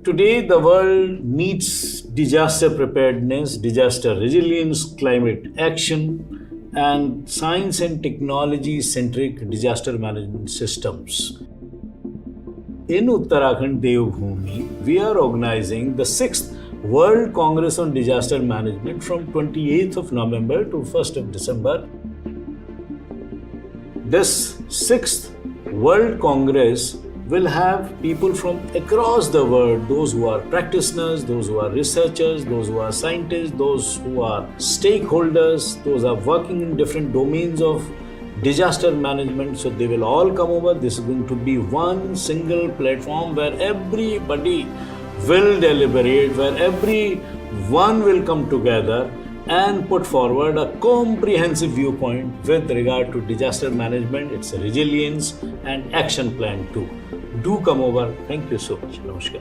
Today, the world needs disaster preparedness, disaster resilience, climate action, and science and technology-centric disaster management systems. In Uttarakhand Devbhoomi, we are organizing the 6th World Congress on Disaster Management from 28th of November to 1st of December. This 6th World Congress will have people from across the world, those who are practitioners, those who are researchers, those who are scientists, those who are stakeholders, those who are working in different domains of disaster management. So they will all come over. This is going to be one single platform where everybody will deliberate, where everyone will come together and put forward a comprehensive viewpoint with regard to disaster management, its resilience and action plan too. Do come over. Thank you so much. Namaskar.